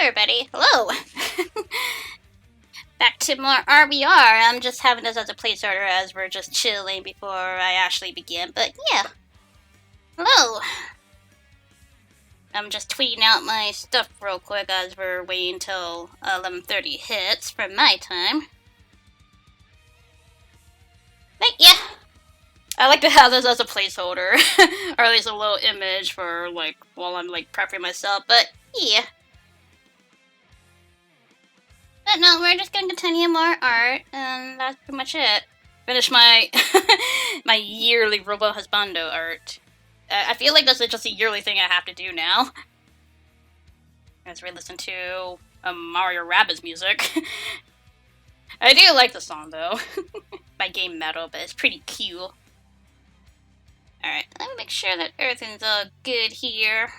everybody. Hello. Back to more RBR. I'm just having this as a placeholder as we're just chilling before I actually begin. But yeah. Hello. I'm just tweeting out my stuff real quick as we're waiting till 11:30 hits from my time. But yeah. I like to have this as a placeholder. Or at least a little image for like while I'm like prepping myself. But yeah. But no, we're just gonna continue more art, and that's pretty much it. Finish my my yearly Robo Husbando art. I feel like that's just a yearly thing I have to do now. As we listen to Mario Rabbids music. I do like the song though. By Game Metal, but it's pretty cute. Alright, let me make sure that everything's all good here.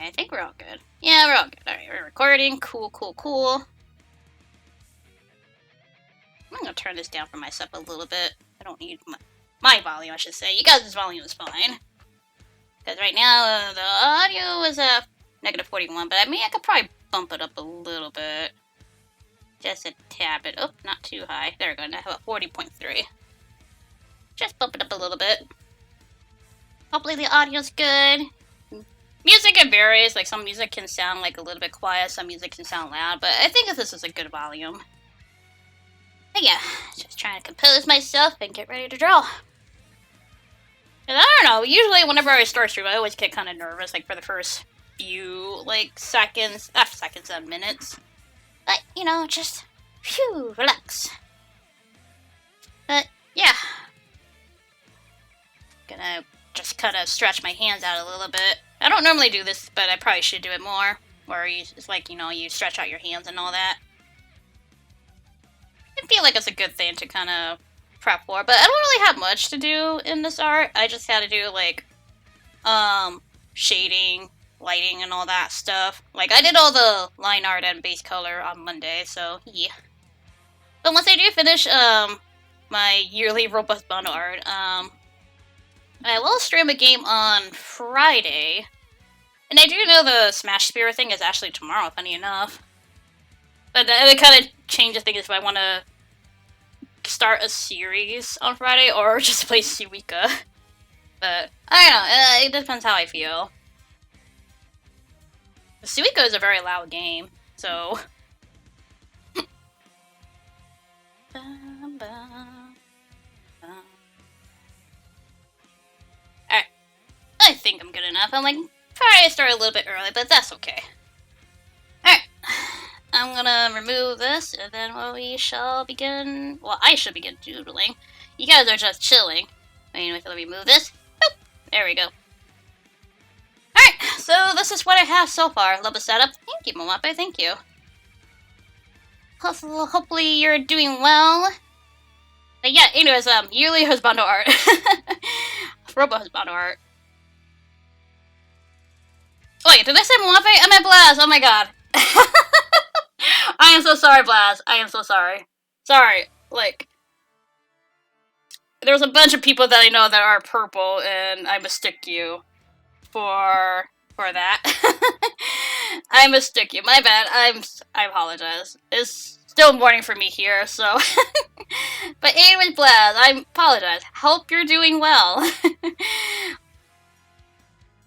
I think we're all good. Yeah, we're all good. Alright, we're recording. Cool, cool, cool. I'm gonna turn this down for myself a little bit. I don't need my volume, I should say. You guys' volume is fine. Because right now, the audio is negative 41, but I mean, I could probably bump it up a little bit. Just a tad bit. Oh, not too high. There we go. Now about 40.3. Just bump it up a little bit. Hopefully the audio's good. Music, it varies. Like, some music can sound like a little bit quiet, some music can sound loud, but I think this is a good volume. But yeah, just trying to compose myself and get ready to draw. And I don't know, usually whenever I start stream, I always get kind of nervous, like for the first few, like, seconds, seconds and minutes. But, you know, just, phew, relax. But, yeah. Gonna just kind of stretch my hands out a little bit. I don't normally do this, but I probably should do it more. Where it's like, you know, you stretch out your hands and all that. I feel like it's a good thing to kind of prep for, but I don't really have much to do in this art. I just had to do, like, shading, lighting, and all that stuff. Like, I did all the line art and base color on Monday, so, yeah. But once I do finish, my yearly robust bundle art, I will stream a game on Friday. And I do know the Smash Spear thing is actually tomorrow, funny enough. But it kind of changes things if I want to start a series on Friday or just play Suika. But, I don't know, it depends how I feel. Suika is a very loud game, so... Alright. I think I'm good enough. I'm like, probably start a little bit early, but that's okay. Alright. I'm gonna remove this, and then we shall begin... Well, I should begin doodling. You guys are just chilling. Anyway, let me remove this. Boop. There we go. Alright, so this is what I have so far. Love the setup. Thank you, Momape. Thank you. Hopefully you're doing well. But yeah, anyways, yearly husbando art. Robo husbando art. Oh wait, did I say Momape? I meant Blaz. Oh my god. I am so sorry, Blaz. I am so sorry. Sorry. Like, there's a bunch of people that I know that are purple, and I mistook you for that. I mistook you. My bad. I apologize. It's still morning for me here, so. But anyways, Blaz, I apologize. Hope you're doing well.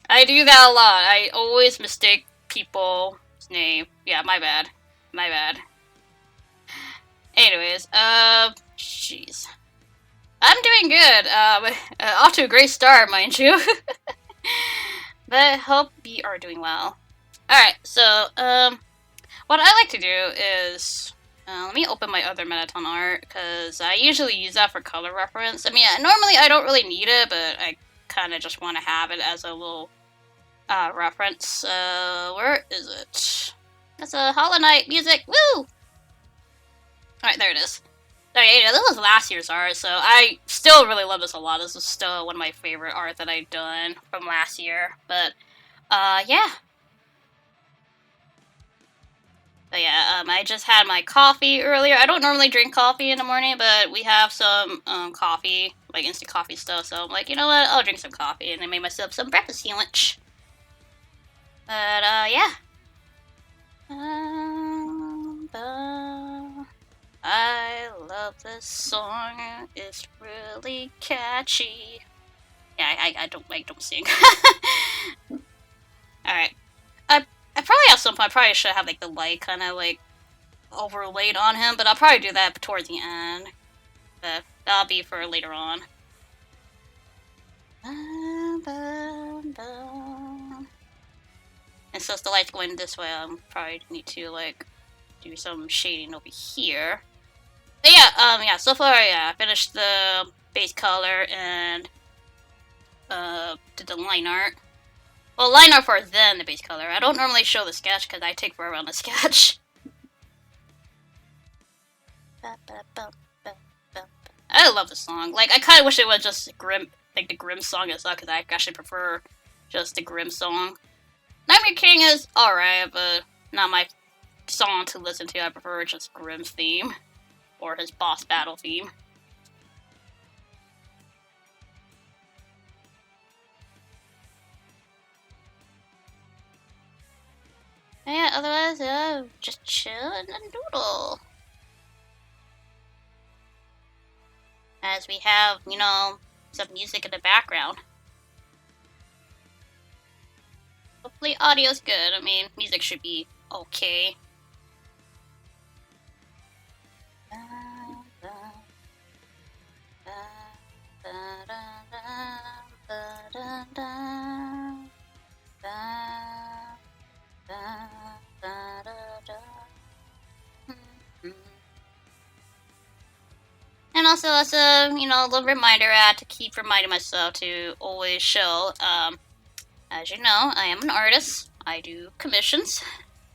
I do that a lot. I always mistake people's name. Yeah, my bad. My bad. Anyways, jeez. I'm doing good. Off to a great start, mind you. But I hope you are doing well. Alright, so, what I like to do is, let me open my other Mettaton art, because I usually use that for color reference. I mean, normally I don't really need it, but I kind of just want to have it as a little, reference. Where is it? That's a Hollow Knight music. Woo! Alright, there it is. Alright, yeah, this was last year's art, so I still really love this a lot. This is still one of my favorite art that I've done from last year. But, yeah. But yeah, I just had my coffee earlier. I don't normally drink coffee in the morning, but we have some, coffee, like instant coffee stuff. So I'm like, you know what, I'll drink some coffee. And I made myself some breakfast sandwich. But, yeah. I love this song. It's really catchy. Yeah, I don't sing. Alright. I probably at some point, I probably should have, like, the light kind of, like, overlaid on him, but I'll probably do that towards the end. But that'll be for later on. And since the light's going this way, I probably need to, like, do some shading over here. But yeah, yeah, so far, yeah, I finished the base color and, did the line art. Well, line art first, then the base color. I don't normally show the sketch because I take forever on the sketch. I love this song. Like, I kind of wish it was just Grim, like the Grim song itself, because I actually prefer just the Grim song. Nightmare King is alright, but not my song to listen to. I prefer just Grim's theme, or his boss battle theme. Yeah, otherwise, just chill and doodle. As we have, you know, some music in the background. Hopefully audio's good. I mean, music should be okay. And also, as a, you know, little reminder, I have to keep reminding myself to always show, as you know, I am an artist. I do commissions.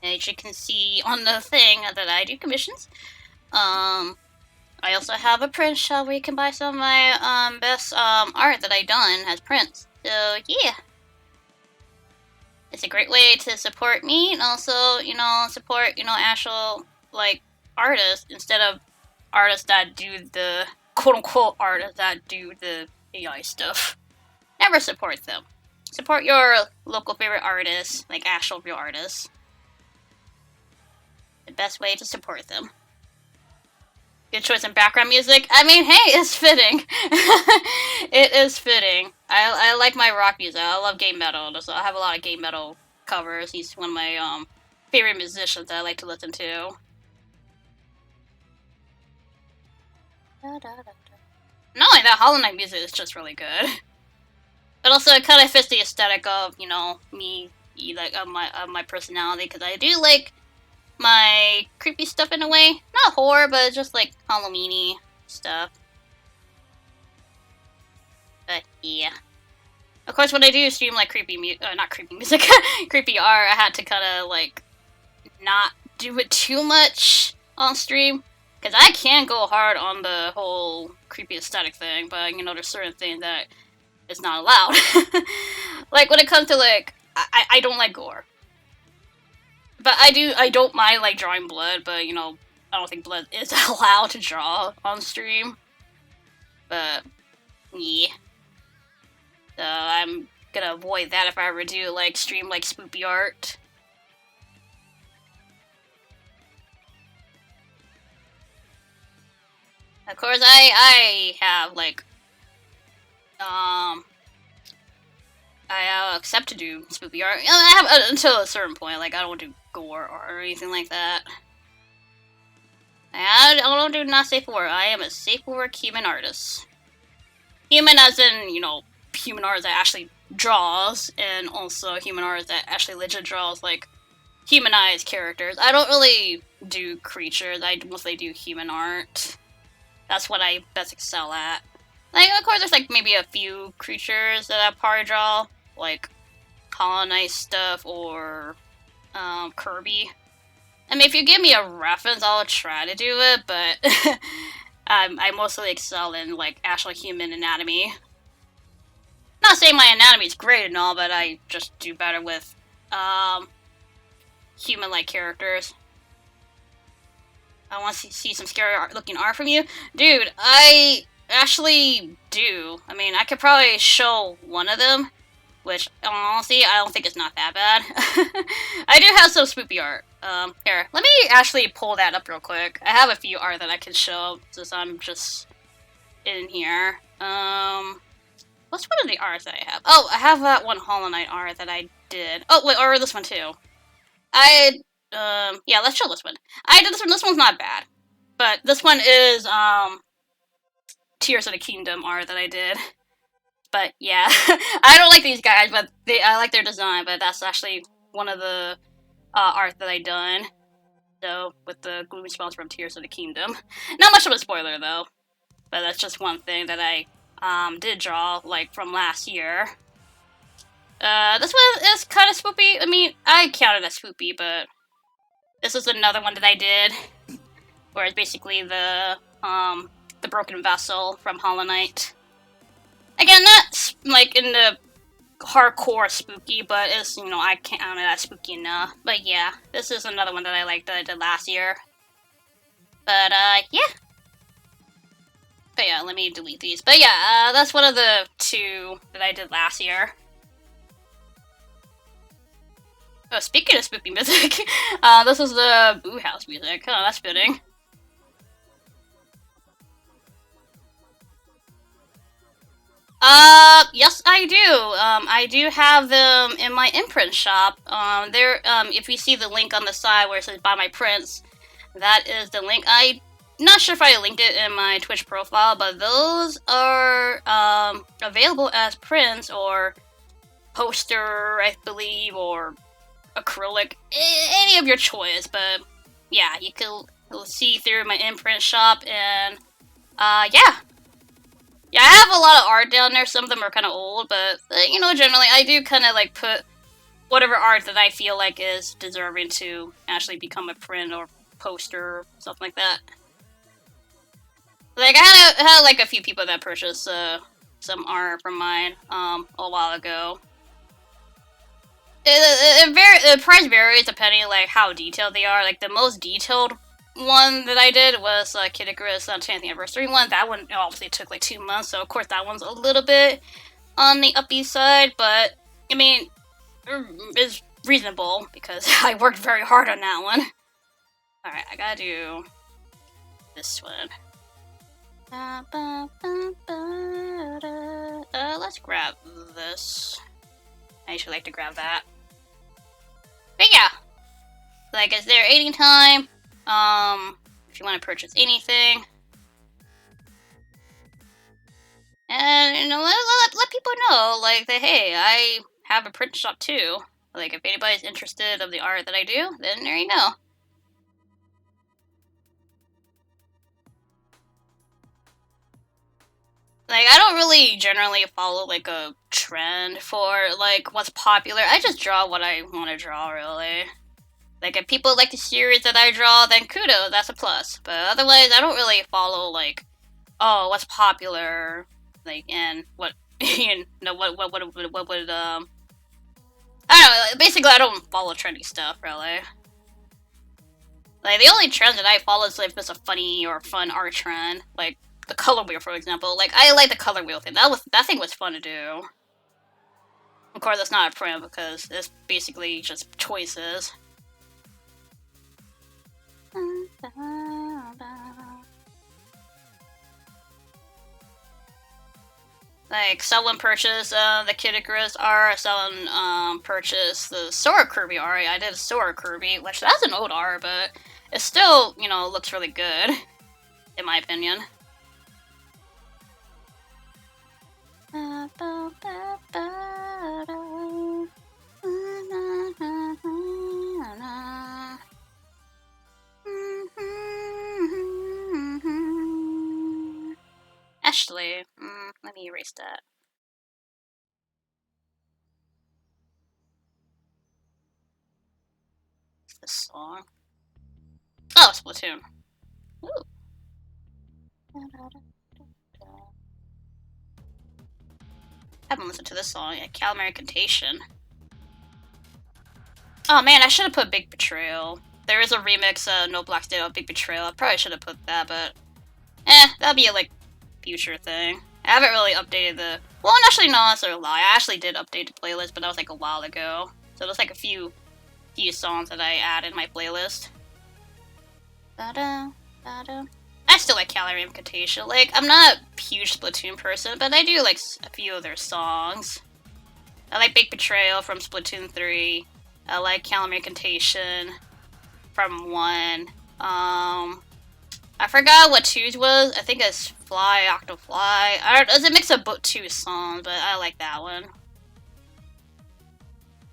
As you can see on the thing that I do commissions. I also have a print shop where you can buy some of my, best, art that I've done as prints. So, yeah. It's a great way to support me and also, you know, support, you know, actual, like, artists instead of artists that do the quote-unquote artists that do the AI stuff. Never support them. Support your local favorite artists, like actual real artists. The best way to support them. Good choice in background music. I mean, hey, it's fitting. It is fitting. I like my rock music. I love gay metal, so I have a lot of gay metal covers. He's one of my favorite musicians that I like to listen to. Not only that, Hollow Knight music is just really good. But also, it kind of fits the aesthetic of, you know, me, like, of my personality, because I do like my creepy stuff in a way. Not horror, but just, like, Halloween-y stuff. But, yeah. Of course, when I do stream, like, not creepy music, creepy art, I had to kind of, like, not do it too much on stream. Because I can go hard on the whole creepy aesthetic thing, but, you know, there's certain things that is not allowed. Like, when it comes to, like, I don't like gore. But I don't mind, like, drawing blood, but, you know, I don't think blood is allowed to draw on stream. But, yeah. So, I'm gonna avoid that if I ever do, like, stream, like, spoopy art. Of course, I have, like, I accept to do spoopy art. I have until a certain point. Like, I don't do gore or anything like that. I don't do not safe for work. I am a safe for work human artist. Human as in, you know, human art that actually draws, and also human art that actually legit draws, like, humanized characters. I don't really do creatures. I mostly do human art. That's what I best excel at. Like, of course, there's, like, maybe a few creatures that I probably draw, like, Hollow Knight stuff, or, Kirby. I mean, if you give me a reference, I'll try to do it, but I mostly excel in, like, actual human anatomy. Not saying my anatomy is great and all, but I just do better with, human-like characters. I want to see some scary-looking art from you. Dude, I actually do. I mean, I could probably show one of them. which, honestly, I don't think it's not that bad. I do have some spoopy art. Here, let me actually pull that up real quick. I have a few art that I can show, since I'm just in here. What's one of the arts that I have? Oh, I have that one Hollow Knight art that I did. Oh, wait, or this one too. Yeah, let's show this one. I did this one. This one's not bad. But this one is, Tears of the Kingdom art that I did. But, yeah. I don't like these guys, but I like their design, but that's actually one of the, art that I done. So, with the gloomy spells from Tears of the Kingdom. Not much of a spoiler, though. But that's just one thing that I, did draw, like, from last year. This one is kind of spoopy. I mean, I count it as spoopy, but this is another one that I did, where it's basically the broken vessel from Hollow Knight. Again, not like in the hardcore spooky, but it's, you know, I can't count it as spooky enough. But yeah, this is another one that I liked that I did last year. But yeah. But yeah, let me delete these. But yeah, that's one of the two that I did last year. Oh, speaking of spooky music, this is the Boo House music. Oh, that's fitting. Yes, I do. I do have them in my imprint shop. If you see the link on the side where it says buy my prints, that is the link. I'm not sure if I linked it in my Twitch profile, but those are, available as prints or poster, I believe, or acrylic, any of your choice. But yeah, you can see through my imprint shop, and yeah. Yeah, I have a lot of art down there. Some of them are kind of old, but you know, generally I do kind of like put whatever art that I feel like is deserving to actually become a print or poster or something like that. Like I had like a few people that purchased some art from mine a while ago. The price varies depending like how detailed they are. Like the most detailed one that I did was Kid Icarus 10th anniversary one. That one obviously took like 2 months, so of course that one's a little bit on the uppy side, but I mean, it's reasonable because I worked very hard on that one. Alright, I gotta do this one. Let's grab this. I usually like to grab that. But yeah, like it's their 18 time. If you want to purchase anything, and you know, let people know, like, that hey, I have a print shop too. Like, if anybody's interested of the art that I do, then there you go. Like, I don't really generally follow like a trend for like what's popular. I just draw what I want to draw, really. Like, if people like the series that I draw, then kudos, that's a plus. But otherwise, I don't really follow, like, oh, what's popular, like, and what, you know, what would, I don't know, basically, I don't follow trendy stuff, really. Like, the only trend that I follow is, like, if it's a funny or fun art trend, like, the color wheel, for example. Like, I like the color wheel thing, that thing was fun to do. Of course, it's not a print, because it's basically just choices. Like, someone purchased the Kid Icarus art, someone purchased the Sora Kirby art. I did a Sora Kirby, which that's an old art, but it still, you know, looks really good, in my opinion. Ashley, let me erase that. What's this song? Oh, Splatoon. Ooh. I haven't listened to this song yet. Calamari Contation. Oh man, I should have put Big Betrayal. There is a remix, No Black State of Big Betrayal. I probably should have put that, but that'll be a like future thing. I haven't really updated the Well, actually, no, that's a lie. I actually did update the playlist, but that was like a while ago. So there's like a few songs that I added in my playlist. Da-da, da-da. I still like Calorie Incantation. Like, I'm not a huge Splatoon person, but I do like a few of their songs. I like Big Betrayal from Splatoon 3. I like Calorie Incantation from 1. I forgot what 2's was. I think it's Fly, Octofly. It's a mix of both 2 songs, but I like that one.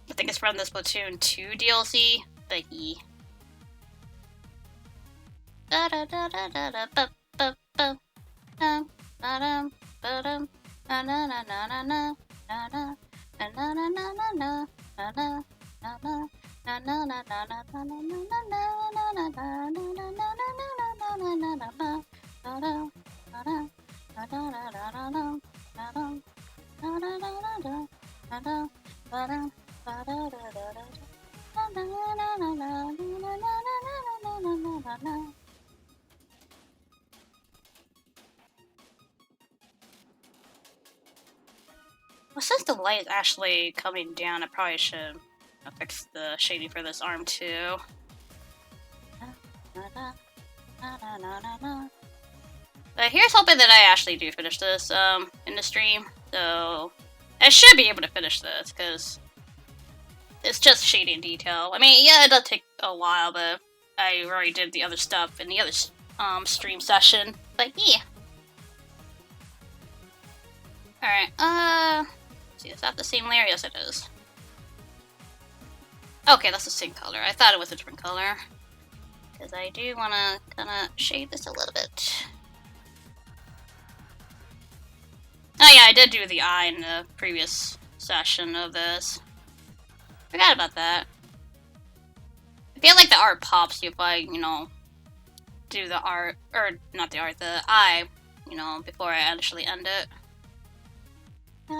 I think it's from the Splatoon 2 DLC. But yeah. Well, since the light is actually coming down, I probably should fix the shading for this arm too. But here's hoping that I actually do finish this in the stream. So I should be able to finish this because it's just shading detail. I mean, yeah, it does take a while, but I already did the other stuff in the other stream session. But yeah. Alright, see, is that the same layer? Yes, it is. Okay, that's the same color. I thought it was a different color. Because I do want to kind of shade this a little bit. Oh yeah, I did do the eye in the previous session of this. Forgot about that. I feel like the art pops if I, you know, do the art, or not the art, the eye, you know, before I actually end it. This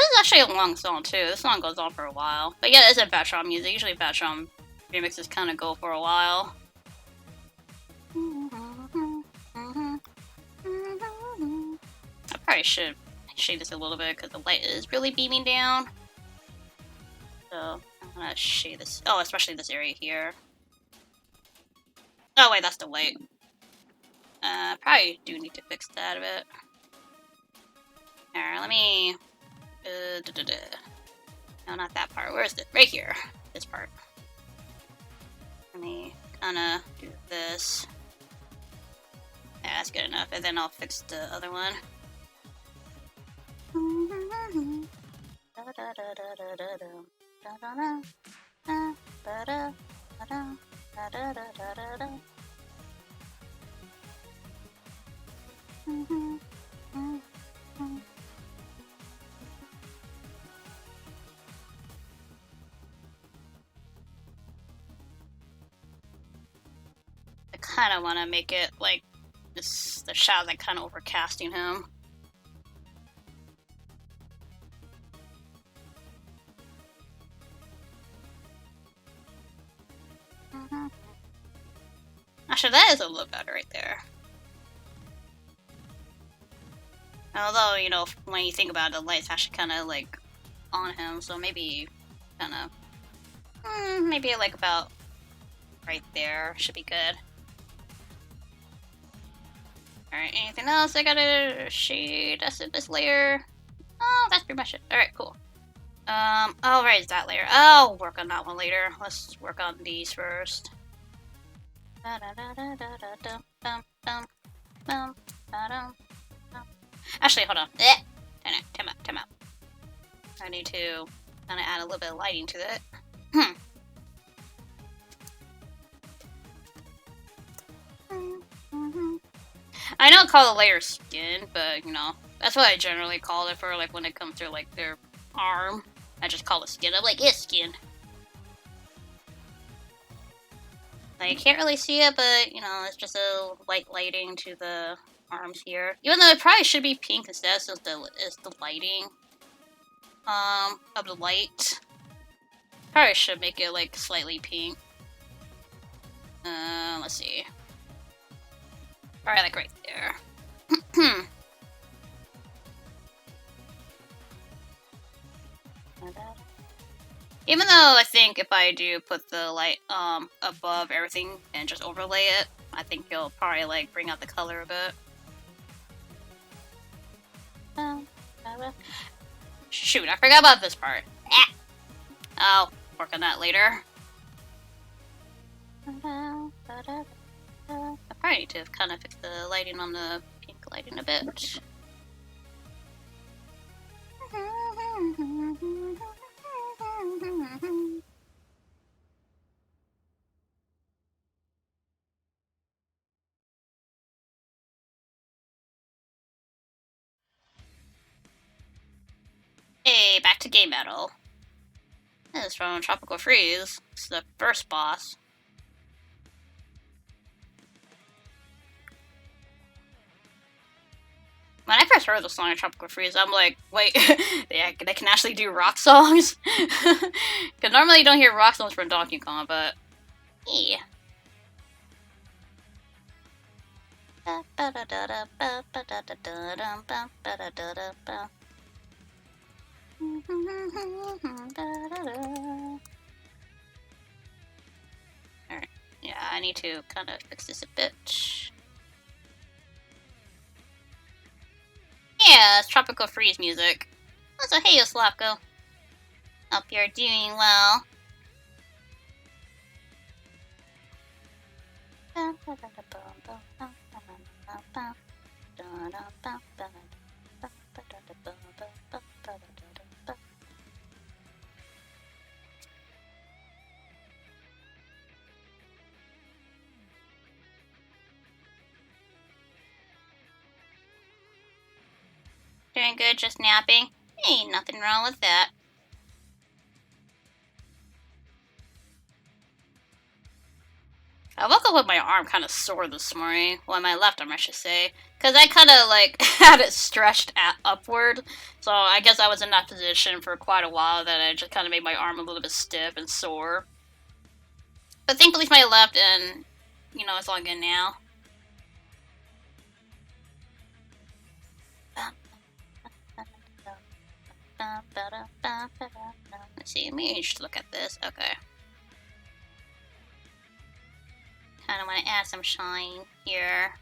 is actually a long song too. This song goes on for a while. But yeah, it's a background music. Usually background remixes kind of go for a while. I probably should shade this a little bit because the light is really beaming down. So I'm gonna shade this. Oh, especially this area here. Oh wait, that's the light. Probably do need to fix that a bit. Alright, let me... No, not that part. Where is it? Right here. This part. Let me kinda do this. Yeah, that's good enough. And then I'll fix the other one. I kind of want to make it like this, the shadows like kind of overcasting him. Actually, that is a little better right there. Although, you know, when you think about it, the light's actually kind of like on him, so maybe kind of, maybe like about right there should be good. Alright, anything else I gotta shade? That's it, this layer. Oh, that's pretty much it. Alright, cool. Oh, right, it's that layer. I'll work on that one later. Let's work on these first. Actually, hold on. Time out. I need to kind of add a little bit of lighting to it. I don't call the layer skin, but, you know, that's what I generally call it for, like, when it comes to, like, their arm. I just call it skin. I'm like, it's skin. Like, you can't really see it, but, you know, it's just a light lighting to the arms here. Even though it probably should be pink instead, since it's the lighting of the light. Probably should make it like slightly pink. Let's see. Probably like right there. Even though I think if I do put the light above everything and just overlay it, I think it'll probably like bring out the color a bit. Shoot, I forgot about this part. I'll work on that later. I probably need to kind of fix the lighting on the pink lighting a bit. Hey, back to game battle. This is from Tropical Freeze. It's the first boss. When I first heard the song of Tropical Freeze, I'm like, wait, they can actually do rock songs? Because normally you don't hear rock songs from Donkey Kong, but yeah. Alright, yeah, I need to kind of fix this a bit. Yeah, it's Tropical Freeze music. Also, hey, Slapko. Hope you're doing well. Doing good, just napping. Ain't nothing wrong with that. I woke up with my arm kind of sore this morning. Well, my left arm, I should say. Because I kind of, like, had it stretched upward. So I guess I was in that position for quite a while that I just kind of made my arm a little bit stiff and sore. But thankfully it's my left and, you know, it's all good now. Let's see, let me just look at this. Okay. Kind of want to add some shine here.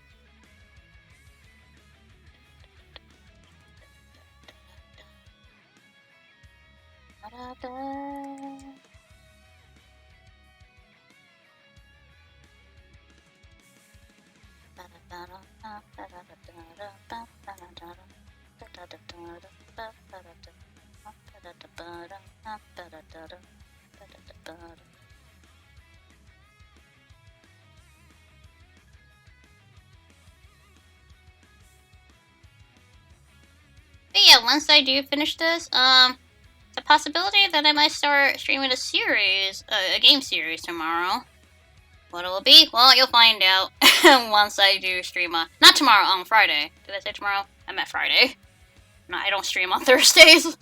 But yeah, once I do finish this, the possibility that I might start streaming a series, a game series tomorrow. What it will be? Well, you'll find out once I do stream not tomorrow, on Friday. Did I say tomorrow? I meant Friday. No, I don't stream on Thursdays.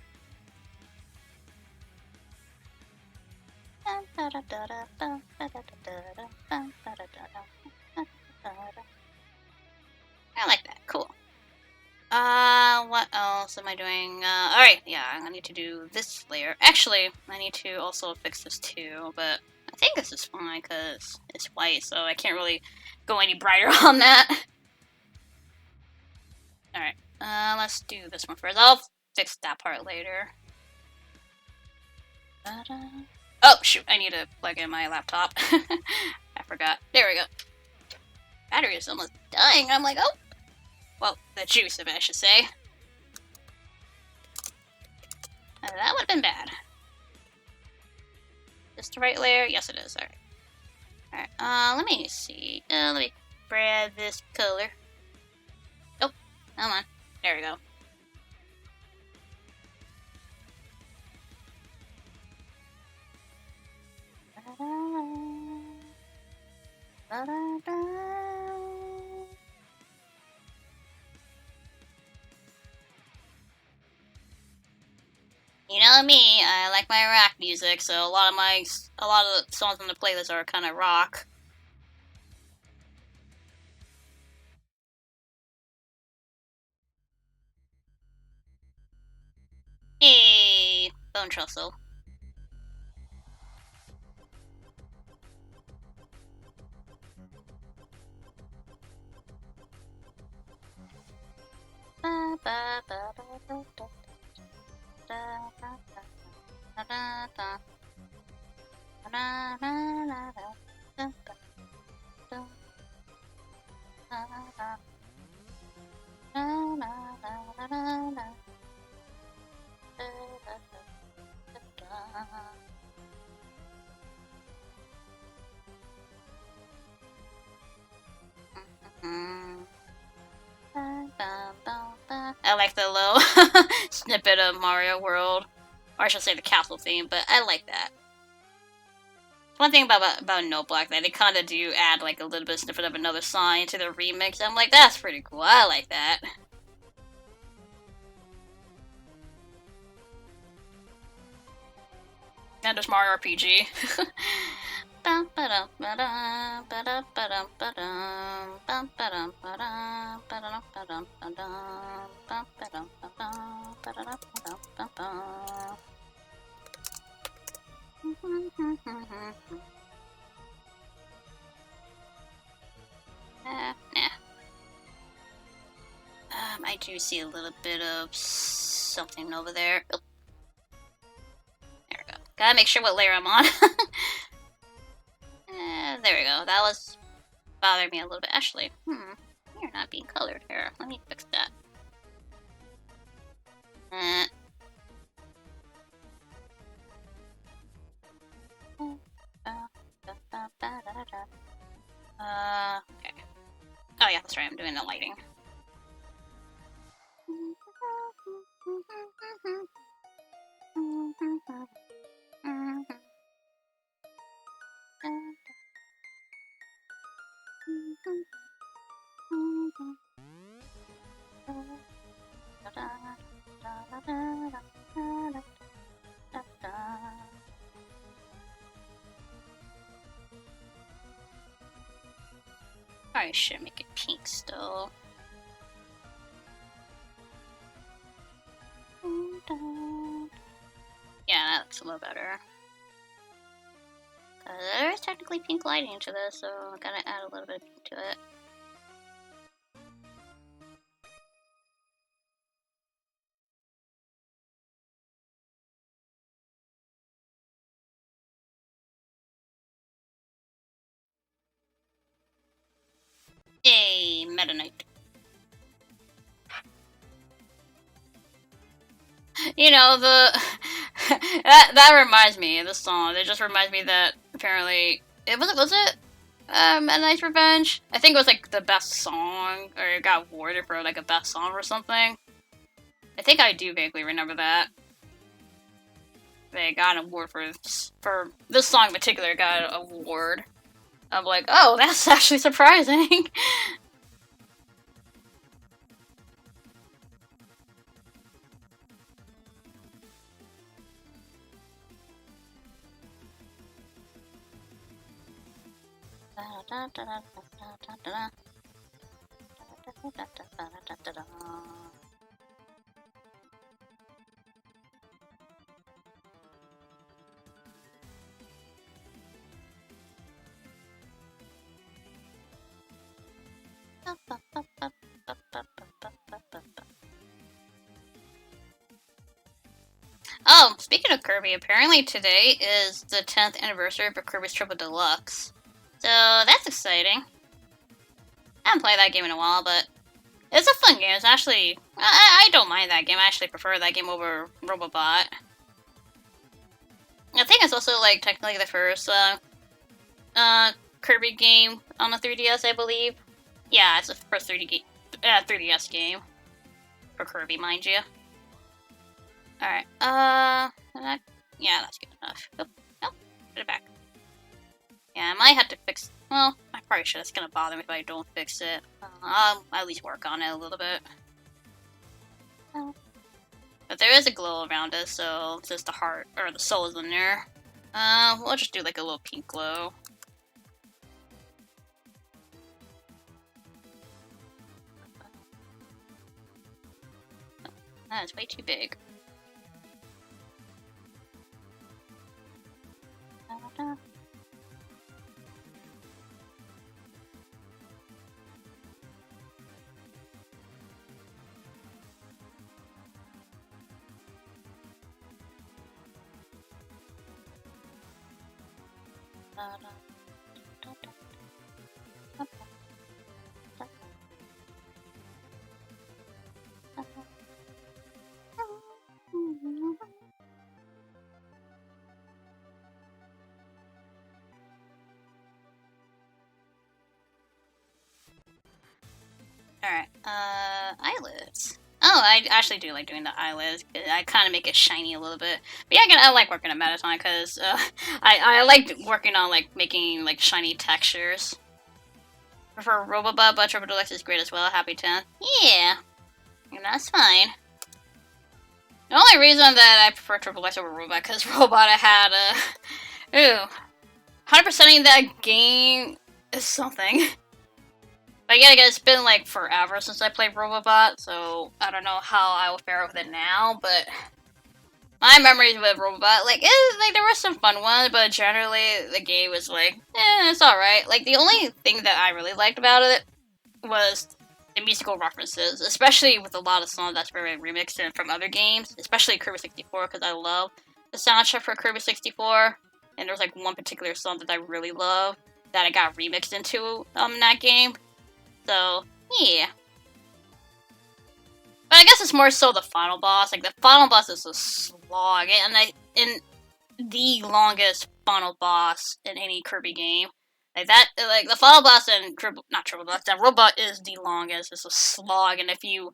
I like that. Cool. What else am I doing? Alright, yeah, I need to do this layer. Actually, I need to also fix this too, but I think this is fine because it's white, so I can't really go any brighter on that. Alright, let's do this one first. I'll fix that part later. Oh, shoot, I need to plug in my laptop. I forgot. There we go. Battery is almost dying. I'm like, oh! Well, the juice of it, I should say. That would have been bad. Is this the right layer? Yes, it is. Alright. Alright, let me see. Let me grab this color. Oh, come on. There we go. You know me, I like my rock music, so a lot of the songs on the playlist are kind of rock. Hey, Bone Trestle. I like the little snippet of Mario World, or I should say the castle theme, but I like that. One thing about No Black that they kind of do add like a little bit of snippet of another song into the remix. I'm like, that's pretty cool. I like that. And there's Mario RPG. Nah. I do see a little bit of something over there. Oh. There we go. Gotta make sure what layer I'm on. There we go. That was bothering me a little bit. Actually, you're not being colored here. Let me fix that. Okay. Oh yeah, that's right. I'm doing the lighting. I should make it pink still. Yeah, that looks a little better. There's technically pink lighting to this, so I gotta add a little bit of pink to it. Yay, Mettaton. You know, that reminds me of the song. It just reminds me that apparently was it Meta Knight's Revenge? I think it was like the best song, or it got awarded for like a best song or something. I think I do vaguely remember that. They got an award for this song in particular. Got an award. I'm like, oh, that's actually surprising. Oh, speaking of Kirby, apparently today is the 10th anniversary for Kirby's Triple Deluxe. So that's exciting. I haven't played that game in a while, but it's a fun game. It's actually... I don't mind that game. I actually prefer that game over Robobot. I think it's also, like, technically the first Kirby game on the 3DS, I believe. Yeah, it's the first 3DS game. For Kirby, mind you. Alright, yeah, that's good enough. Oh, no, put it back. Yeah, I might have to fix... Well, I probably should. It's gonna bother me if I don't fix it. I'll at least work on it a little bit. But there is a glow around us, so since the heart, or the soul is in there, we'll just do like a little pink glow. Oh, that is way too big. Alright, eyelids. Oh, I actually do like doing the eyelids. I kind of make it shiny a little bit. But yeah, I like working on Mettaton because I like working on like making like shiny textures. Prefer Robobot, but Triple Deluxe is great as well. Happy 10th. Yeah, that's fine. The only reason that I prefer Triple Deluxe over Robot because Robot I had ooh, 100%ing that game is something. But yeah, it's been like forever since I played Robobot, so I don't know how I will fare with it now, but my memories with Robobot, like there were some fun ones, but generally the game was like, it's alright. Like, the only thing that I really liked about it was the musical references, especially with a lot of songs that's very remixed in from other games, especially Kirby 64, because I love the soundtrack for Kirby 64, and there's like one particular song that I really love that I got remixed into that game. So, yeah. But I guess it's more so the final boss. Like, the final boss is a slog, and the longest final boss in any Kirby game. Like, the final boss in not Triple Deluxe, that Robot is the longest. It's a slog, and if you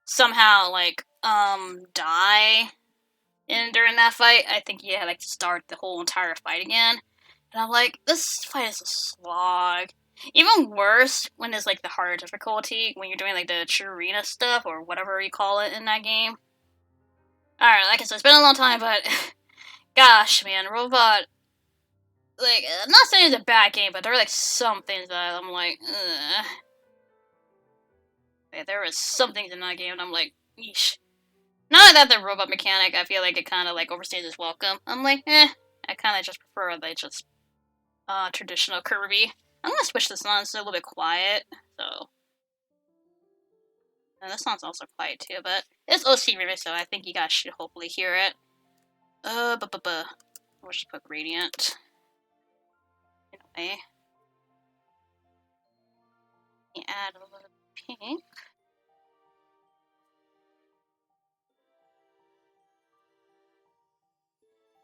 somehow, like, die during that fight, I think you have, like, to start the whole entire fight again. And I'm like, this fight is a slog. Even worse when it's like the harder difficulty, when you're doing like the true arena stuff or whatever you call it in that game. Alright, like I said, it's been a long time, but gosh, man, Robot, like, I'm not saying it's a bad game, but there are like some things that I'm like, ugh. Like, there was some things in that game and I'm like, yeesh. Not that the robot mechanic, I feel like it kind of like overstays its welcome. I'm like, I kind of just prefer like just traditional Kirby. I'm gonna switch this on so it's a little bit quiet, so. And this song's also quiet too, but it's OC remix, so I think you guys should hopefully hear it. We'll just put Radiant. Anyway. You add a little pink.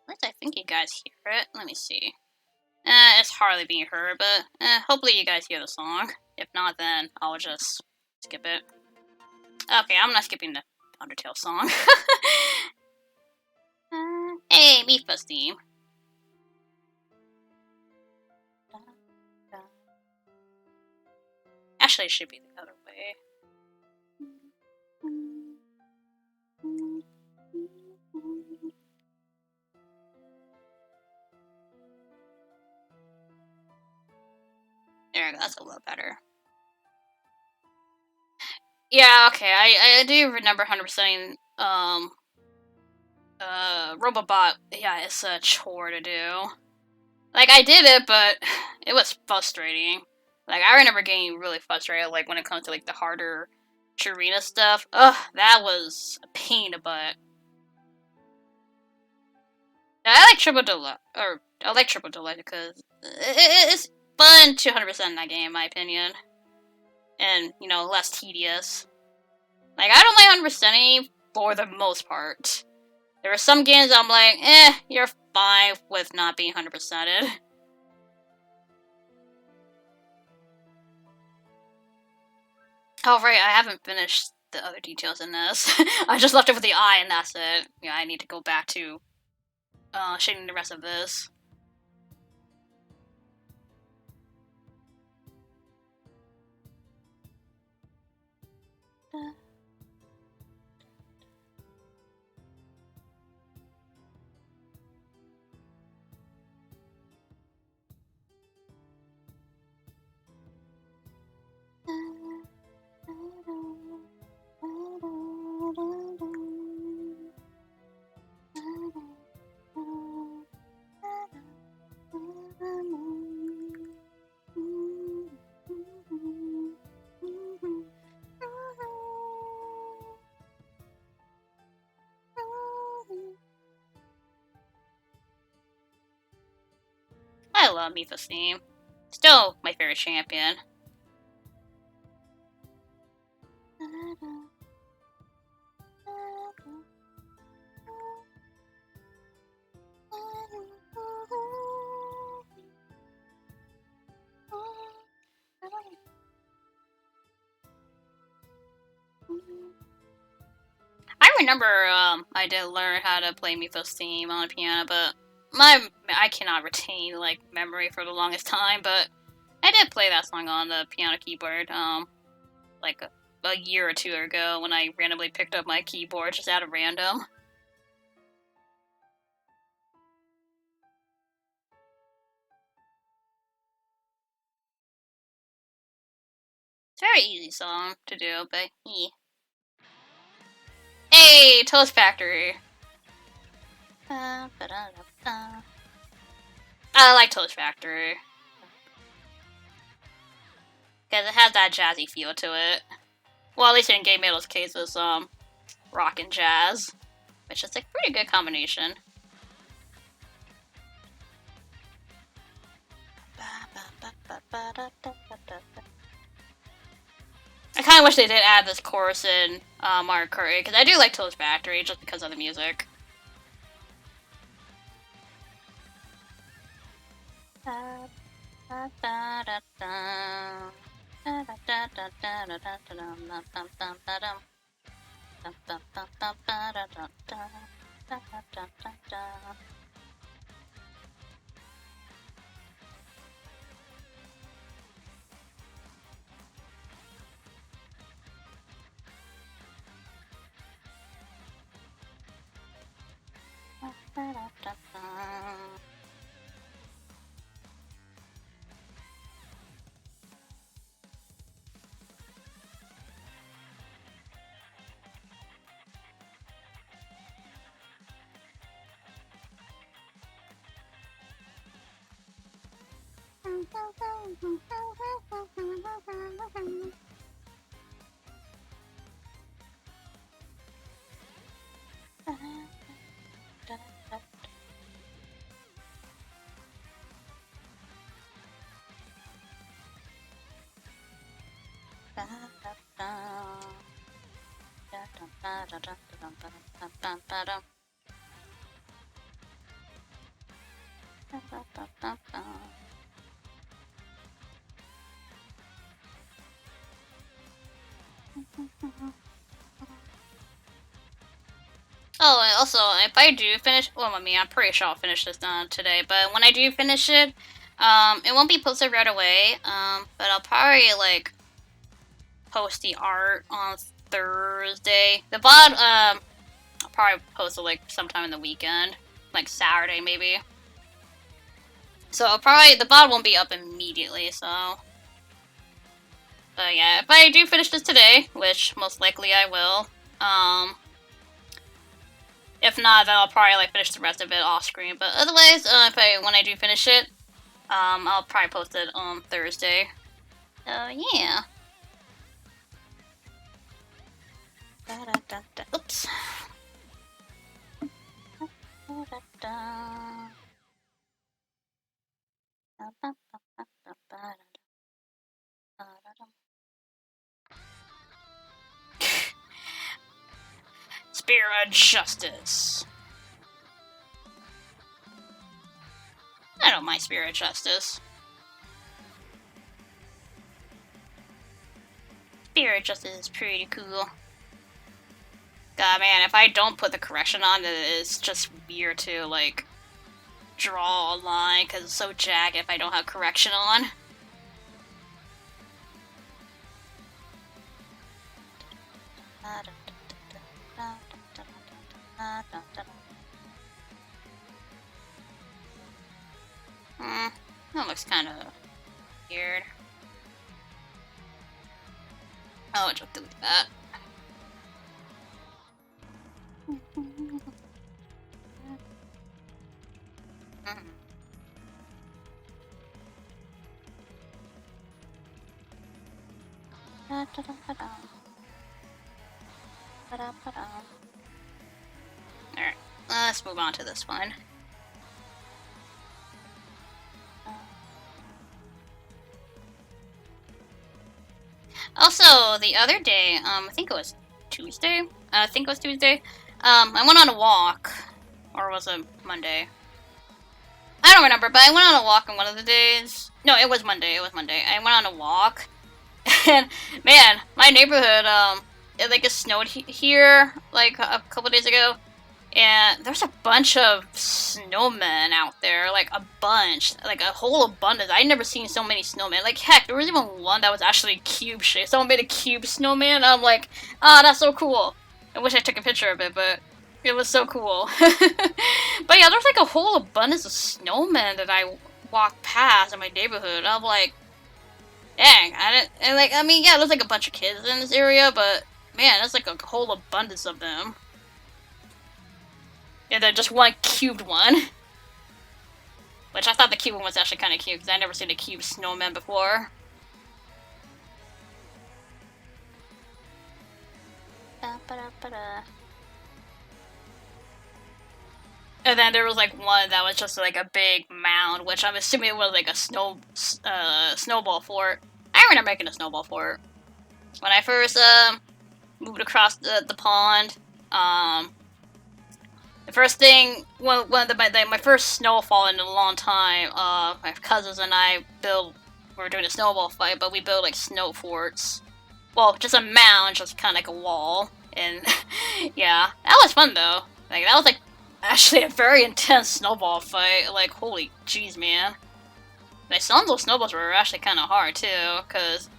At least I think you guys hear it. Let me see. It's hardly being heard, but hopefully you guys hear the song. If not, then I'll just skip it. Okay, I'm not skipping the Undertale song. Hey, Mifa's theme. Actually, it should be the other way. There we go, that's a little better. Yeah, okay, I do remember 100%ing, Robobot, yeah, it's a chore to do. Like, I did it, but it was frustrating. Like, I remember getting really frustrated, like, when it comes to, like, the harder Chirina stuff. Ugh, that was a pain in the butt. I like Triple Deluxe, because it's fun to 100% in that game, in my opinion. And, you know, less tedious. Like, I don't like 100%ing for the most part. There are some games I'm like, you're fine with not being 100%ed. Oh, right, I haven't finished the other details in this. I just left it with the eye and that's it. Yeah, I need to go back to shading the rest of this. still love Mipha's theme. Still my favorite champion. I remember I did learn how to play Mipha's theme on a piano, but I cannot retain like memory for the longest time. But I did play that song on the piano keyboard like a year or two ago when I randomly picked up my keyboard just out of random. It's a very easy song to do, but hey, Toast Factory. I like Toast Factory because it has that jazzy feel to it. Well, at least in Game Metal's case, it's rock and jazz, which is a pretty good combination. I kind of wish they did add this chorus in Mario Kart 8, because I do like Toast Factory just because of the music. Oh, and also, if I do finish, well, I mean, I'm pretty sure I'll finish this today, but when I do finish it, it won't be posted right away, but I'll probably, like, post the art on Thursday. The VOD, I'll probably post it, like, sometime in the weekend, like Saturday, maybe. So, the VOD won't be up immediately, so. But yeah, if I do finish this today, which most likely I will, if not, then I'll probably like finish the rest of it off screen. But otherwise, when I do finish it, I'll probably post it on Thursday. Yeah. Oops. Spirit Justice. I don't mind Spirit Justice. Spirit Justice is pretty cool. God, man, if I don't put the correction on, it's just weird to, like, draw a line, because it's so jagged if I don't have correction on. That looks kind of weird. Oh, just delete that. Alright, let's move on to this one. Also, the other day, I think it was Tuesday. I think it was Tuesday. I went on a walk, or was it Monday? I don't remember, but I went on a walk on one of the days. No, it was Monday. It was Monday. I went on a walk, and man, my neighborhood, it snowed here like a couple days ago, and there's a bunch of snowmen out there, like a bunch, like a whole abundance. I'd never seen so many snowmen. Like heck, there was even one that was actually cube shaped. Someone made a cube snowman. I'm like, ah, that's so cool. I wish I took a picture of it, but it was so cool. But yeah, there's like a whole abundance of snowmen that I walked past in my neighborhood. I'm like, dang, I didn't. And like, I mean, yeah, there's like a bunch of kids in this area, but man, there's like a whole abundance of them. And then just one cubed one. Which I thought the cube one was actually kind of cute, because I'd never seen a cube snowman before. And then there was like one that was just like a big mound, which I'm assuming it was like a snowball fort. I remember making a snowball fort. When I first moved across the pond, the first thing, one of my first snowfall in a long time, my cousins and I we were doing a snowball fight, but we built like snow forts. Well, just a mound, just kind of like a wall. And yeah, that was fun though. Like, that was like actually a very intense snowball fight. Like, holy jeez, man. My son's little snowballs were actually kind of hard too, because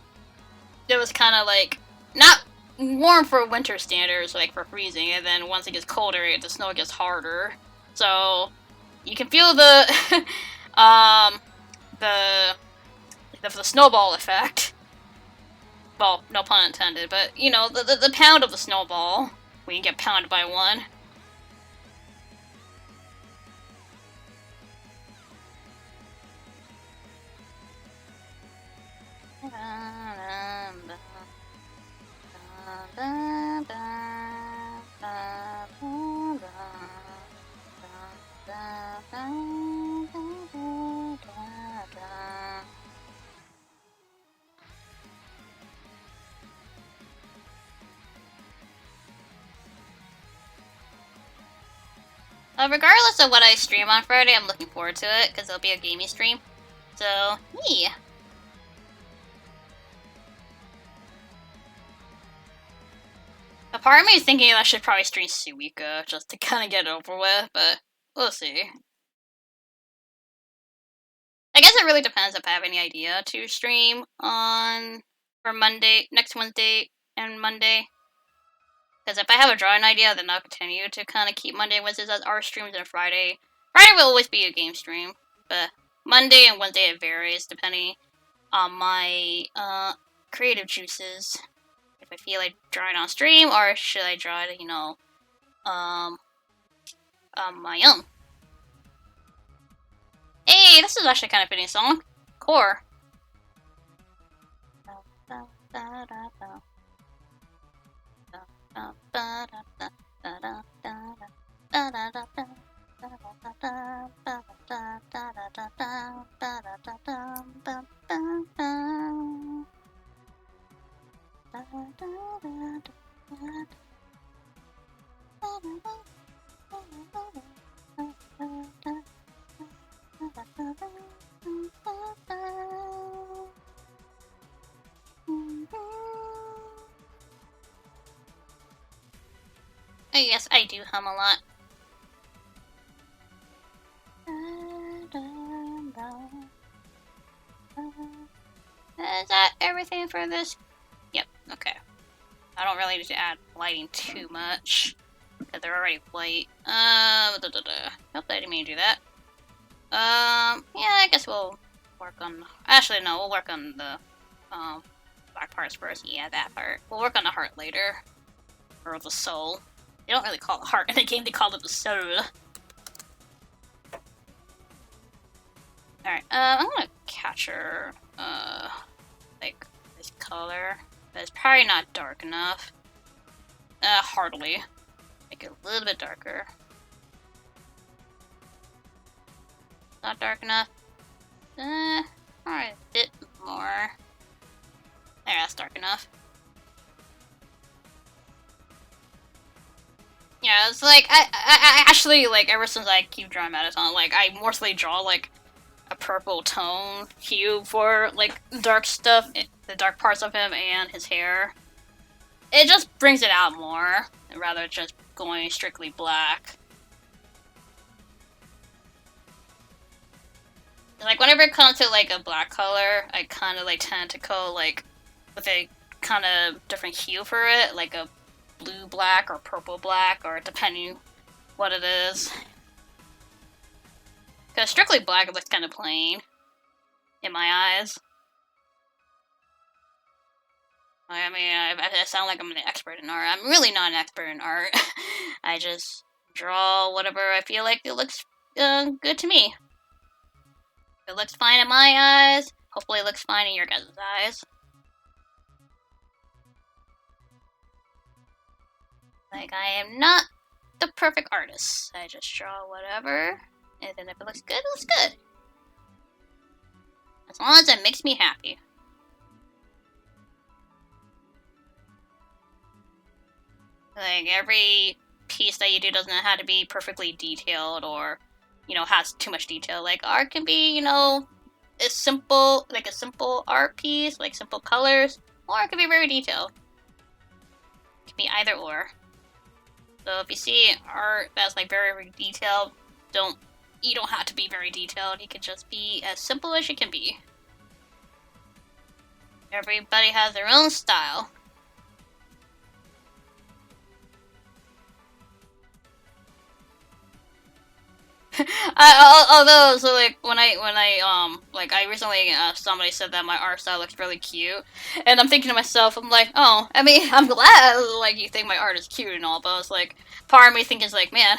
it was kind of like, not warm for winter standards, like for freezing, and then once it gets colder, the snow gets harder. So you can feel the the snowball effect. Well, no pun intended, but you know, the pound of the snowball when you get pounded by one. Regardless of what I stream on Friday, I'm looking forward to it, because it'll be a gaming stream. So, yeah. A part of me is thinking I should probably stream Suika, just to kind of get it over with, but we'll see. I guess it really depends if I have any idea to stream for Monday, next Wednesday and Monday. Because if I have a drawing idea, then I'll continue to kind of keep Monday and Wednesdays as our streams, and Friday will always be a game stream. But Monday and Wednesday it varies depending on my creative juices. If I feel like drawing on stream, or should I draw it, you know, on my own. Hey, this is actually kind of fitting song. Core. Yes, I do hum a lot. Is that everything for this? Yep, okay. I don't really need to add lighting too much, because they're already white. Nope, I didn't mean to do that. Yeah, I guess we'll work on... Actually, no, we'll work on the, black parts first. Yeah, that part. We'll work on the heart later. Or the soul. They don't really call it heart in the game, they call it the soul. Alright, I'm gonna capture, like, this color. But it's probably not dark enough. Hardly. Make it a little bit darker. Not dark enough. Alright, a bit more. There, that's dark enough. enough. Yeah, it's like, I actually, like, ever since I keep drawing Mettaton, like, I mostly draw, like, a purple tone hue for, like, dark stuff, the dark parts of him and his hair. It just brings it out more, rather than just going strictly black. Like, whenever it comes to, like, a black color, I kind of, like, tend to go, like, with a kind of different hue for it, like a blue black or purple black, or depending what it is. Because strictly black looks kind of plain in my eyes. I mean, I sound like I'm an expert in art. I'm really not an expert in art. I just draw whatever I feel like it looks good to me. If it looks fine in my eyes, hopefully it looks fine in your guys' eyes. Like, I am not the perfect artist. I just draw whatever, and then if it looks good, it looks good. As long as it makes me happy. Like, every piece that you do doesn't have to be perfectly detailed or, you know, has too much detail. Like, art can be, you know, a simple art piece, like simple colors, or it can be very detailed. It can be either or. So if you see art that's like very detailed, you don't have to be very detailed. You can just be as simple as you can be. Everybody has their own style. Although, so like when I recently somebody said that my art style looks really cute, and I'm thinking to myself, I'm like, oh, I mean, I'm glad like you think my art is cute and all, but it's like part of me thinking is like, man,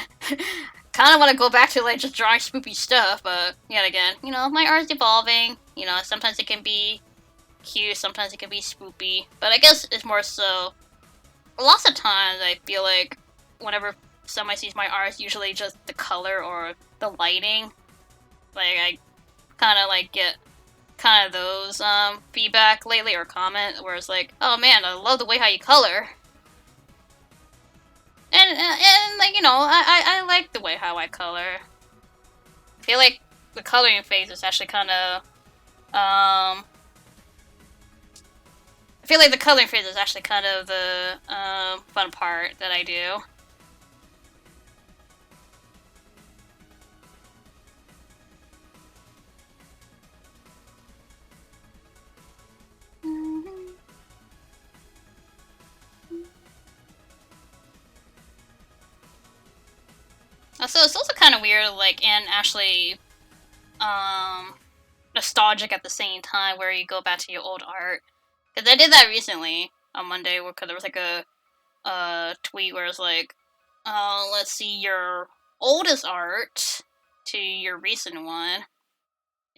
kind of want to go back to like just drawing spoopy stuff, but yet again, you know, my art's evolving. You know, sometimes it can be cute, sometimes it can be spoopy, but I guess it's more so. Lots of times I feel like whenever somebody sees my art, it's usually just the color or the lighting. Like, I kind of like get kind of those feedback lately or comment where it's like, oh man, I love the way how you color. And like, you know, I like the way how I color. I feel like the coloring phase is actually kind of I feel like the coloring phase is actually kind of the fun part that I do. So it's also kind of weird, like, and actually nostalgic at the same time, where you go back to your old art. Because I did that recently on Monday, because there was like a tweet where it's like, let's see your oldest art to your recent one.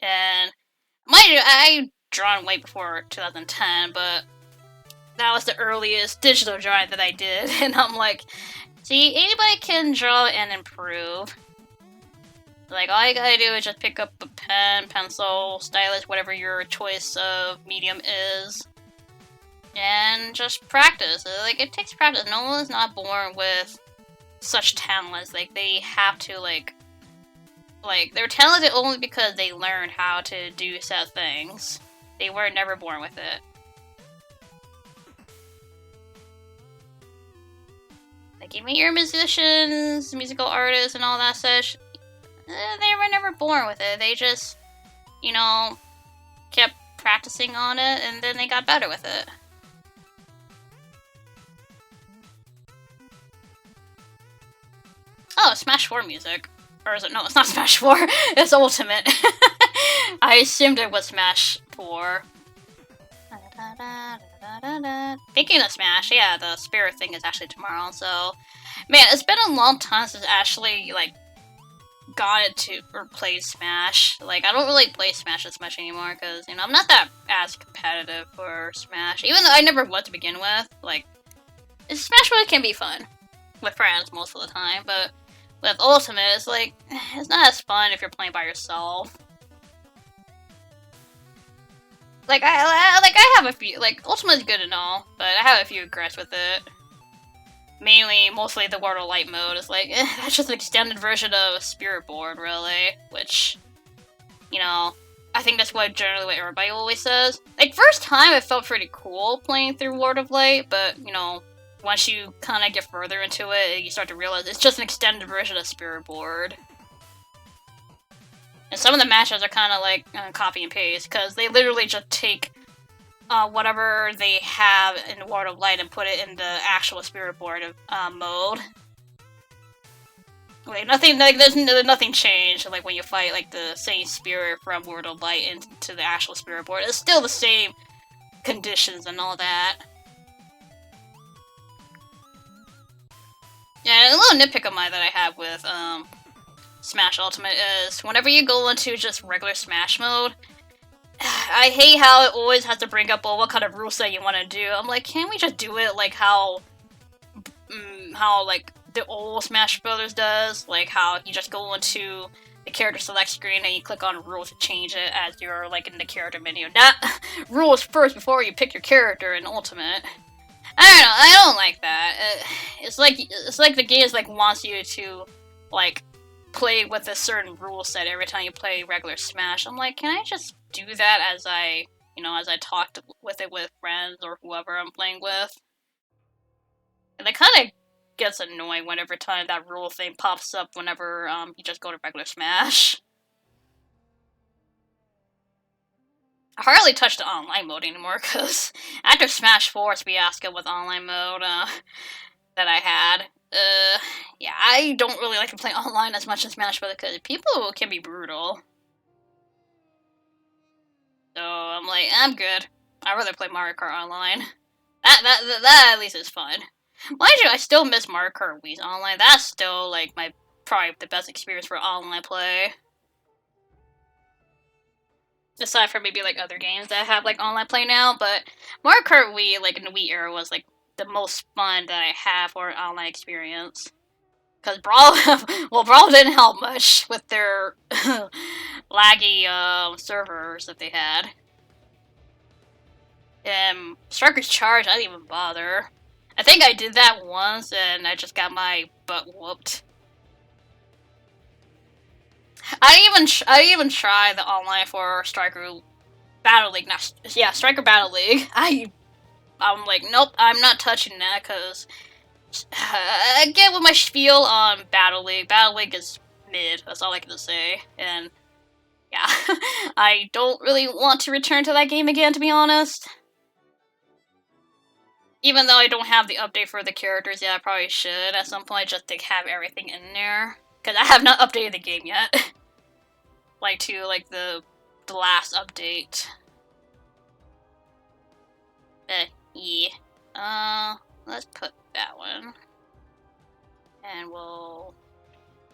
And I drawn way before 2010, but that was the earliest digital drawing that I did, and I'm like, see, anybody can draw and improve. Like, all you gotta do is just pick up a pen, pencil, stylus, whatever your choice of medium is, and just practice. Like, it takes practice. No one's not born with such talents. Like, they have to, like, they're talented only because they learned how to do set things. They were never born with it. Like, even your musicians, musical artists, and all that such, they were never born with it. They just, you know, kept practicing on it, and then they got better with it. Oh, Smash 4 music. Or is it? No, it's not Smash 4. It's Ultimate. I assumed it was Smash 4. Speaking of Smash, yeah, the Spirit thing is actually tomorrow, so... Man, it's been a long time since I actually, like, got it to, or played Smash. Like, I don't really play Smash as much anymore, because, you know, I'm not that as competitive for Smash. Even though I never was to begin with, like... Smash really can be fun. With friends most of the time, but... With Ultimate, it's like, it's not as fun if you're playing by yourself. I have a few, like, Ultimate's good and all, but I have a few regrets with it. Mostly the World of Light mode is like, that's just an extended version of Spirit Board, really, which, you know, I think that's generally what everybody always says. Like, first time it felt pretty cool playing through World of Light, but, you know, once you kind of get further into it, you start to realize it's just an extended version of Spirit Board. And some of the matchups are kind of like copy and paste, because they literally just take whatever they have in World of Light and put it in the actual Spirit Board mode. Like there's nothing changed. Like when you fight like the same spirit from World of Light into the actual Spirit Board, it's still the same conditions and all that. Yeah, a little nitpick of mine that I have with Smash Ultimate is whenever you go into just regular Smash mode, I hate how it always has to bring up, well, what kind of rule set you want to do. I'm like, can't we just do it like how like the old Smash Brothers does? Like how you just go into the character select screen and you click on rules to change it as you're like in the character menu. Not rules first before you pick your character in Ultimate. I don't know. I don't like that. It's like the game is like wants you to like play with a certain rule set every time you play regular Smash. I'm like, can I just do that as I talk with friends or whoever I'm playing with? And it kind of gets annoying whenever time that rule thing pops up whenever you just go to regular Smash. I hardly touch the online mode anymore, because after Smash 4's fiasco with online mode that I had, yeah, I don't really like to play online as much as Smash Bros. Because people can be brutal. So I'm like, I'm good. I'd rather play Mario Kart Online. That at least is fun. Mind you, I still miss Mario Kart Wii's Online. That's still like probably the best experience for online play. Aside from maybe like other games that have like online play now, but Mario Kart Wii, like in the Wii era, was like the most fun that I have for an online experience. Because Brawl, well, Brawl didn't help much with their laggy servers that they had. And Striker's Charge, I didn't even bother. I think I did that once, and I just got my butt whooped. I didn't even try the online for Striker Battle League. Striker Battle League. I'm like, nope, I'm not touching that, because I get with my spiel on Battle League. Battle League is mid, that's all I can say. And yeah, I don't really want to return to that game again, to be honest. Even though I don't have the update for the characters yet, I probably should at some point just to have everything in there. Because I have not updated the game yet. Like the last update. Yeah. Let's put that one. And we'll...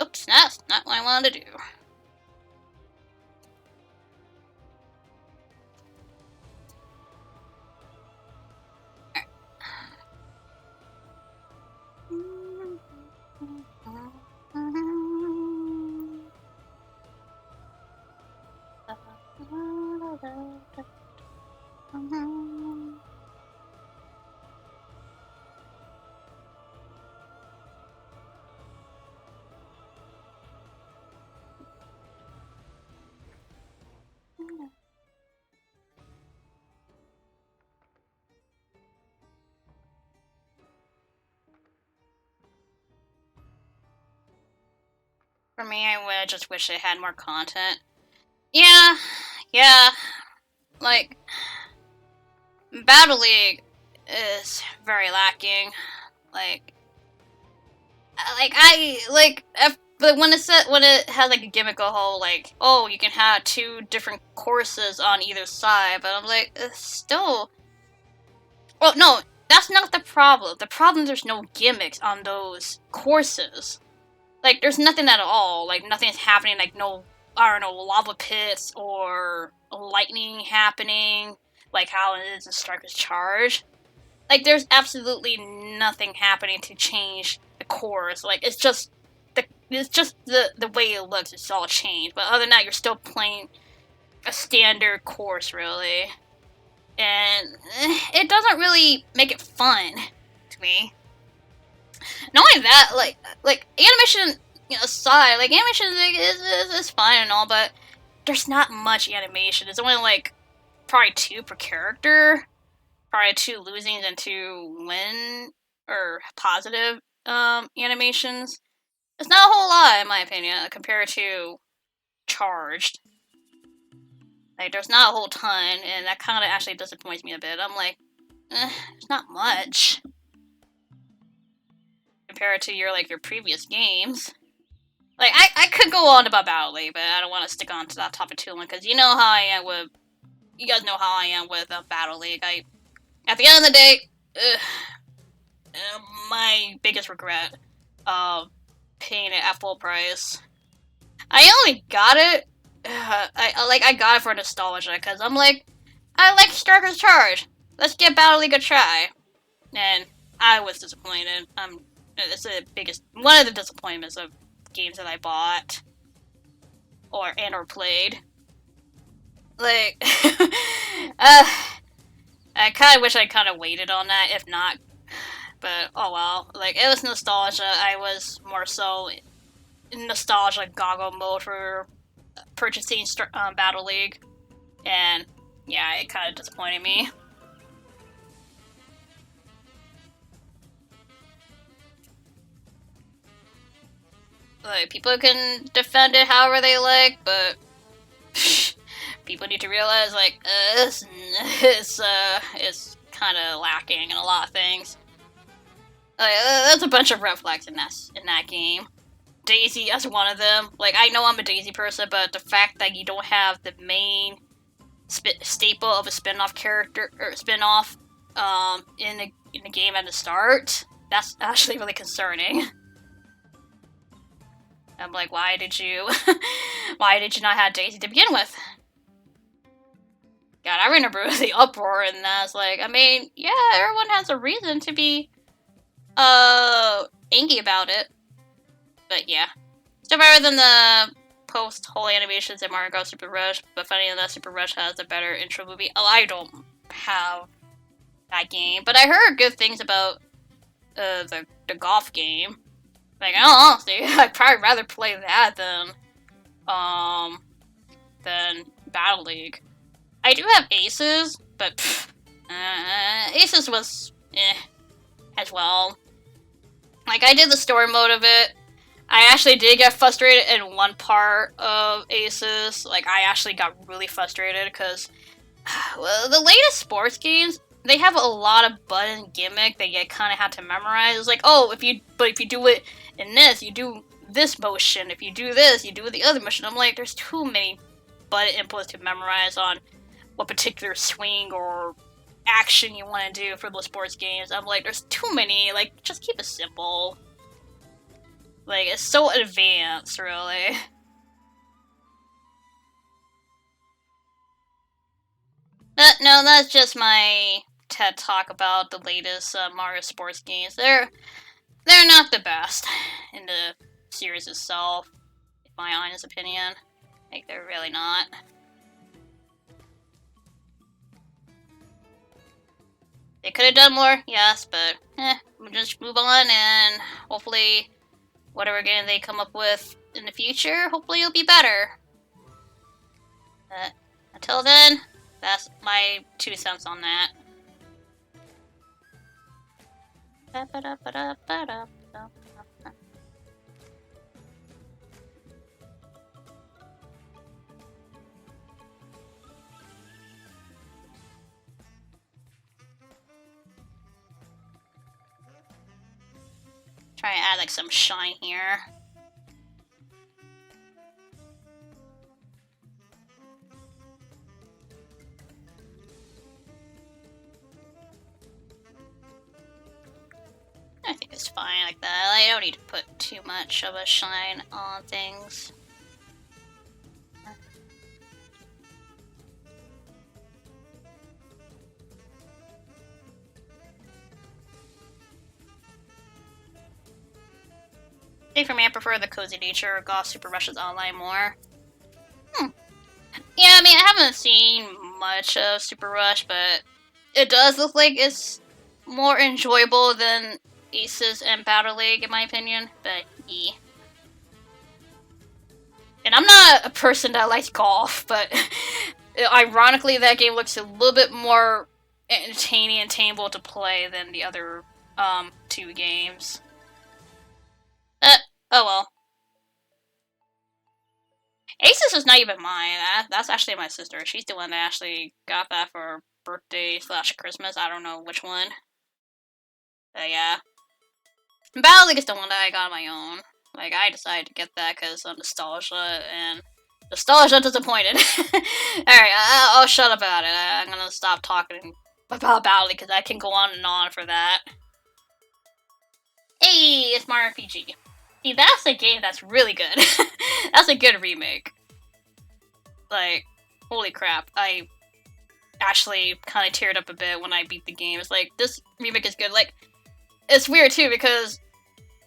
Oops, that's not what I wanted to do. For me, I just wish it had more content. Yeah. Like, Battle League is very lacking. But when it has like a gimmick, a whole like, oh, you can have 2 different courses on either side, but I'm like, still. Well, no, that's not the problem. The problem is there's no gimmicks on those courses. Like, there's nothing at all. Like, nothing's happening. Like, no, I don't know, lava pits or lightning happening. Like how it is in Striker's Charge. Like, there's absolutely nothing happening to change the course. Like, it's just the way it looks. It's all changed. But other than that, you're still playing a standard course, really. and it doesn't really make it fun to me. Not only that, like animation aside, like animation is fine and all, but there's not much animation. It's only like probably 2 per character, probably 2 losing and 2 win or positive animations. It's not a whole lot in my opinion compared to Charged. Like there's not a whole ton, and that kind of actually disappoints me a bit. I'm like, there's not much compared to your previous games. Like I could go on about Battle League, but I don't want to stick on to that topic too long because you know how I am with. You guys know how I am with Battle League. At the end of the day, my biggest regret of paying it at full price. I only got it. I got it for nostalgia because I'm like, I like Striker's Charge. Let's give Battle League a try, and I was disappointed. It's the biggest one of the disappointments of games that I bought or played. Like, I kind of wish I kind of waited on that. If not, but oh well. Like it was nostalgia. I was more so in nostalgia goggle mode for purchasing Battle League, and yeah, it kind of disappointed me. Like people can defend it however they like, but people need to realize like it's kind of lacking in a lot of things. There's a bunch of red flags in that game. Daisy as one of them. Like I know I'm a Daisy person, but the fact that you don't have the main staple of a spin-off character or spin-off in the game at the start, that's actually really concerning. I'm like, why did you not have Daisy to begin with? God, I remember the uproar and that's like, I mean, yeah, everyone has a reason to be angry about it. But yeah. Still better than the post-whole animations in Mario Kart Super Rush, but funny enough, Super Rush has a better intro movie. Oh, I don't have that game, but I heard good things about the golf game. Like, I don't know, honestly, I'd probably rather play that than Battle League. I do have Aces, but Aces was as well. Like, I did the story mode of it. I actually did get frustrated in one part of Aces. Like, I actually got really frustrated because well, the latest sports games, they have a lot of button gimmick that you kind of have to memorize. It's like, oh, if you do it in this, you do this motion. If you do this, you do the other motion. I'm like, there's too many button inputs to memorize on what particular swing or action you want to do for those sports games. I'm like, there's too many. Like, just keep it simple. Like, it's so advanced, really. No, that's just my TED talk about the latest Mario sports games. They're not the best in the series itself, in my honest opinion. Like, they're really not. They could have done more, yes, but we'll just move on and hopefully whatever game they come up with in the future, hopefully it'll be better. But until then, that's my 2 cents on that. Try and add like some shine here. I think it's fine like that. I don't need to put too much of a shine on things. I think for me, I prefer the cozy nature of Golf Super Rush's online more. Yeah, I mean, I haven't seen much of Super Rush, but it does look like it's more enjoyable than Aces and Battle League, in my opinion. But yeah. And I'm not a person that likes golf, but ironically, that game looks a little bit more entertaining and attainable to play than the other two games. Oh well. Aces is not even mine. That's actually my sister. She's the one that actually got that for her birthday / Christmas. I don't know which one. But yeah. Battle League is the one that I got on my own. Like, I decided to get that because of nostalgia, and nostalgia disappointed. Alright, I'll shut up about it. I'm gonna stop talking about Battle League because I can go on and on for that. Hey, it's Mario RPG. See, that's a game that's really good. That's a good remake. Like, holy crap. I actually kind of teared up a bit when I beat the game. It's like, this remake is good. Like, it's weird too because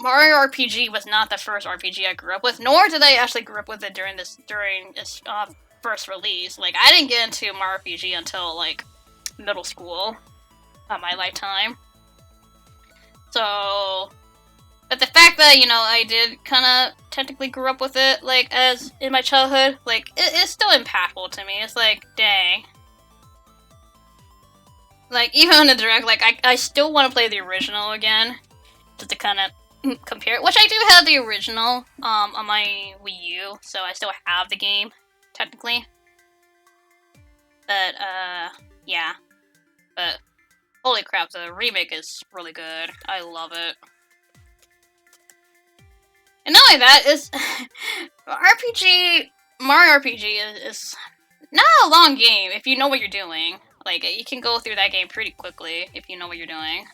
Mario RPG was not the first RPG I grew up with, nor did I actually grow up with it during its first release. Like, I didn't get into Mario RPG until, like, middle school of my lifetime. So, but the fact that, you know, I did kind of technically grew up with it, like, as in my childhood, like, it's still impactful to me. It's like, dang. Like, even on the direct, like, I still want to play the original again, just to kind of compare it, which I do have the original on my Wii U, so I still have the game, technically. But, yeah. But, holy crap, the remake is really good. I love it. And not only that, is Mario RPG is not a long game if you know what you're doing. Like, you can go through that game pretty quickly if you know what you're doing.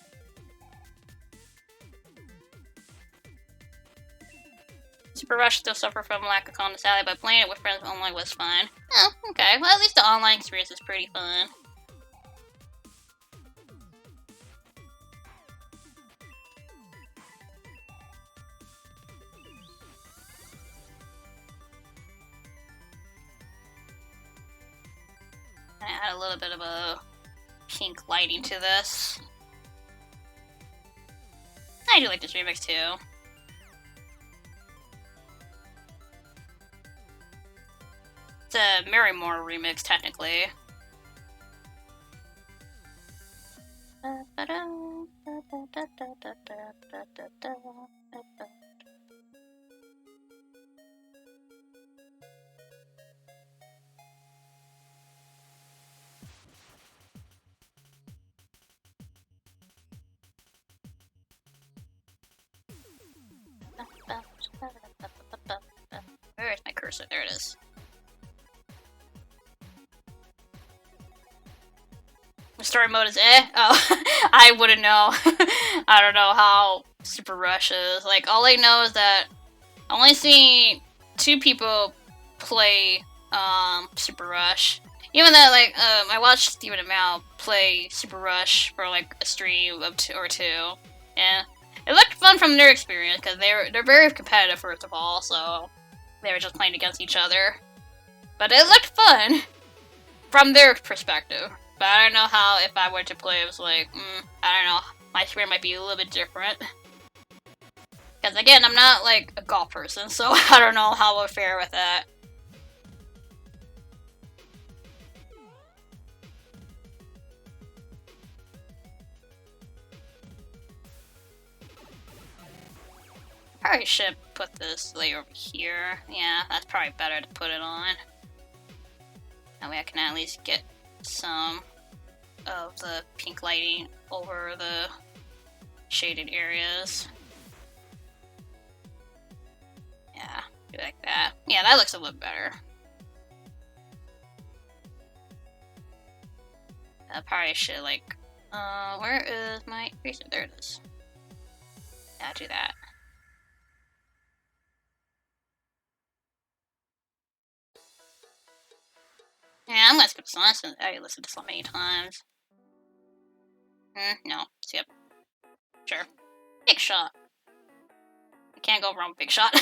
Super Rush still suffer from lack of conviviality, but playing it with friends online was fun. Oh, okay. Well, at least the online experience is pretty fun. I add a little bit of a pink lighting to this. I do like this remix too. It's a Marymore remix, technically. Where is my cursor? There it is. The story mode is eh? Oh, I wouldn't know. I don't know how Super Rush is. Like, all I know is that I only seen 2 people play Super Rush. Even though, like, I watched Steven and Mal play Super Rush for, like, a stream of 2 or 2. And it looked fun from their experience, because they're very competitive, first of all, so they were just playing against each other. But it looked fun from their perspective. But I don't know how, if I were to play, it was like, I don't know, my experience might be a little bit different. Because again, I'm not, like, a golf person, so I don't know how we'll fare with that. Probably should put this layer over here. Yeah, that's probably better to put it on. That way I can at least get some of the pink lighting over the shaded areas. Yeah, do like that. Yeah, that looks a little better. I probably should, like, where is my eraser? There it is. Yeah, do that. Yeah, I'm gonna skip this one. I listened to so many times. No. Skip. Sure. Big Shot. You can't go wrong with Big Shot.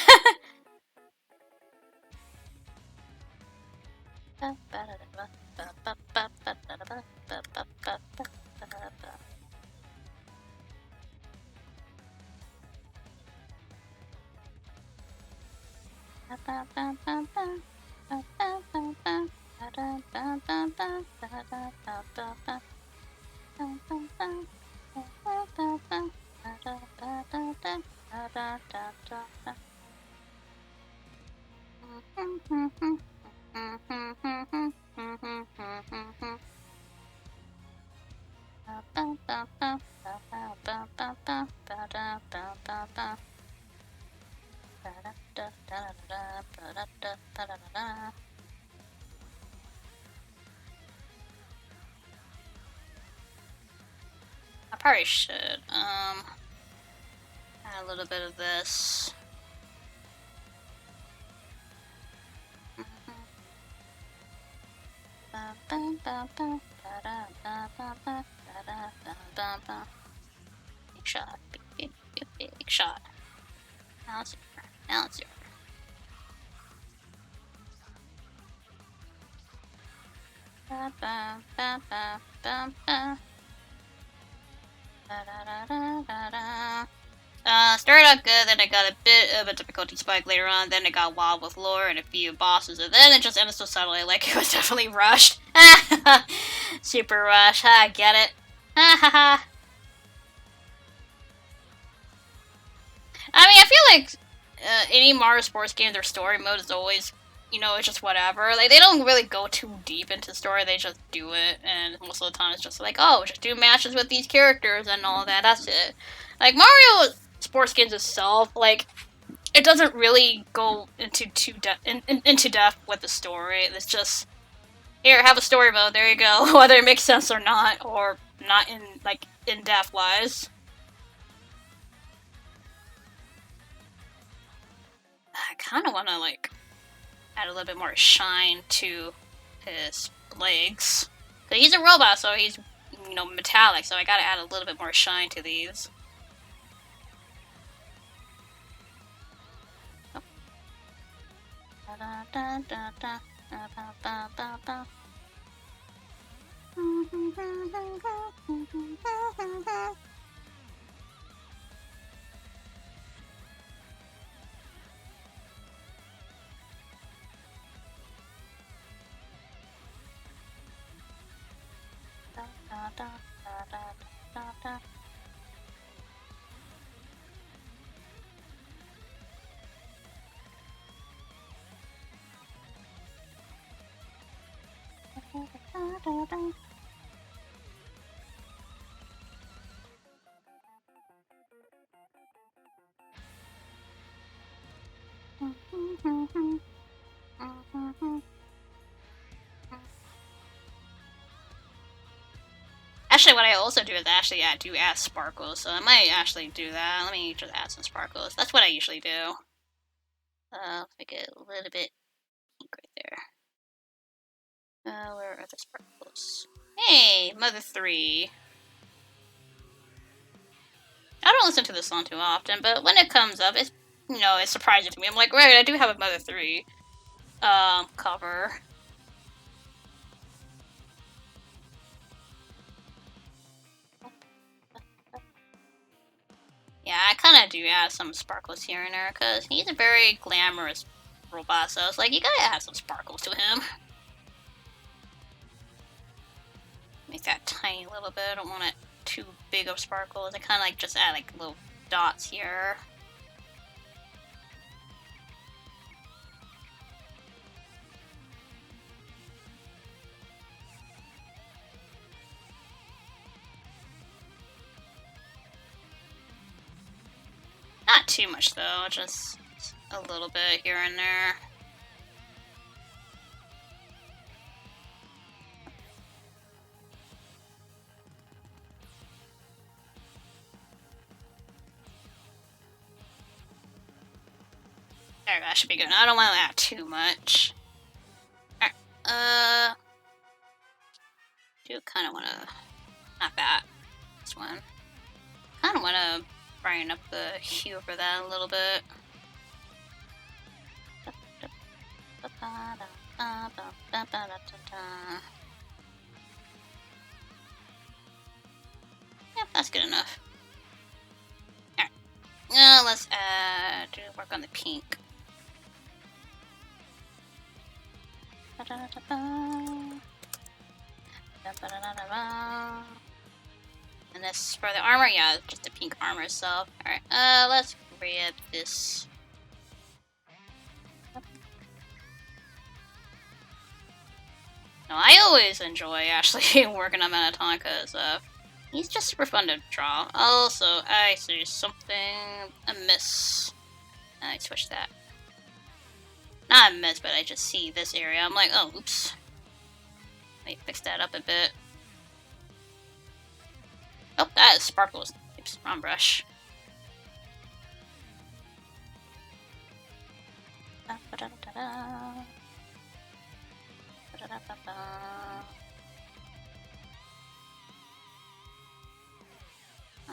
I probably should, add a little bit of this. Big shot, big shot. Now it's your, now it's your. Started out good, then I got a bit of a difficulty spike later on, then it got wild with lore and a few bosses, and then it just ended so subtly, like it was definitely rushed. Super rush, I get it. Ha ha ha. I mean, I feel like any Mario sports game, their story mode is always, you know, it's just whatever. Like, they don't really go too deep into the story, they just do it, and most of the time it's just like, oh, just do matches with these characters and all that, that's it. Like, Mario sports games itself, like, it doesn't really go into into depth with the story. It's just, here, have a story mode, there you go, whether it makes sense or not in, like, in-depth wise. I kind of want to, like, add a little bit more shine to his legs. Cause he's a robot, so he's, you know, metallic, so I gotta add a little bit more shine to these. Actually, what I also do is actually I do add sparkles, so I might actually do that. Let me just add some sparkles. That's what I usually do. Make it a little bit pink right there. Where are the sparkles? Hey, Mother 3. I don't listen to this song too often, but when it comes up, it's, you know, it's surprising to me. I'm like, right, I do have a Mother 3 cover. Yeah, I kind of do add some sparkles here and there, because he's a very glamorous robot, so it's like, you gotta add some sparkles to him. Make that tiny little bit, I don't want it too big of sparkles. I kind of like just add like little dots here. Not too much though, just a little bit here and there. There, that should be good. I don't want to add too much. Alright, do kind of want to, not that, this one. Kind of want to brighten up the hue for that a little bit. good enough. Alright. Let's work on the pink. And this for the armor, yeah, just the pink armor itself. Alright, let's grab this. No, I always enjoy actually working on Mettaton because he's just super fun to draw. Also, I see something amiss. I switched that. Not amiss, but I just see this area. I'm like, oh, oops. Let me fix that up a bit. Oh, that is sparkles. Oops, wrong brush.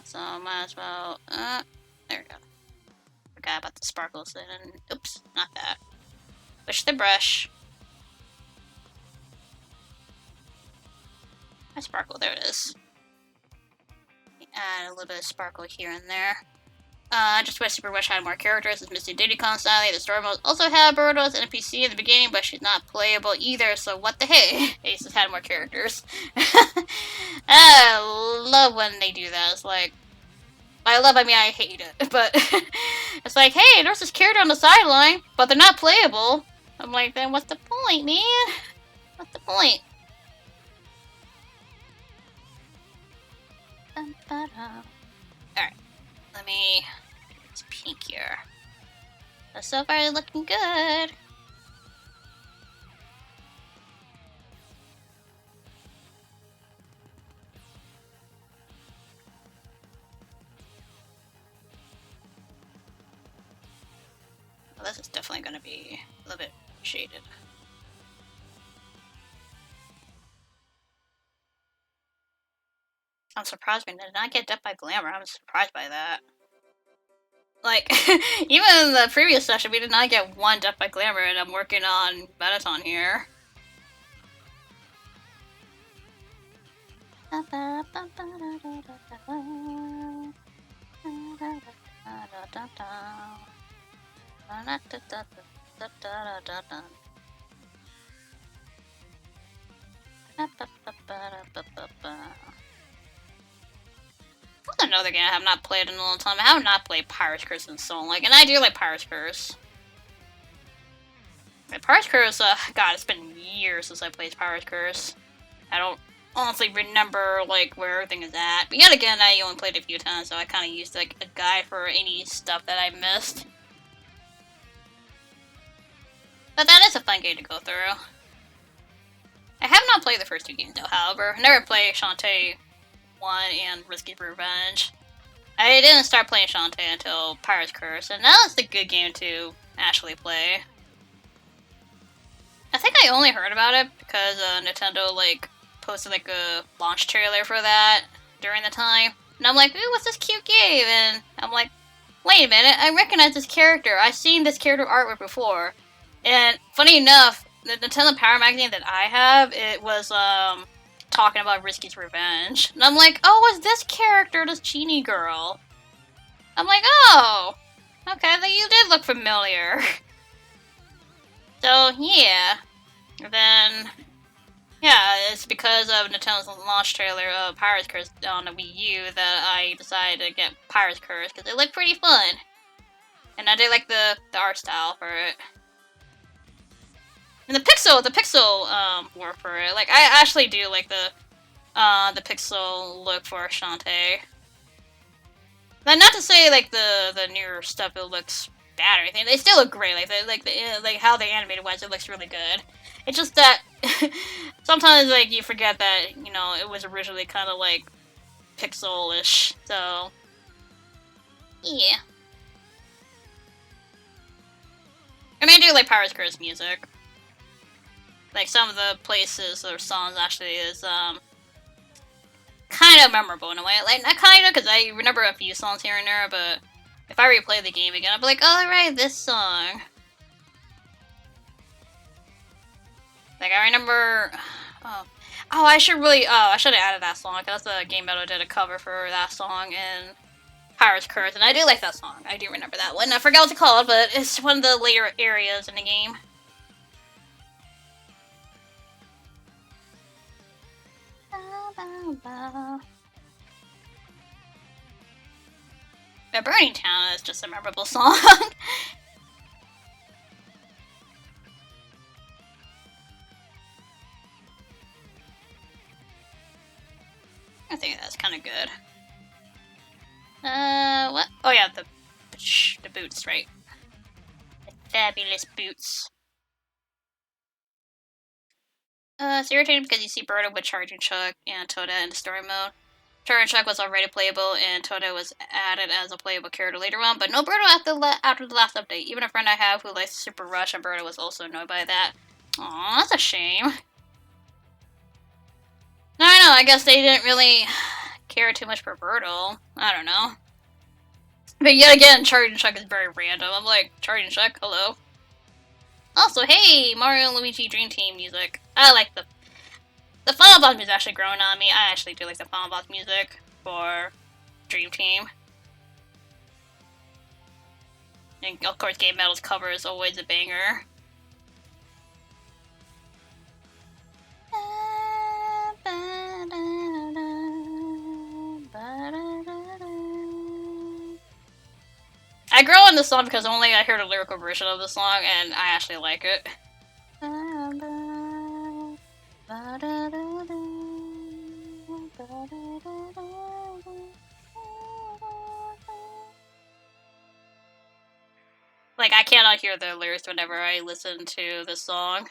So might as well. There we go. Forgot about the sparkles and oops, not that. Push the brush. My sparkle, there it is. Add a little bit of sparkle here and there. Just wish Super Rush had more characters. It's missing Diddy constantly. The story modes also have Birdo as an NPC in the beginning, but she's not playable either, so what the hey? Ace has had more characters. I love when they do that. It's like, I mean, I hate it, but it's like, hey, there's this character on the sideline, but they're not playable. I'm like, then what's the point, man? What's the point? Alright, let me get this pink here. But so far, looking good. Well, this is definitely going to be a little bit shaded. I'm surprised we did not get death by glamour. I'm surprised by that. Like, even in the previous session, we did not get one death by glamour, and I'm working on Mettaton here. That's another game I have not played in a long time. I have not played Pirate's Curse in so long, and I do like Pirate's Curse. Pirate's Curse, God, it's been years since I played Pirate's Curse. I don't honestly remember, like, where everything is at. But yet again, I only played it a few times, so I kind of used, like, a guide for any stuff that I missed. But that is a fun game to go through. I have not played the first two games, though, however. I never played Shantae 1 and Risky Revenge. I didn't start playing Shantae until Pirate's Curse, and now it's a good game to actually play. I think I only heard about it because Nintendo, like, posted, like, a launch trailer for that during the time. And I'm like, ooh, what's this cute game? And I'm like, wait a minute, I recognize this character. I've seen this character artwork before. And funny enough, the Nintendo Power magazine that I have, it was, talking about Risky's Revenge. And I'm like, oh, is this character this genie girl? I'm like, oh, okay, then you did look familiar. So, yeah. And then, yeah, it's because of Nintendo's launch trailer of Pirate's Curse on the Wii U that I decided to get Pirate's Curse, because it looked pretty fun. And I did like the art style for it. And the pixel work for it. Like, I actually do like the pixel look for Shantae. But not to say, like, the newer stuff, it looks bad or anything. They still look great. Like how they animated was, it looks really good. It's just that sometimes, like, you forget that, you know, it was originally kind of like pixel-ish. So yeah. And I do like Pirate's Curse music. Like, some of the places or songs actually is kind of memorable in a way. Like, not kind of, because I remember a few songs here and there, but if I replay the game again, I'll be like, oh, right, this song. Like, I remember... Oh, Oh, I should really. Oh, I should have added that song. That's the Game Metal did a cover for that song in Pirate's Curse, and I do like that song. I do remember that one. I forgot what it's called, but it's one of the later areas in the game. The Burning Town is just a memorable song. I think that's kind of good. What? Oh yeah, the boots, right? The fabulous boots. It's irritating because you see Birdo with Charging Chuck and Toda in the story mode. Charging Chuck was already playable, and Toda was added as a playable character later on, but no Birdo after the last update. Even a friend I have who likes Super Rush and Birdo was also annoyed by that. Aw, that's a shame. No, I know, I guess they didn't really care too much for Birdo. I don't know. But yet again, Charging Chuck is very random. I'm like, Charging Chuck, hello? Also, hey, Mario and Luigi Dream Team music. I like the Final Boss music actually growing on me. I actually do like the Final Boss music for Dream Team. And of course, Game Metal's cover is always a banger. I grow on this song because only I heard a lyrical version of the song, and I actually like it. Like, I cannot hear the lyrics whenever I listen to this song.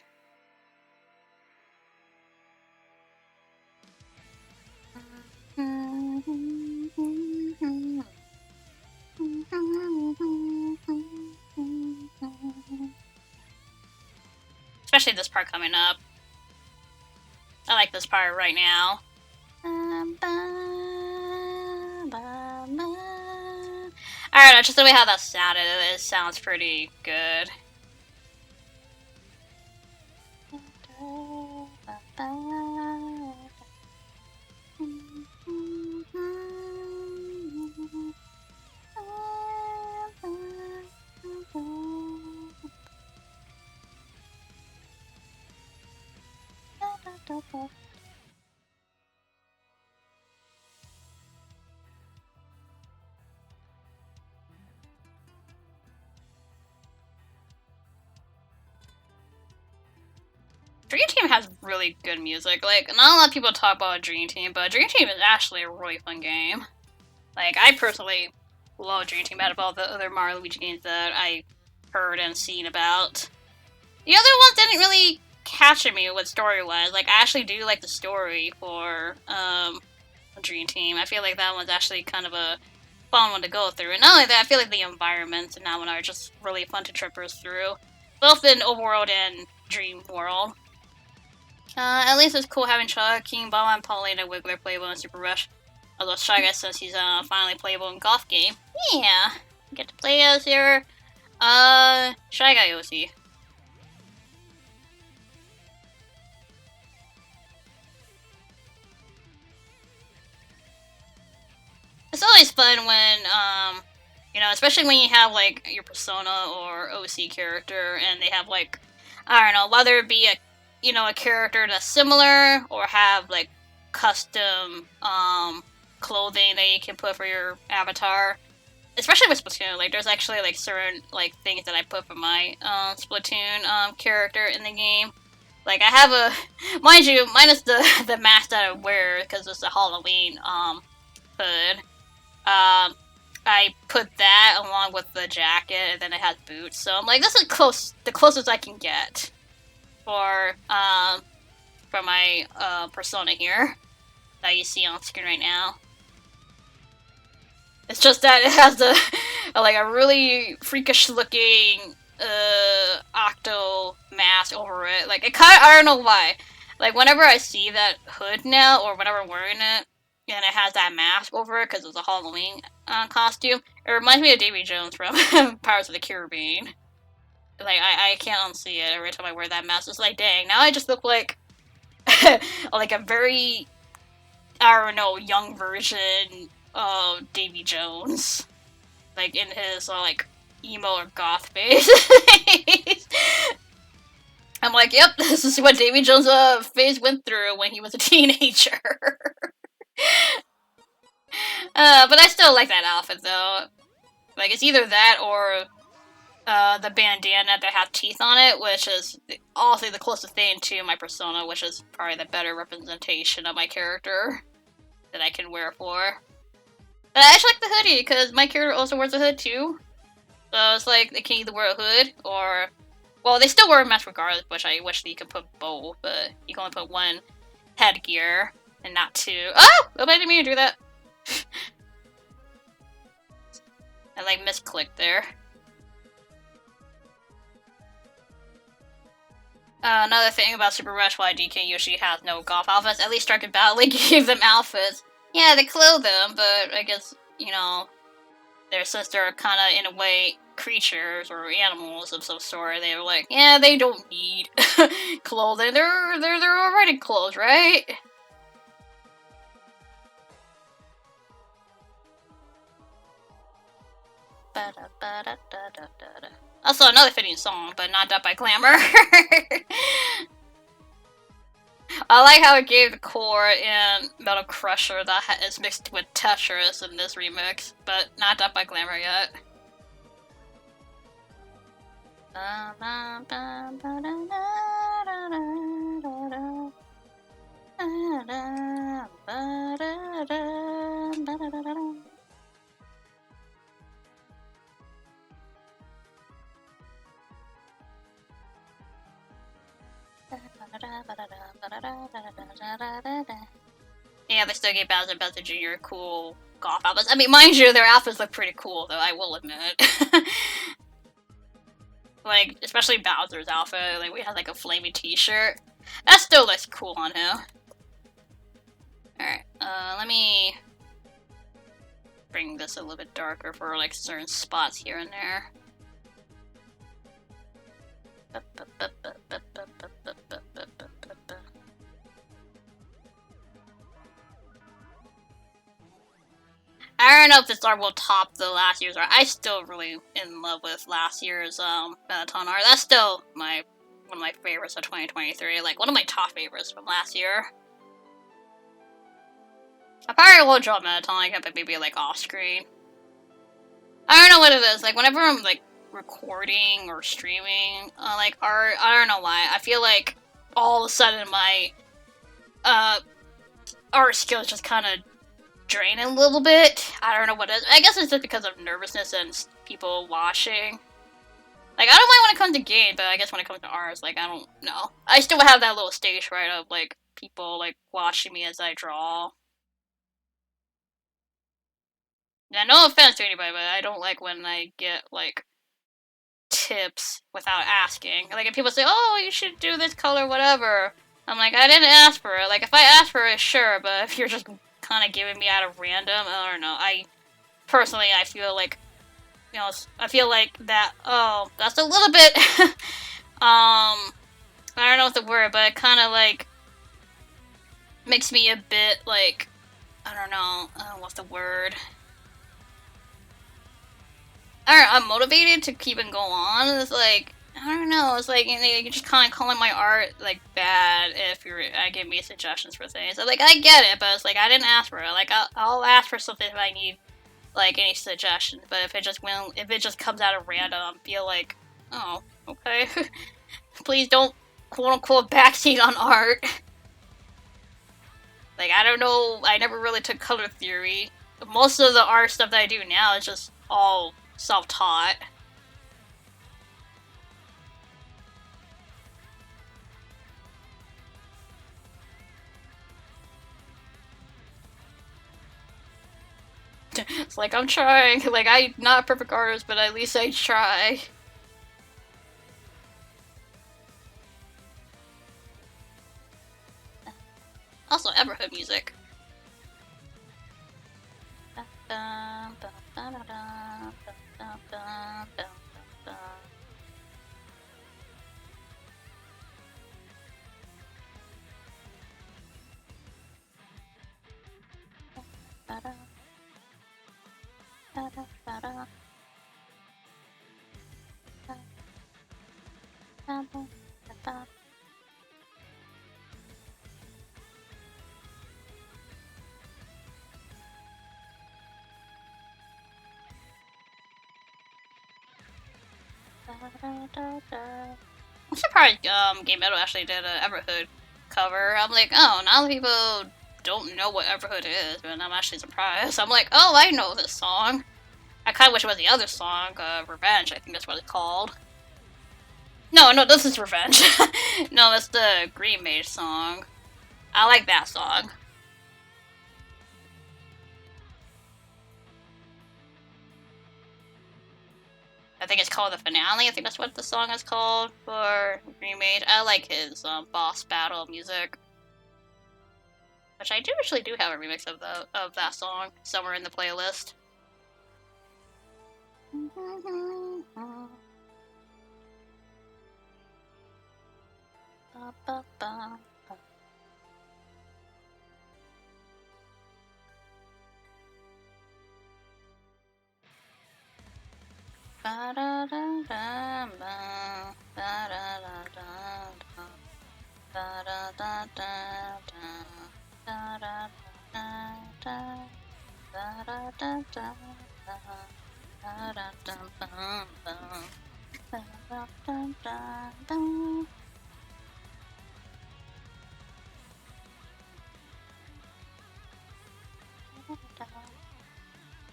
Especially this part coming up. I like this part right now. I don't know, just the way how that sounded, it sounds pretty good. Dream Team has really good music. Like, not a lot of people talk about Dream Team, but Dream Team is actually a really fun game. Like, I personally love Dream Team out of all the other Mario Luigi games that I heard and seen about. The other ones didn't really catch me with story-wise. Like, I actually do like the story for Dream Team. I feel like that one's actually kind of a fun one to go through. And not only that, I feel like the environments in that one are just really fun to traverse through. Both in Overworld and Dream World. At least it's cool having Chuck, King Bomb, and Paulina Wiggler playable in Super Rush. Although Shy Guy says he's finally playable in Golf Game. Yeah, get to play as your Shy Guy OC. It's always fun when you know, especially when you have like your Persona or OC character, and they have like, I don't know, whether it be a a character that's similar or have like custom clothing that you can put for your avatar. Especially with Splatoon, like there's actually like certain like things that I put for my Splatoon character in the game. Like I have a, mind you, minus the mask that I wear because it's a Halloween hood. I put that along with the jacket, and then it has boots. So I'm like, this is the closest I can get for my persona here that you see on screen right now. It's just that it has like a really freakish looking octo mask over it. Like it I don't know why. Like whenever I see that hood now, or whenever I'm wearing it, and it has that mask over it because it's a Halloween costume, it reminds me of Davy Jones from Pirates of the Caribbean. Like, I can't unsee it every time I wear that mask. It's like, dang, now I just look like like a very, I don't know, young version of Davy Jones, like in his like emo or goth phase. I'm like, yep, this is what Davy Jones' phase went through when he was a teenager. But I still like that outfit though. Like it's either that or the bandana that have teeth on it, which is honestly the closest thing to my persona, which is probably the better representation of my character that I can wear for. But I actually like the hoodie, because my character also wears a hood too. So it's like, they can either wear a hood, or... Well, they still wear a mask regardless, which I wish that you could put both, but you can only put one headgear, and not two. Oh! I didn't mean to do that! I like misclicked there. Another thing about Super Rush, why DK usually has no golf outfits, at least Striker Battle gave them outfits. Yeah, they clothe them, but I guess, you know, since they're kind of, in a way, creatures or animals of some sort, they were like, yeah, they don't need clothing. They're already clothed, right? Also, another fitting song, but not done by Glamour. I like how it gave the core in Metal Crusher that is mixed with Tetris in this remix, but not done by Glamour yet. Yeah, they still gave Bowser Jr. cool golf outfits. I mean, mind you, their outfits look pretty cool, though, I will admit. Like, especially Bowser's outfit, like, we had like a flamey t-shirt. That still looks cool on him. Alright, let me bring this a little bit darker for like certain spots here and there. I don't know if this art will top the last year's art. I still really in love with last year's Mettaton art. That's still one of my favorites of 2023. Like one of my top favorites from last year. I probably will draw Mettaton like that, but maybe like off screen. I don't know what it is. Like whenever I'm like recording or streaming like art, I don't know why. I feel like all of a sudden my art skills just kind of drain a little bit. I don't know what it is. I guess it's just because of nervousness and people watching. Like, I don't mind when it comes to games, but I guess when it comes to art, like, I don't know. I still have that little stage fright of, like, people, like, watching me as I draw. Yeah, no offense to anybody, but I don't like when I get, like, tips without asking. Like, if people say, oh, you should do this color, whatever. I'm like, I didn't ask for it. Like, if I asked for it, sure, but if you're just kind of giving me out of random, I don't know. I feel like, you know, I feel like that, oh, that's a little bit, I don't know what the word, but it kind of, like, makes me a bit, like, I don't know what's the word. I don't know, I'm motivated to keep and go on. It's like, I don't know, it's like, you're just kind of calling my art, like, bad if I give me suggestions for things. So, like, I get it, but it's like, I didn't ask for it. Like, I'll ask for something if I need, like, any suggestions, but if it just comes out of random, I feel like, oh, okay. Please don't, quote-unquote, backseat on art. Like, I don't know, I never really took color theory. Most of the art stuff that I do now is just all self-taught. It's like, I'm trying. Like, I'm not a perfect artist, but at least I try. Also, Everhood music. I'm surprised Game Metal actually did an Everhood cover. I'm like, oh, now people don't know what Everhood is, but I'm actually surprised. I'm like, oh, I know this song. I kind of wish it was the other song, Revenge, I think that's what it's called. No, this is Revenge. No, that's the Green Mage song. I like that song. I think it's called The Finale. I think that's what the song is called for Green Mage. I like his boss battle music. Which I actually do have a remix of that song somewhere in the playlist.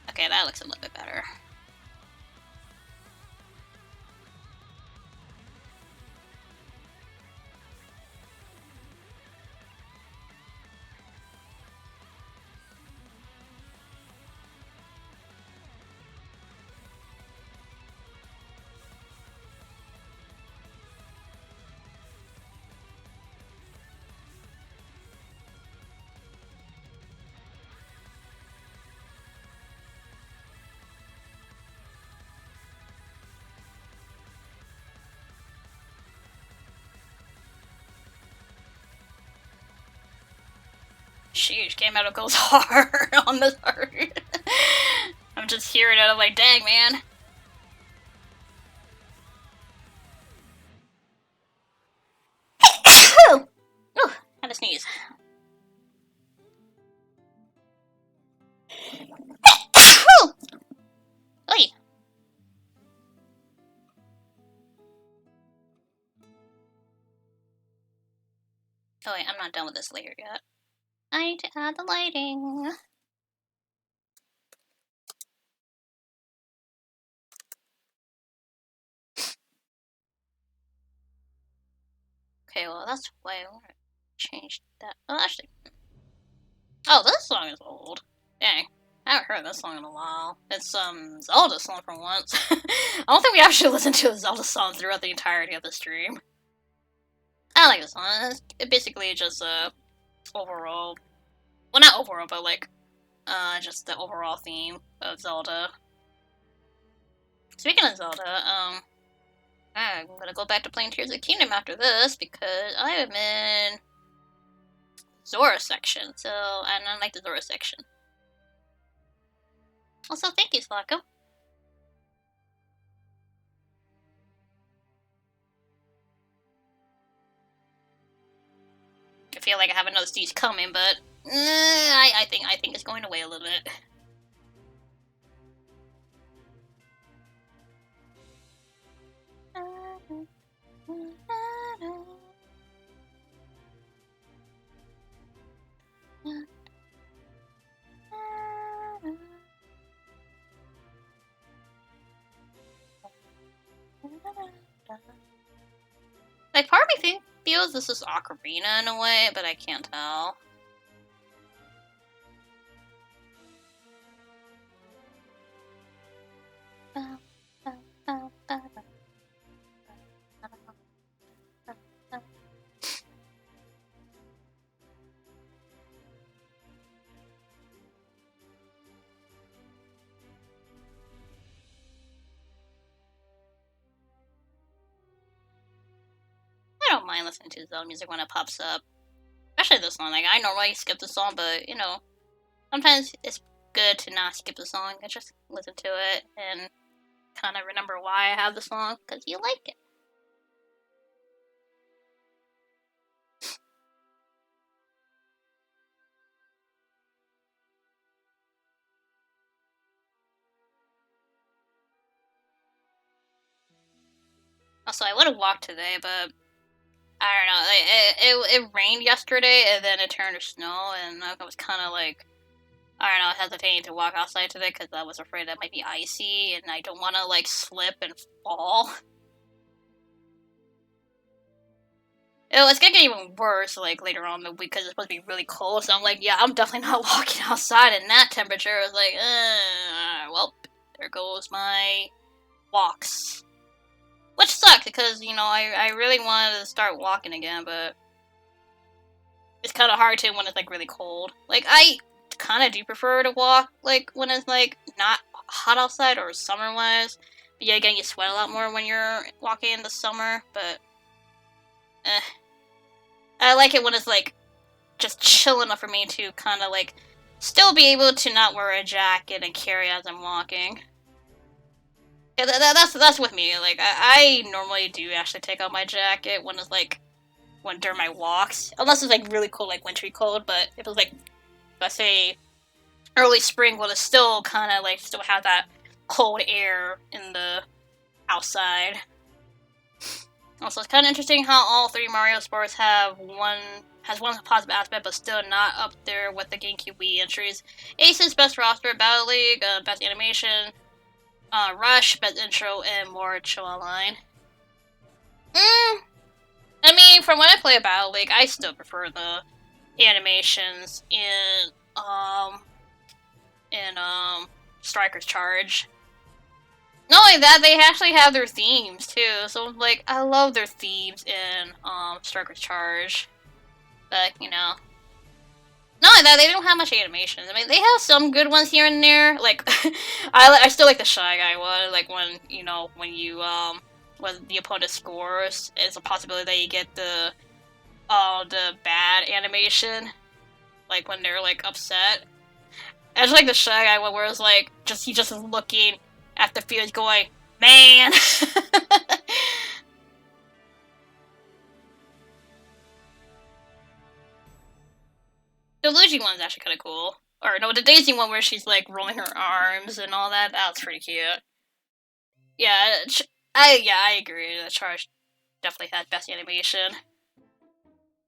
Okay, that looks a little bit better. Sheesh, Game Metal goes hard on this part. I'm just hearing it, I'm like, dang, man. Ooh, had to sneeze. Oy. Oh wait, I'm not done with this layer yet. I need to add the lighting. Okay, well that's why I want to change that. Oh, actually. Oh, this song is old. Dang. I haven't heard this song in a while. It's Zelda song for once. I don't think we actually listened to a Zelda song throughout the entirety of the stream. I like this song. It's basically just overall, well, not overall, but like just the overall theme of Zelda. Speaking of Zelda, I'm gonna go back to playing Tears of the Kingdom after this because I am in Zora section. So, and I like the Zora section. Also, thank you, Slacko. I feel like I have another stage coming, but I think it's going away a little bit. Like, part of me feels this is Ocarina in a way, but I can't tell. I don't mind listening to Zelda music when it pops up. Especially this one. Like, I normally skip the song, but, you know, sometimes it's good to not skip a song and just listen to it and kind of remember why I have the song, because you like it. Also, I would have walked today, but I don't know. It rained yesterday, and then it turned to snow, and I was kind of like, I don't know, hesitating to walk outside today because I was afraid that might be icy, and I don't want to like slip and fall. It's gonna get even worse like later on in the week because it's supposed to be really cold. So I'm like, yeah, I'm definitely not walking outside in that temperature. I was like, well, there goes my walks. Which sucks because, you know, I really wanted to start walking again, but it's kind of hard to when it's like really cold. Like, I kind of do prefer to walk like when it's like not hot outside or summer wise. But yeah, again, you sweat a lot more when you're walking in the summer, but I like it when it's like just chill enough for me to kind of like still be able to not wear a jacket and carry as I'm walking. Yeah, that's with me. Like I normally do actually take out my jacket when it's like when during my walks, unless it's like really cold, like wintry cold. But if it's like, let's say, early spring, when it's still kind of like still have that cold air in the outside. Also, it's kind of interesting how all three Mario sports have one positive aspect, but still not up there with the GameCube Wii entries. Ace's best roster, Battle League, best animation, Rush, best intro, and more chill online. I mean, from when I play Battle League, I still prefer the animations in Striker's Charge. Not only that, they actually have their themes too. So like, I love their themes in Striker's Charge. But you know, not only that, they don't have much animations. I mean, they have some good ones here and there. Like, I still like the Shy Guy one. Like when when the opponent scores, it's a possibility that you get the bad animation, like when they're like upset. I just like the Shy Guy one where it's like he just is looking at the field going, man. The Luigi one is actually kind of cool. Or no, the Daisy one where she's like rolling her arms and all that. That's pretty cute. Yeah, I agree. The Charge definitely has best animation.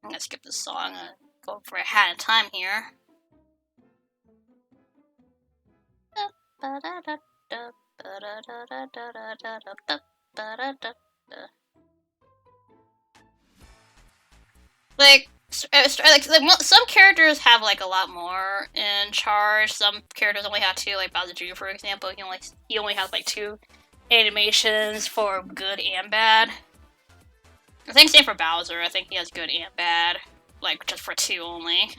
I'm gonna skip this song and go for a hat in time here. Like, some characters have like a lot more in Charge. Some characters only have two, like Bowser Jr. for example. He only has like two animations for good and bad. I think same for Bowser. I think he has good and bad, like just for two only.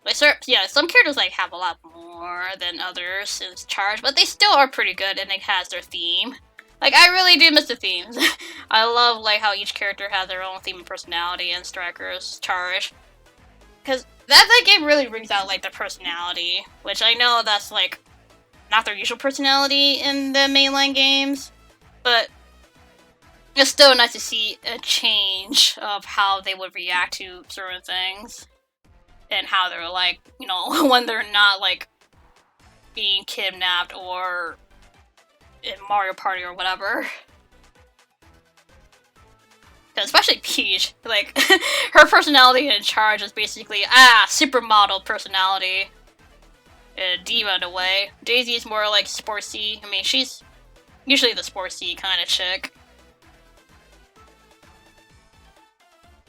Like, some characters like have a lot more than others in Charge, but they still are pretty good, and it has their theme. Like, I really do miss the themes. I love like how each character has their own theme and personality in Striker's Charge, because that game really brings out like the personality, which I know that's like not their usual personality in the mainline games, but it's still nice to see a change of how they would react to certain things. And how they're like, you know, when they're not like being kidnapped or in Mario Party or whatever. Especially Peach, like her personality in Charge is basically supermodel personality, a diva in a way. Daisy is more like sportsy. I mean, she's usually the sportsy kind of chick.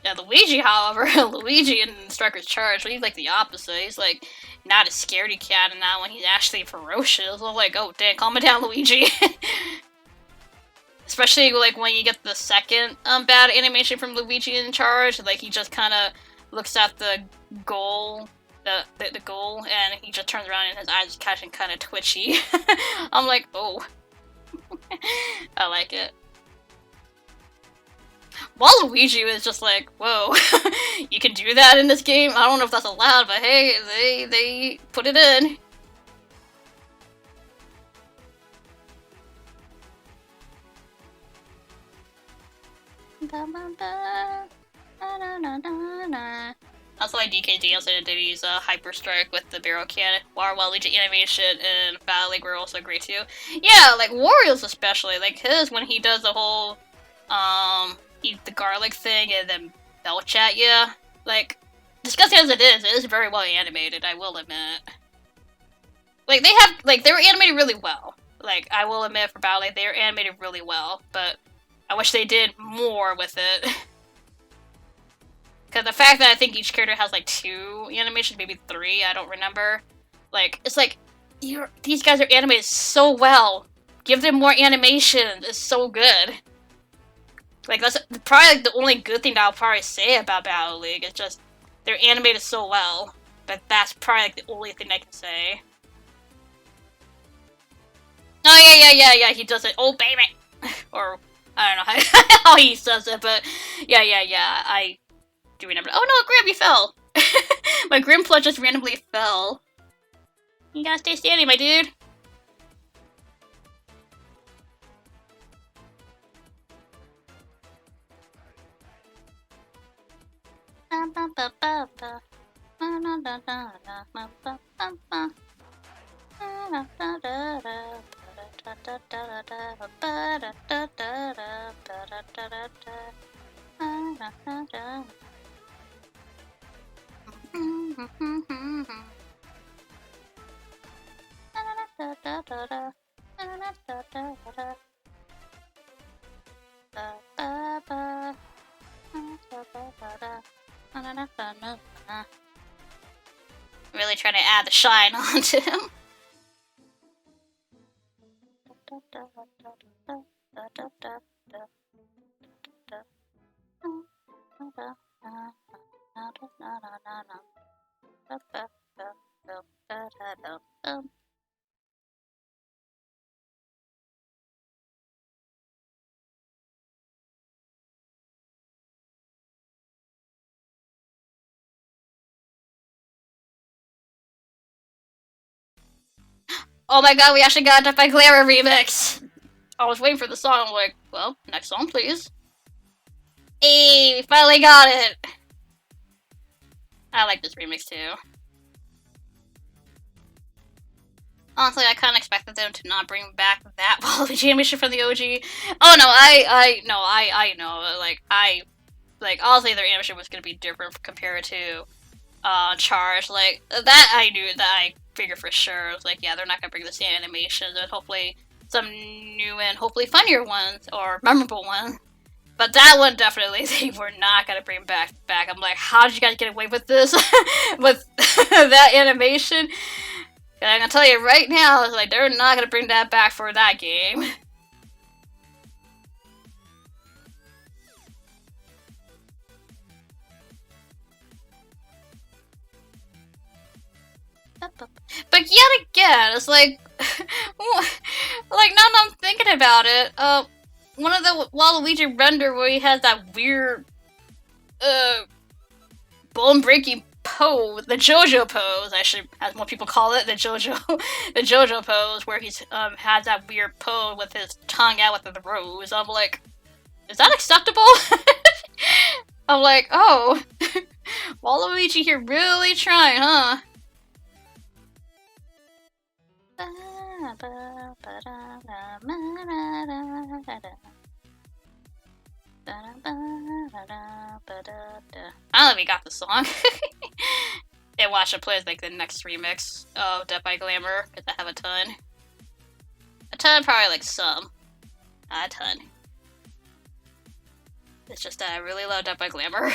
Yeah, Luigi, however, Luigi in Striker's Charge, he's like the opposite. He's like not a scaredy cat in that one. He's actually ferocious. I'm like, oh, dang, calm it down, Luigi. Especially like when you get the second bad animation from Luigi in Charge, like he just kind of looks at the goal, the goal, and he just turns around and his eyes are catching kind of twitchy. I'm like, oh, I like it. Waluigi is just like, whoa, you can do that in this game? I don't know if that's allowed, but hey, they put it in. That's why DKD also did use a Hyper Strike with the barrel cannon. Waluigi animation and Battle League were also great too. Yeah, like Wario's especially, like his when he does the whole eat the garlic thing and then belch at you. Like, disgusting as it is very well animated, I will admit. Like they were animated really well. Like, I will admit for Battle League, they were animated really well, but I wish they did more with it. Because the fact that I think each character has like 2 animations, maybe 3, I don't remember. Like, it's like, these guys are animated so well. Give them more animation. It's so good. Like, that's probably like the only good thing that I'll probably say about Battle League. It's just, they're animated so well. But that's probably like the only thing I can say. Oh, yeah, he does it. Oh, baby! Or, I don't know how he says it, but yeah, I do remember. Oh no, Grim, you fell! My Grimplush just randomly fell. You gotta stay standing, my dude. Really trying to add the shine onto him. Oh my god, we actually got a Death by Glamour remix! I was waiting for the song, I'm like, well, next song please. Hey, we finally got it! I like this remix too. Honestly, I kind of expected them to not bring back that Waluigi animation from the OG. Oh no, I know, like, honestly, their animation was gonna be different compared to, Charge. Like, that I knew, that I figured for sure. I was like, yeah, they're not gonna bring the same animations, and hopefully some new and hopefully funnier ones, or memorable ones. But that one, definitely, they were not gonna bring back. I'm like, how did you guys get away with this? With that animation? And I'm gonna tell you right now, it's like, they're not gonna bring that back for that game. But yet again, it's like, like now that I'm thinking about it, one of the Waluigi render where he has that weird, bone-breaking pose, the JoJo pose, as more people call it, the JoJo pose, where he's, has that weird pose with his tongue out with the rose. I'm like, is that acceptable? I'm like, oh, Waluigi here really trying, huh? I don't know if we got the song. And watch it play like the next remix of Death by Glamour, because I have a ton. A ton, probably like some. Not a ton. It's just that I really love Death by Glamour.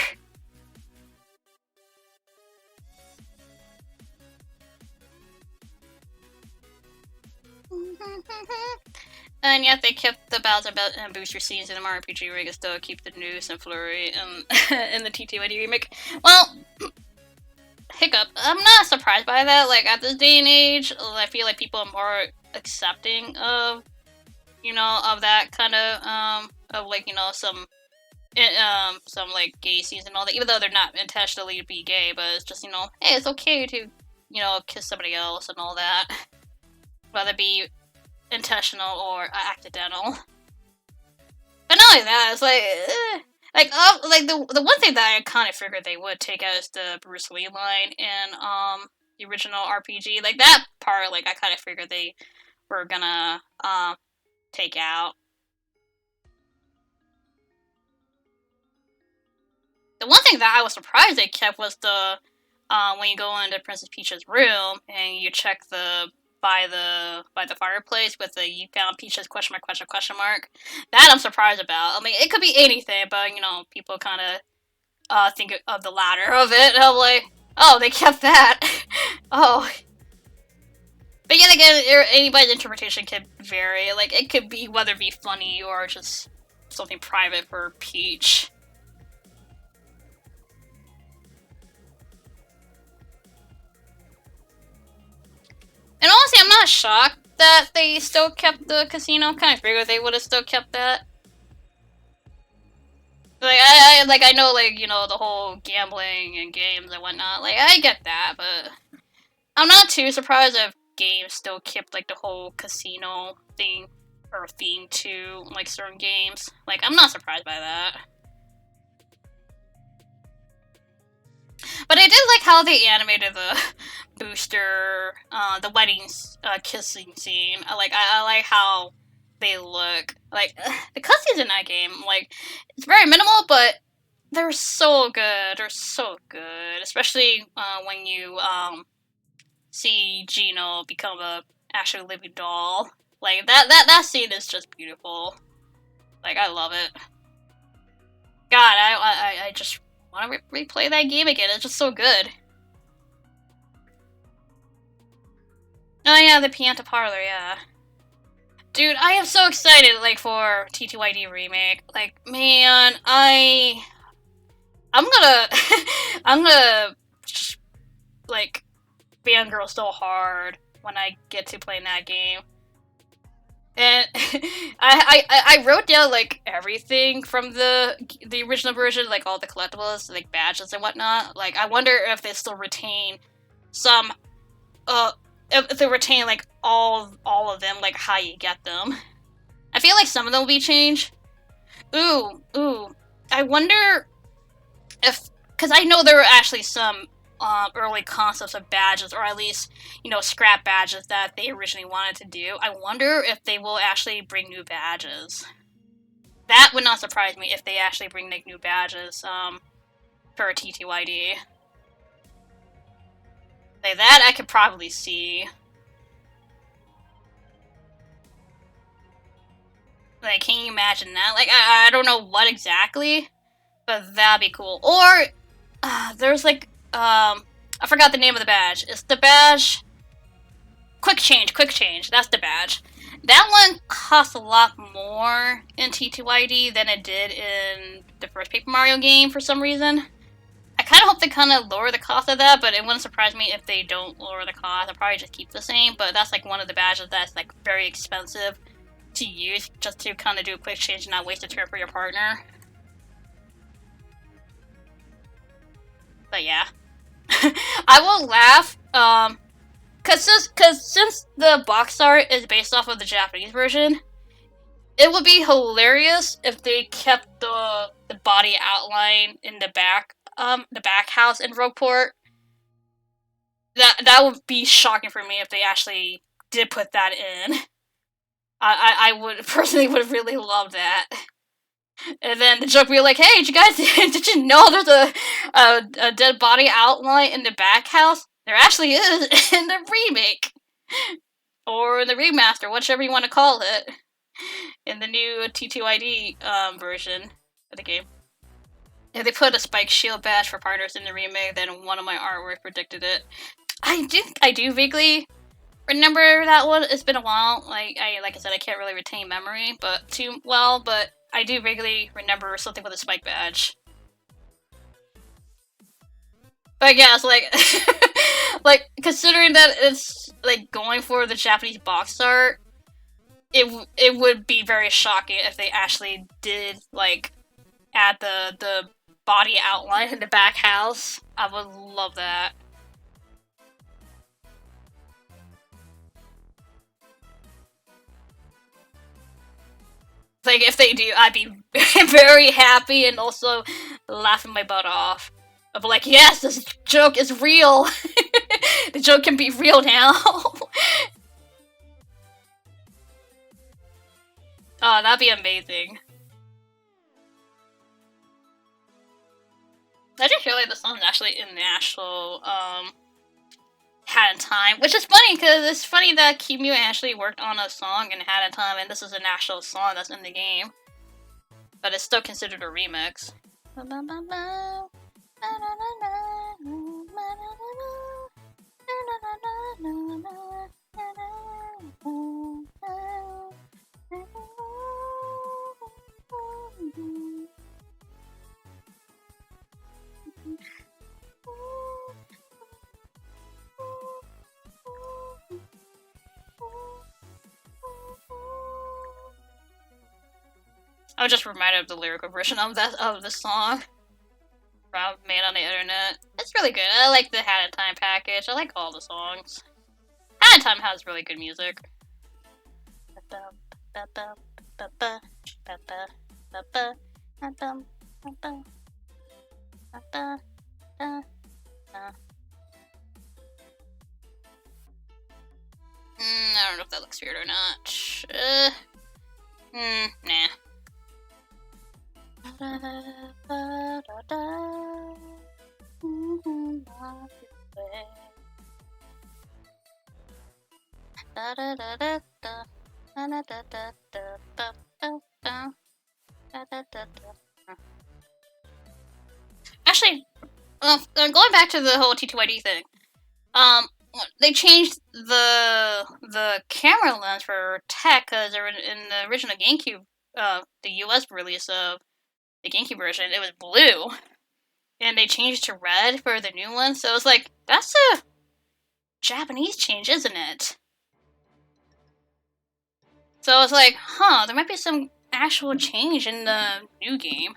And yet they kept the battles and booster scenes in the Mario RPG remake and still keep the news and flurry in the TTYD remake. Well, hiccup. I'm not surprised by that. Like, at this day and age, I feel like people are more accepting of, you know, of that kind of like, you know, some some like gay scenes and all that, even though they're not intentionally to be gay, but it's just, hey, it's okay to, kiss somebody else and all that, whether it be intentional or accidental. But not only that, it's like the one thing that I kind of figured they would take out is the Bruce Lee line in the original RPG. Like that part, like I kind of figured they were gonna take out. The one thing that I was surprised they kept was the when you go into Princess Peach's room and you check by the fireplace with the "you found Peach's question mark." That I'm surprised about. I mean, it could be anything, but people kind of think of the latter of it. And I'm like, oh, they kept that. Oh. But yet again, anybody's interpretation could vary. Like, it could be whether it be funny or just something private for Peach. And honestly, I'm not shocked that they still kept the casino. Kind of figured they would have still kept that. Like, I know, like, the whole gambling and games and whatnot. Like, I get that, but I'm not too surprised if games still kept, like, the whole casino thing or theme to, like, certain games. Like, I'm not surprised by that. But I did like how they animated the booster, the wedding kissing scene. I like how they look. Like, the cutscenes in that game, like, it's very minimal, but they're so good. They're so good. Especially when you see Gino become a actual living doll. Like, that scene is just beautiful. Like, I love it. God, I just want to replay that game again. It's just so good. Oh yeah, the Pianta Parlor, yeah. Dude, I am so excited, like, for TTYD remake. Like, man, I'm gonna, I'm gonna, just, like, fangirl so hard when I get to playing that game. And I wrote down, like, everything from the original version, like, all the collectibles, like, badges and whatnot. Like, I wonder if they still retain some, if they retain, like, all of them, like, how you get them. I feel like some of them will be changed. Ooh. I wonder if, because I know there were actually some early concepts of badges, or at least, scrap badges that they originally wanted to do. I wonder if they will actually bring new badges. That would not surprise me if they actually bring, like, new badges for TTYD. Like, that I could probably see. Like, can you imagine that? Like, I don't know what exactly, but that'd be cool. Or, there's, like, I forgot the name of the badge. It's the badge... Quick Change. That's the badge. That one costs a lot more in T2ID than it did in the first Paper Mario game for some reason. I kind of hope they kind of lower the cost of that, but it wouldn't surprise me if they don't lower the cost. I'll probably just keep the same, but that's, like, one of the badges that's, like, very expensive to use just to kind of do a quick change and not waste a turn for your partner. But yeah. I will laugh, cause since the box art is based off of the Japanese version, it would be hilarious if they kept the body outline in the back house in Rogueport. That would be shocking for me if they actually did put that in. I would personally would really love that. And then the joke would be like, hey, did you know there's a dead body outline in the back house? There actually is in the remake. Or the remaster, whichever you want to call it. In the new T2ID version of the game. If they put a spike shield badge for partners in the remake, then one of my artwork predicted it. I do vaguely remember that one. It's been a while. Like I said, I can't really retain memory too well, but I do vaguely remember something with a spike badge. But yeah, it's like, like, considering that it's, like, going for the Japanese box art, it would be very shocking if they actually did, like, add the body outline in the back house. I would love that. Like, if they do, I'd be very happy and also laughing my butt off. I'd be like, yes, this joke is real! The joke can be real now! Oh, that'd be amazing. I just realized the song's actually in the actual, Hat in Time, which is funny, because it's funny that Kimu actually worked on a song in Hat in Time, and this is an actual song that's in the game. But it's still considered a remix. I was just reminded of the lyrical version of this song. Made on the internet. It's really good. I like the Hat in Time package. I like all the songs. Hat in Time has really good music. I don't know if that looks weird or not. Nah. Actually, going back to the whole T2ID thing, they changed the camera lens for tech because in the original GameCube, the US release of the GameCube version, it was blue, and they changed to red for the new one. So it's like, that's a Japanese change, isn't it? So it's like, huh, there might be some actual change in the new game.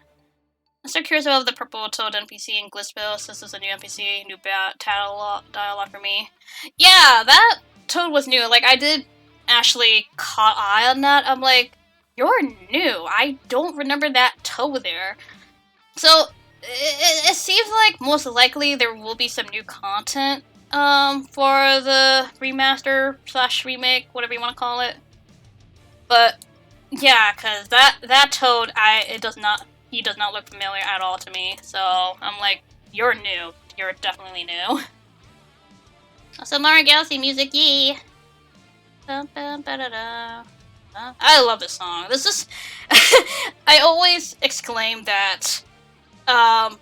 I'm so curious about the Purple Toad NPC in Glissville, since it's a new NPC, new dialogue for me. Yeah, that Toad was new. Like, I did actually caught eye on that. I'm like, you're new. I don't remember that Toad there. So, it seems like most likely there will be some new content for the remaster / remake, whatever you want to call it. But yeah, because that Toad, he does not look familiar at all to me. So I'm like, you're new. You're definitely new. Also, Mario Galaxy music, yee. I love this song. This is I always exclaim that the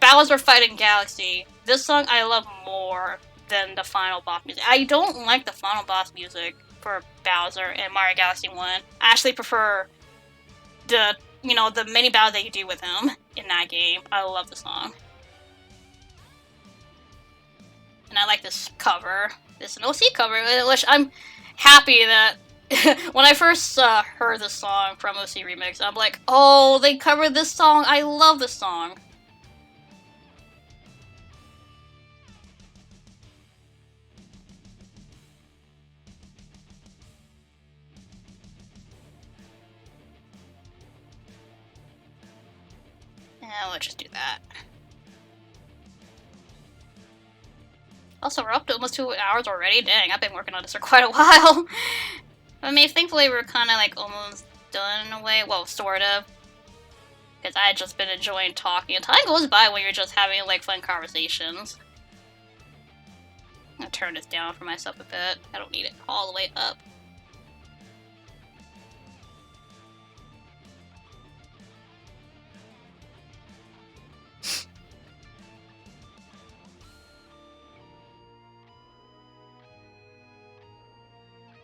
Bowser fighting Galaxy, this song I love more than the final boss music. I don't like the final boss music for Bowser and Mario Galaxy 1. I actually prefer the mini battles that you do with him in that game. I love the song. And I like this cover. It's an OC cover, which I'm happy that when I first heard this song from OC Remix, I'm like, oh, they covered this song. I love this song. Yeah, let's just do that. Also, we're up to almost 2 hours already. Dang, I've been working on this for quite a while. I mean, thankfully we're kind of like almost done in a way. Well, sort of. Because I had just been enjoying talking. And time goes by when you're just having like fun conversations. I'm gonna turn this down for myself a bit. I don't need it all the way up.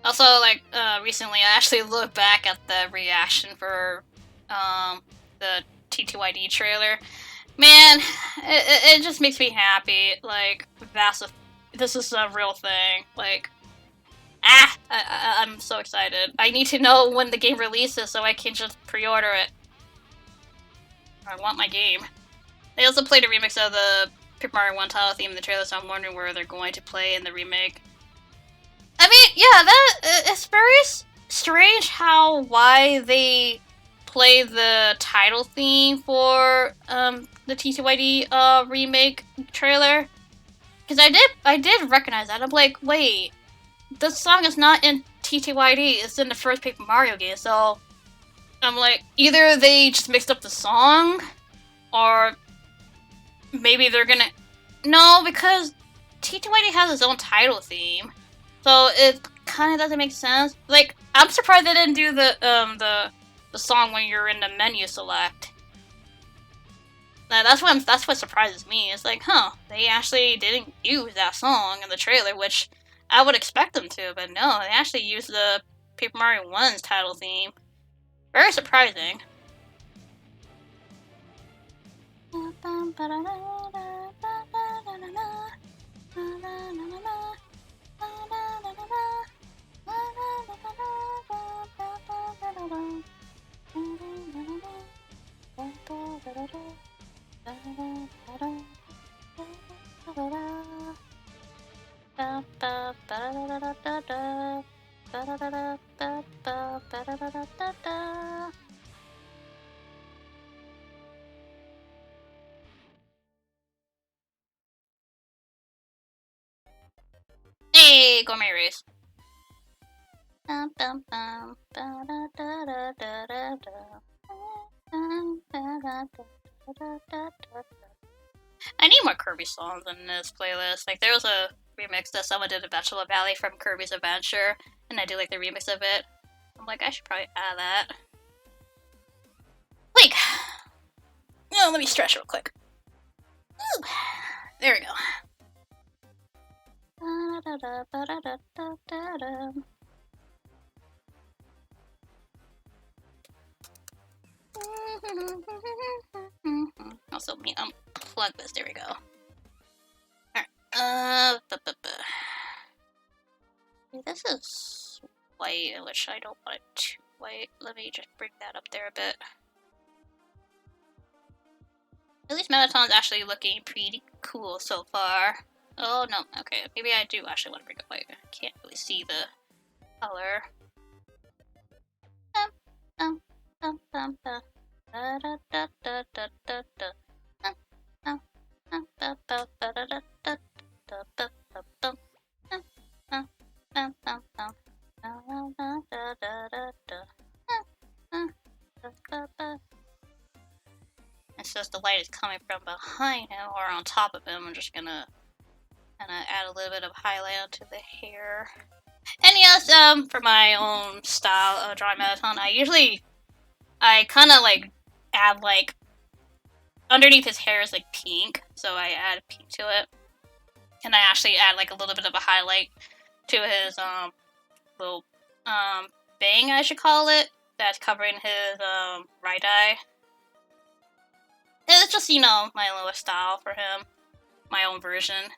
Also, like, recently I actually looked back at the reaction for, the T2ID trailer. Man, it just makes me happy. Like, this is a real thing. Like, I'm so excited. I need to know when the game releases so I can just pre-order it. I want my game. They also played a remix of the Paper Mario 1 title theme in the trailer, so I'm wondering where they're going to play in the remake. I mean, yeah, it's very strange why they play the title theme for the TTYD remake trailer. Because I did recognize that. I'm like, wait, this song is not in TTYD, it's in the first Paper Mario game, so I'm like, either they just mixed up the song, or maybe they're gonna... No, because TTYD has its own title theme, so it kind of doesn't make sense. Like, I'm surprised they didn't do the song when you're in the menu select. That's what surprises me. It's like, huh, they actually didn't use that song in the trailer, which I would expect them to, but no, they actually used the Paper Mario 1's title theme. Very surprising. Hey, gourmet race. I need more Kirby songs in this playlist. Like, there was a remix that someone did of Bachelor Valley from Kirby's Adventure, and I do like the remix of it. I'm like, I should probably add that. Like, oh, let me stretch real quick. Ooh, there we go. Also, let me unplug this. There we go. Alright. This is white, which I don't want it too white. Let me just bring that up there a bit. At least Mettaton's actually looking pretty cool so far. Oh no, okay, maybe I do actually want to bring it white. I can't really see the color. And since the light is coming from behind him or on top of him, I'm just gonna add a little bit of highlight onto the hair. And yes, for my own style of drawing Mettaton, I kind of like add like underneath his hair is like pink, so I add pink to it, and I actually add like a little bit of a highlight to his little bang, I should call it, that's covering his right eye. It's just, you know, my little style for him, my own version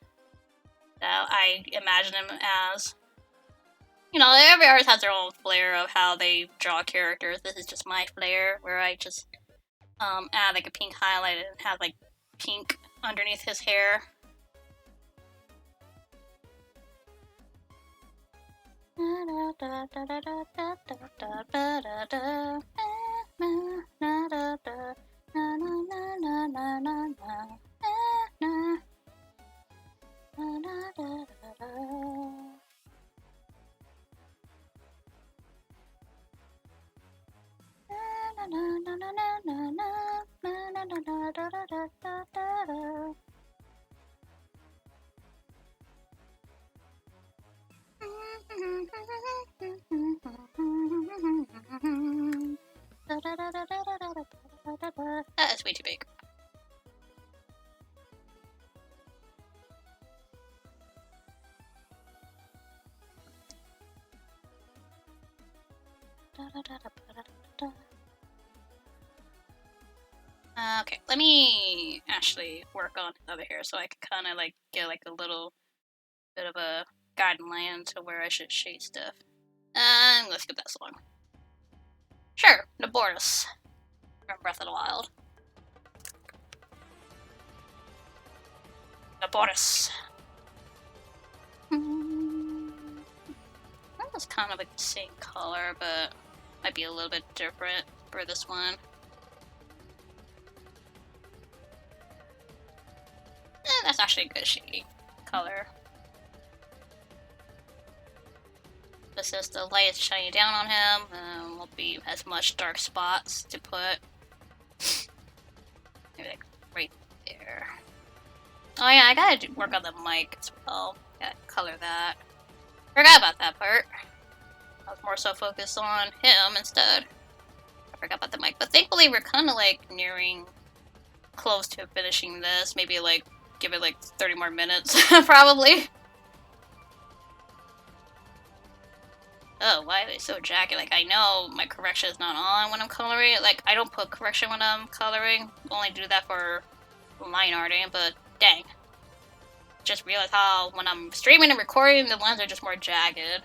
that I imagine him as. You know, every artist has their own flair of how they draw characters. This is just my flair, where I just add like a pink highlight and have like pink underneath his hair. That is way too big. Okay, let me actually work on his other hair so I can kind of like get like a little bit of a guideline to where I should shade stuff. Let's skip that song. Sure, Naboris from Breath of the Wild. The bonus. That was kind of like the same color, but might be a little bit different for this one. That's actually a good shady color. This is the light is shining down on him. Won't be as much dark spots to put. Maybe like right there. Oh yeah, I gotta work on the mic as well. Gotta color that. Forgot about that part. I was more so focused on him instead. I forgot about the mic. But thankfully we're kind of like nearing close to finishing this. Maybe like give it like 30 more minutes probably. Oh, why are they so jagged? Like, I know my correction is not on when I'm coloring. Like, I don't put correction when I'm coloring. Only do that for line arting, but dang. Just realized how when I'm streaming and recording, the lines are just more jagged.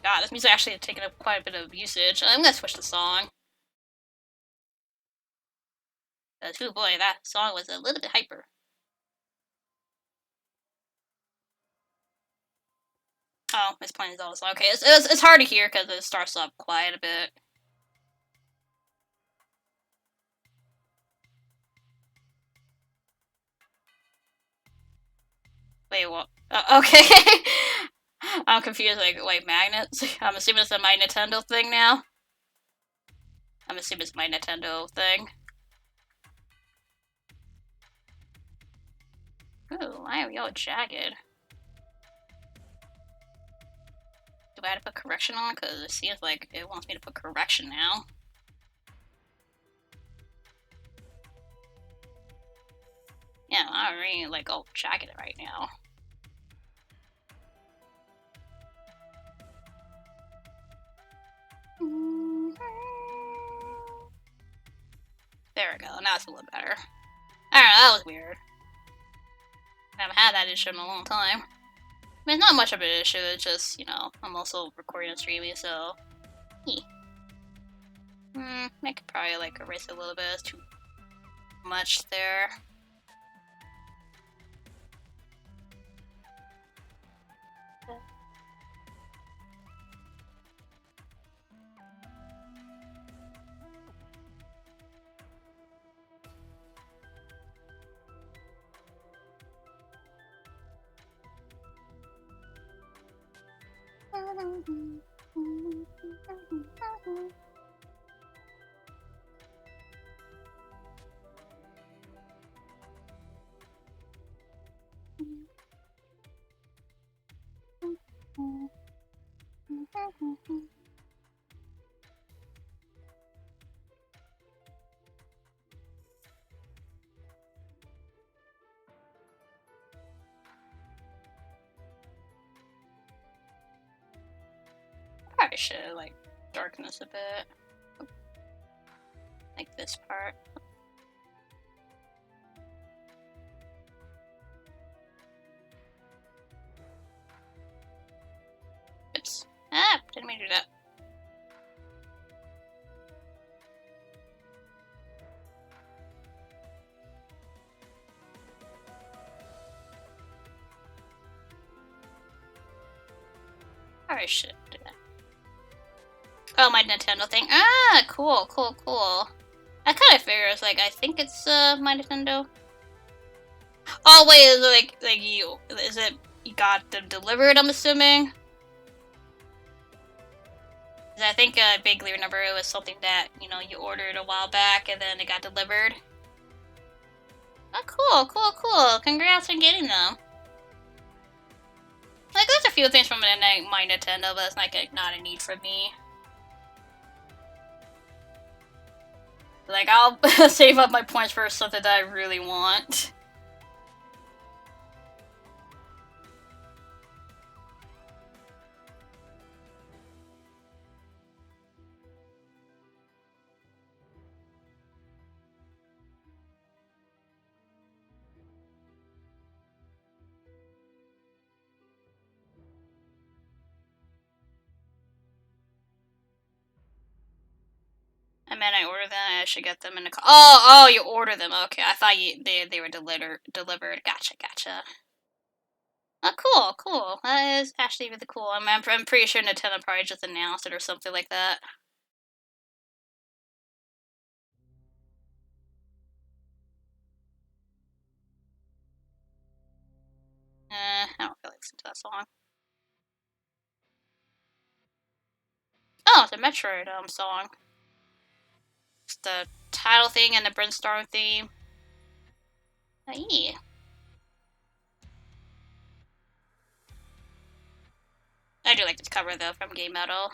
God, this music actually has taken up quite a bit of usage. I'm gonna switch the song. Oh boy, that song was a little bit hyper. Oh, it's playing Zelda song. Okay, it's hard to hear because it starts off quiet a bit. Wait, what? Okay. I'm confused. Like, wait, magnets? I'm assuming it's a my Nintendo thing now. I'm assuming it's my Nintendo thing. Ooh, why are we all jagged? Do I have to put correction on? Because it seems like it wants me to put correction now. Yeah, I'm really like all jagged right now. There we go. Now it's a little better. Alright, that was weird. I haven't had that issue in a long time. I mean, it's not much of an issue, it's just, you know, I'm also recording and streaming, so... I could probably, like, erase it a little bit. It's too much there. Probably should, like, darken this a bit. Like this part. Oops. Ah, didn't mean to do that. Probably should do that. Oh, my Nintendo thing. Ah, cool, cool, cool. I kind of figured, it's like, I think it's, my Nintendo. Oh, wait, is it like you, is it, you got them delivered, I'm assuming? 'Cause I think I vaguely remember it was something that, you know, you ordered a while back and then it got delivered. Oh, cool, cool, cool. Congrats on getting them. Like, there's a few things from my Nintendo, but it's like not a need for me. Like, I'll save up my points for something that I really want. I mean, I ordered them, I should get them in the car. Oh, you order them. Okay, I thought they were delivered. Gotcha. Oh, cool. That is actually really cool. I'm pretty sure Nintendo probably just announced it or something like that. I don't feel like listening to that song. Oh, it's a Metroid song. It's the title thing and the Brinstar theme. Oh, yeah. I do like this cover though from Game Metal.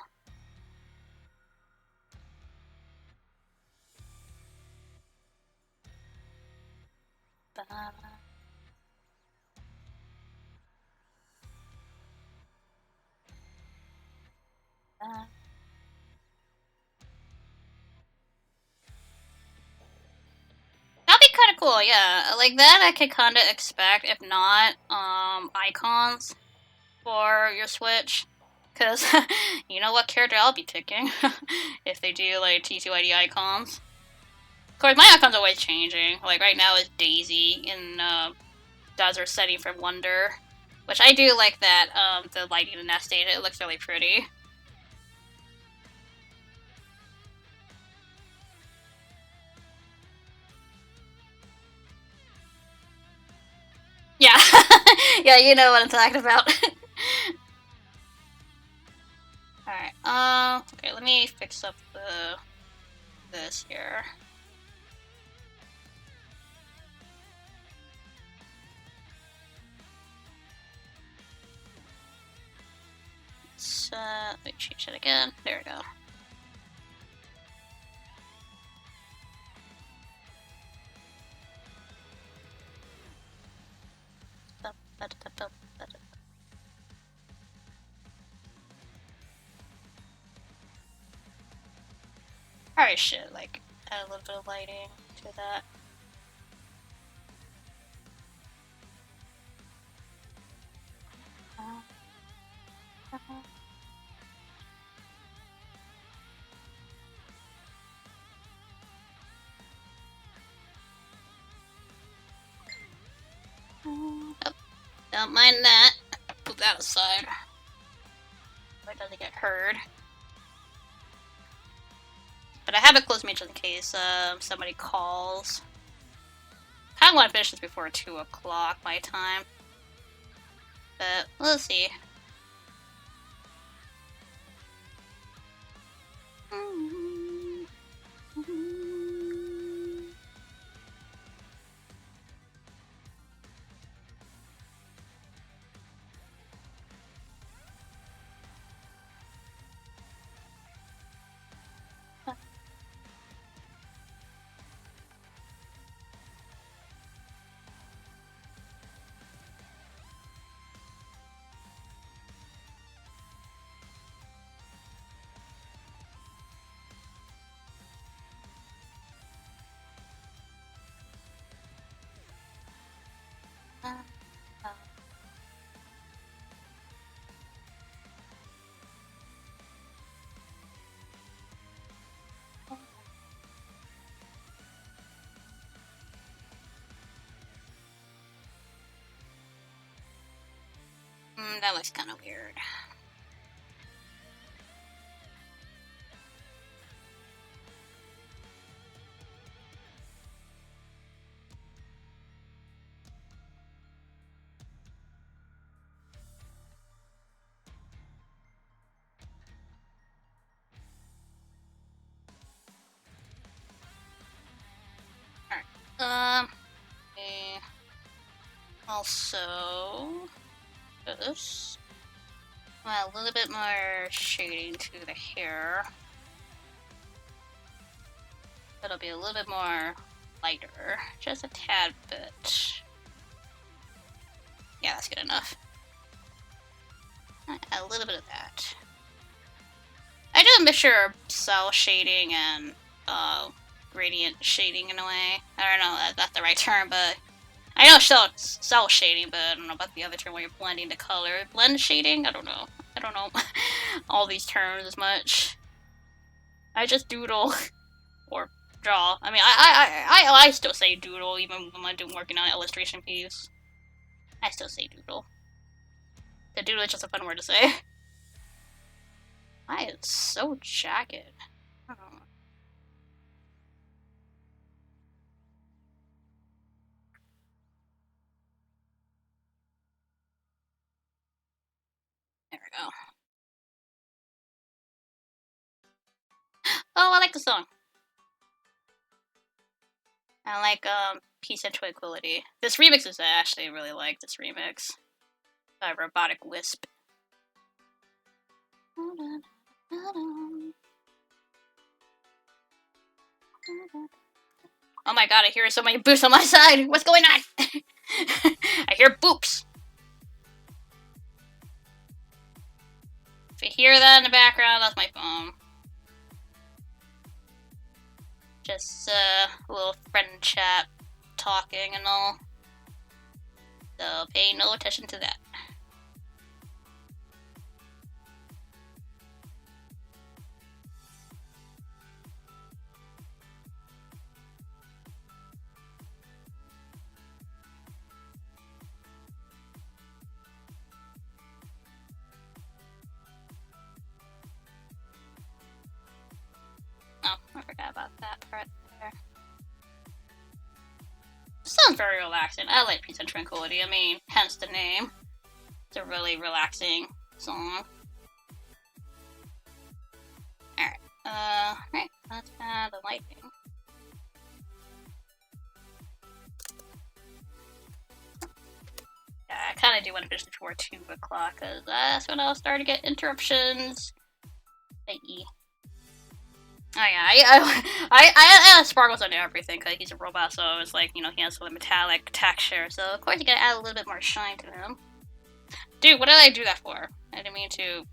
That'd be kind of cool, yeah. Like that, I could kind of expect. If not, icons for your Switch, because you know what character I'll be picking if they do like TTYD icons. Of course, my icon's always changing. Like right now, it's Daisy in Desert Setting from Wonder, which I do like that. The lighting in that stage, it looks really pretty. Yeah, yeah, you know what I'm talking about. Alright, okay, let me fix up this here. Let me change it again. There we go. Probably should, like, add a little bit of lighting to that. Oh, don't mind that. Put that aside. So it doesn't get heard. But I have it closed just in case somebody calls. I kind of want to finish this before 2 o'clock my time. But we'll see. That looks kind of weird. Alright. Okay. Also, this. Well, a little bit more shading to the hair. It'll be a little bit more lighter, just a tad bit. Yeah, that's good enough. A little bit of that. I do a mixture of cell shading and gradient shading in a way. I don't know if that's the right term, but I know cell shading, but I don't know about the other term where you're blending the color. Blend shading? I don't know. I don't know all these terms as much. I just doodle or draw. I mean, I still say doodle even when I'm working on an illustration piece. I still say doodle. The doodle is just a fun word to say. I am so jagged. I don't know. There we go. Oh, I like the song. I like Peace and Tranquility. This remix is I actually really like this remix by Robotic Wisp. Oh my god, I hear so many boops on my side. What's going on? I hear boops. If you hear that in the background, that's my phone. Just a little friend chat talking and all. So pay no attention to that. Oh, I forgot about that part there. Sounds very relaxing. I like Peace and Tranquility. I mean, hence the name. It's a really relaxing song. Alright. Right. Let's add the lighting. Yeah, I kind of do want to finish before 2 o'clock, because that's when I'll start to get interruptions. Hey. Oh yeah, I add sparkles on everything because he's a robot, so it's like, you know, he has a metallic texture, so of course you gotta add a little bit more shine to him. Dude, what did I do that for? I didn't mean to,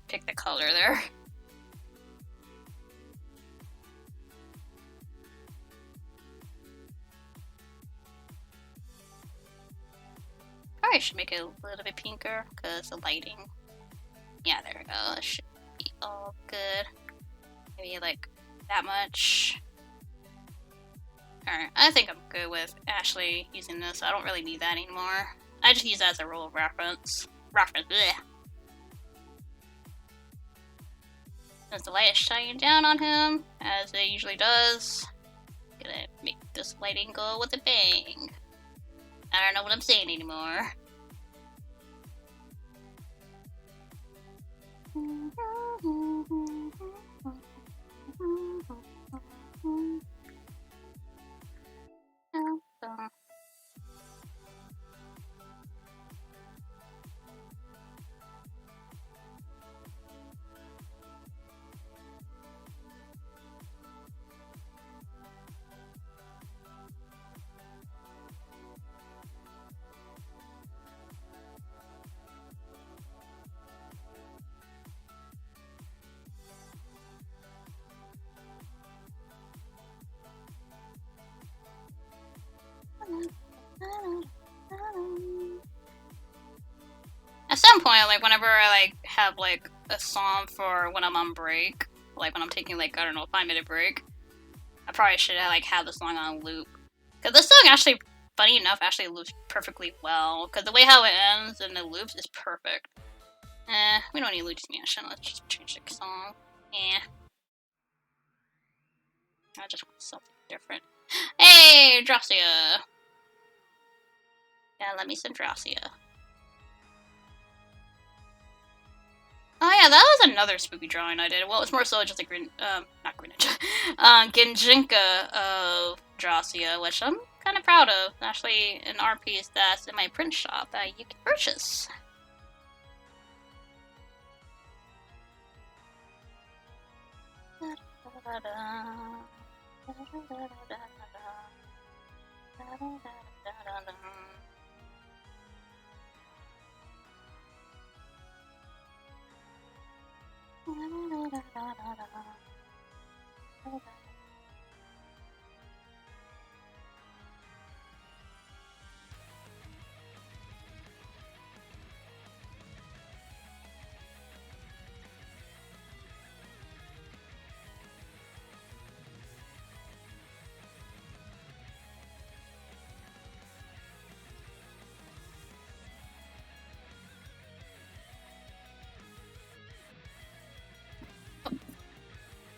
pick the color there. Probably should make it a little bit pinker, because the lighting. Yeah, there we go, that should be all good. Maybe like that much. Alright, I think I'm good with actually using this. I don't really need that anymore. I just use that as a rule of reference. Bleh. As the light is shining down on him, as it usually does, I'm gonna make this lighting go with a bang. I don't know what I'm saying anymore. At some point, like whenever I like have like a song for when I'm on break, like when I'm taking like, I don't know, a 5-minute break, I probably should like have the song on loop. Cause this song actually, funny enough, actually loops perfectly well. Cause the way how it ends and the loops is perfect. We don't need loop expansion. Let's just change the song. I just want something different. Hey, Dracia. Yeah, let me send Dracia. Oh yeah, that was another spooky drawing I did. Well, it's more so just a not Greninja, Genjinka of Dracia, which I'm kind of proud of. Actually, an art piece that's in my print shop that you can purchase.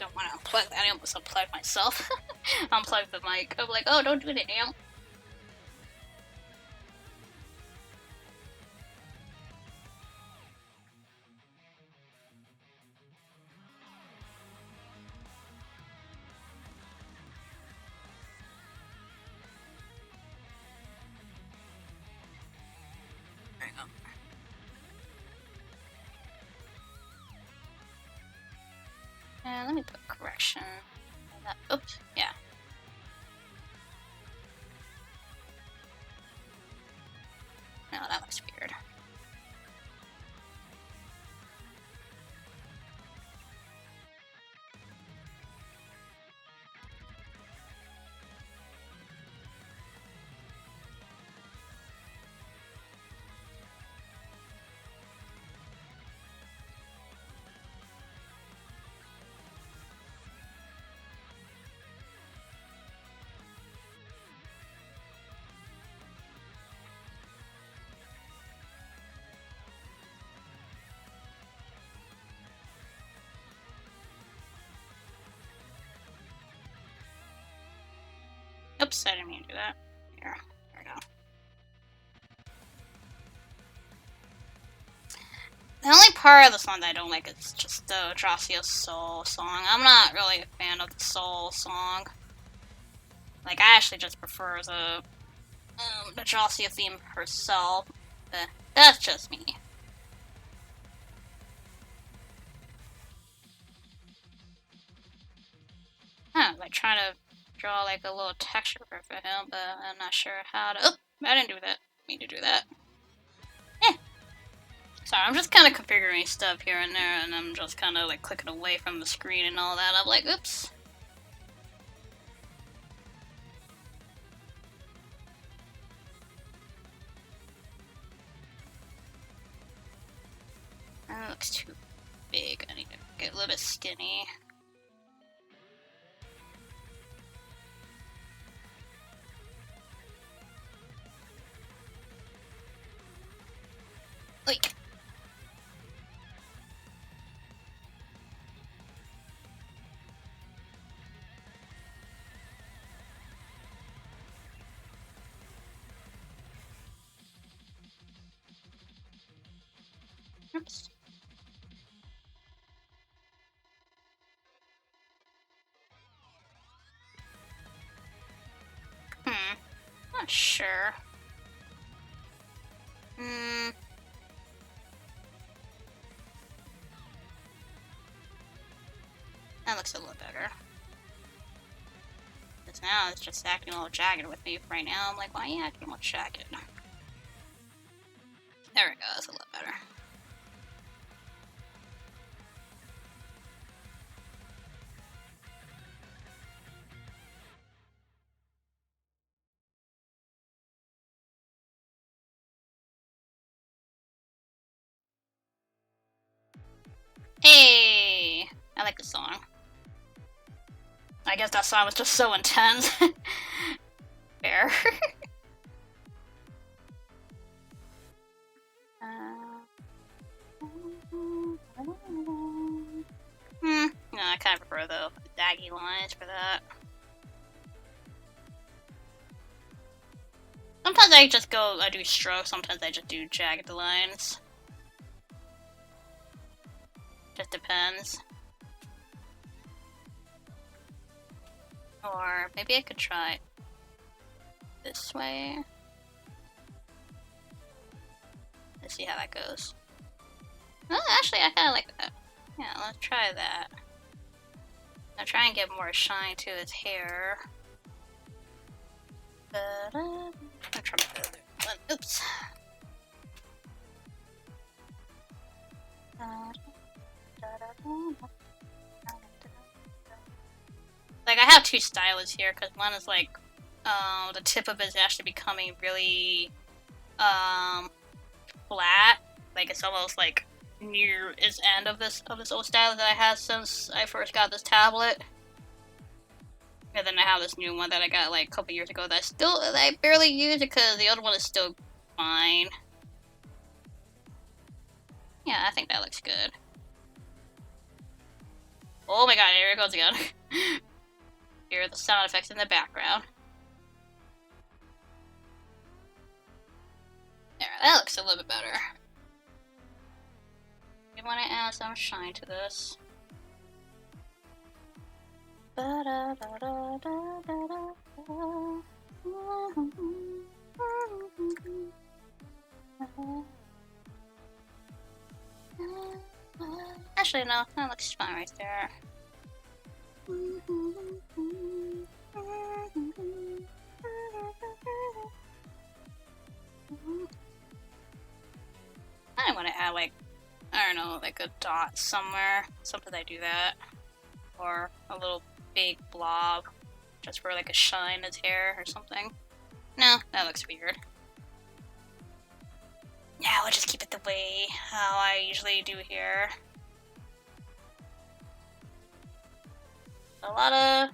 don't want to unplug that. I almost unplugged myself. Unplugged the mic. I'm like, oh, don't do that, damn. There you go. And let me put correction. Oops, yeah. No, that looks weird. Oops, I didn't mean to do that. Here, there we go. The only part of the song that I don't like is just the Dracia Soul song. I'm not really a fan of the Soul song. Like, I actually just prefer the Dracia theme herself. But that's just me. Like trying to draw like a little texture for him, but I'm not sure how to. Oh, I didn't do that. Mean to do that. Sorry, I'm just kind of configuring stuff here and there, and I'm just kind of like clicking away from the screen and all that. I'm like, oops. That looks too big. I need to get a little bit skinny. Like. Oops. Not sure. That looks a little better. Because now it's just acting a little jagged with me right now. I'm like, why are you acting a little jagged? There we go, that's a little better. Hey! I like the song. I guess that song was just so intense. Fair. No, I kind of prefer the daggy lines for that. Sometimes I do strokes, sometimes I just do jagged lines. Just depends. Or maybe I could try this way. Let's see how that goes. Oh, actually, I kind of like that. Yeah, let's try that. I'll try and get more shine to his hair. I'll try the other one. Oops. Like, I have two styles here, because one is like, the tip of it is actually becoming really, flat. Like, it's almost like near its end of this old style that I had since I first got this tablet. And then I have this new one that I got like a couple years ago that I barely use it because the other one is still fine. Yeah, I think that looks good. Oh my god, here it goes again. Hear the sound effects in the background. There, that looks a little bit better. We want to add some shine to this. Actually, no, that looks fine right there. I want to add, like, I don't know, like a dot somewhere. Sometimes I do that. Or a little big blob just for like a shine in his hair or something. No, that looks weird. Yeah, we'll just keep it the way how I usually do here. A lot of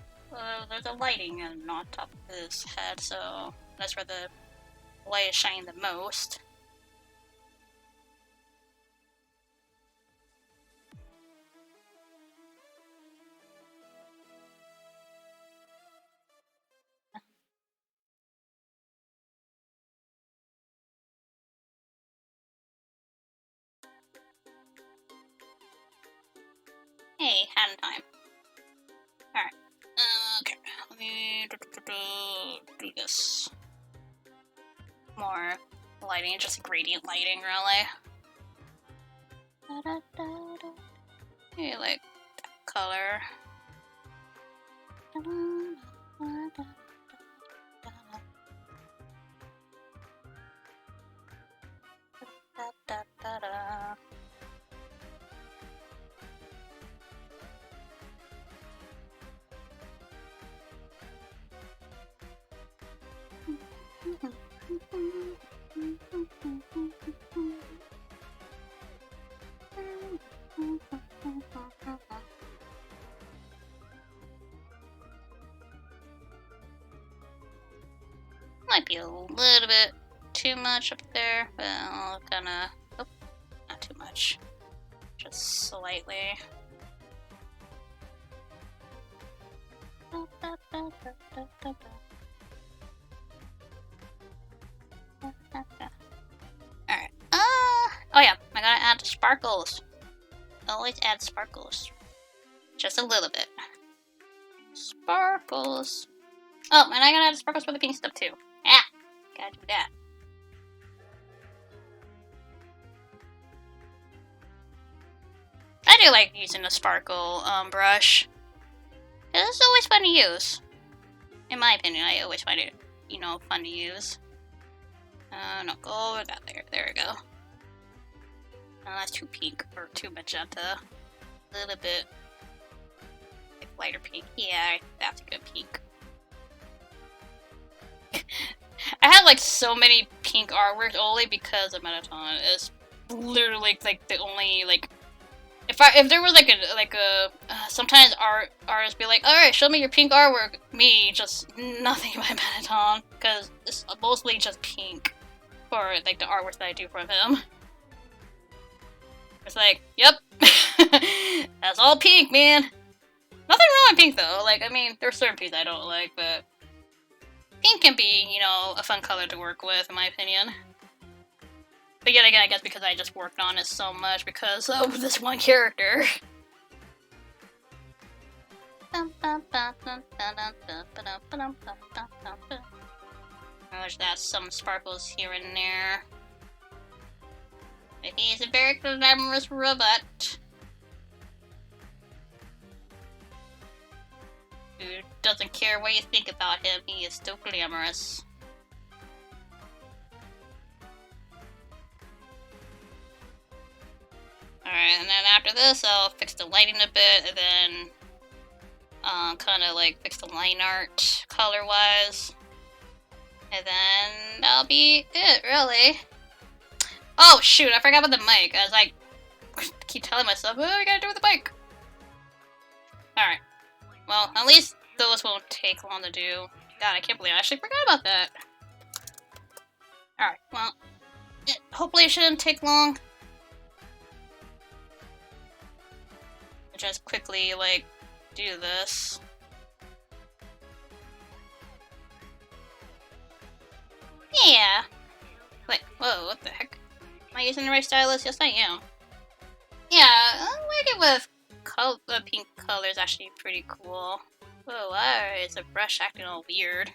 there's a lighting on top of his head, so that's where the light is shining the most. Hey, hand time. Alright. Okay. Let me do this. More lighting, just gradient lighting, really. Maybe like that color. Might be a little bit too much up there, but I'll kinda... Oh, not too much. Just slightly. Alright. Oh yeah, I gotta add sparkles. Always add sparkles. Just a little bit. Sparkles. Oh, and I gotta add sparkles for the pink stuff too. Ah! Gotta do that. I do like using a sparkle brush. It's always fun to use. In my opinion, I always find it, you know, fun to use. No, go over that there. There we go. Oh, that's too pink or too magenta. A little bit like lighter pink. Yeah, that's a good pink. I have like so many pink artworks only because of Mettaton. It's literally like the only like if there was like a sometimes artists be like, all right, show me your pink artwork. Me, just nothing by Mettaton because it's mostly just pink for like the artworks that I do from him. It's like, yep, that's all pink, man. Nothing wrong with pink though. Like, I mean, there's certain pinks I don't like, but pink can be, you know, a fun color to work with, in my opinion. But yet again, I guess because I just worked on it so much because of this one character. There's that some sparkles here and there. But he's a very glamorous robot. Who doesn't care what you think about him, he is still glamorous. Alright, and then after this, I'll fix the lighting a bit, and then kind of like fix the line art color-wise. And then that'll be it, really. Oh, shoot, I forgot about the mic. I was like, keep telling myself, oh, I gotta do it with the mic. Alright. Well, at least those won't take long to do. God, I can't believe I actually forgot about that. Alright, well, hopefully it shouldn't take long. just quickly, like, do this. Yeah. Wait, whoa, what the heck? Am I using the right stylus? Yes, I am. Yeah, working with the pink color is actually pretty cool. Whoa, why is the brush acting all weird?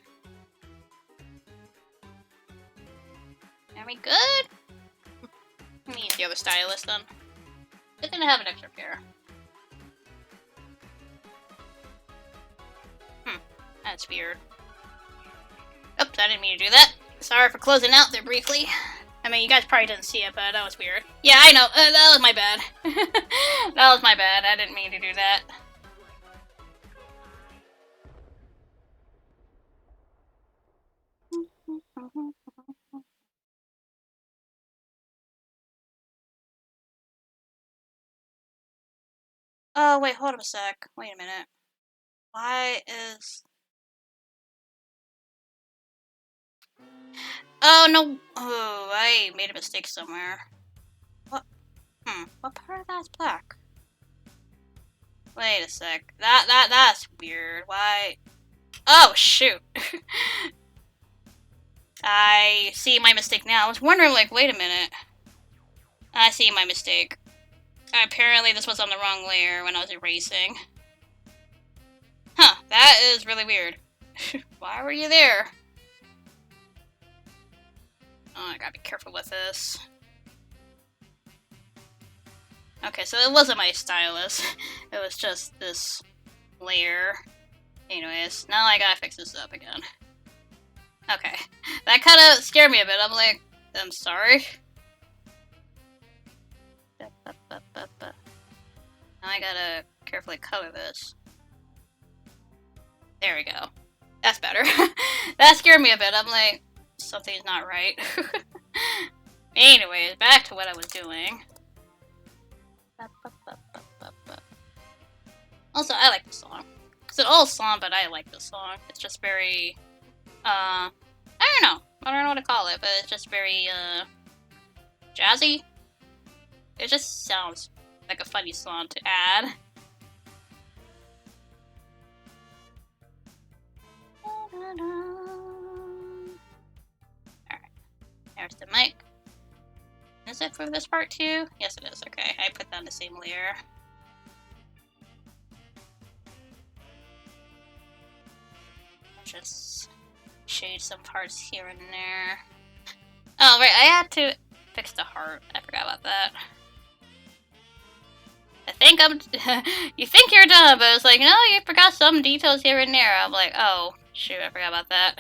Are we good? Let me use the other stylus then. Good thing to have an extra pair. That's weird. Oops, I didn't mean to do that. Sorry for closing out there briefly. I mean, you guys probably didn't see it, but that was weird. Yeah, I know. That was my bad. That was my bad. I didn't mean to do that. Oh, wait, hold up a sec. Wait a minute. Why is... Oh, no. Oh, I made a mistake somewhere. What? What part of that's black? Wait a sec. That's weird. Why? Oh, shoot. I see my mistake now. I was wondering, like, wait a minute. I see my mistake. Apparently this was on the wrong layer when I was erasing. Huh, that is really weird. Why were you there? Oh, I gotta be careful with this. Okay, so it wasn't my stylus. It was just this layer. Anyways, now I gotta fix this up again. Okay, that kind of scared me a bit. I'm like, I'm sorry. Now I gotta carefully color this. There we go. That's better. That scared me a bit. I'm like, something's not right. Anyways, back to what I was doing. Also, I like the song. It's an old song, but I like the song. It's just very, I don't know. I don't know what to call it, but it's just very, jazzy. It just sounds like a funny song to add. Alright. There's the mic. Is it for this part too? Yes, it is. Okay, I put that on the same layer. Just shade some parts here and there. Oh, right, I had to fix the heart. I forgot about that. I think I'm... You think you're done, but it's like, no, you forgot some details here and there. I'm like, oh, shoot, I forgot about that.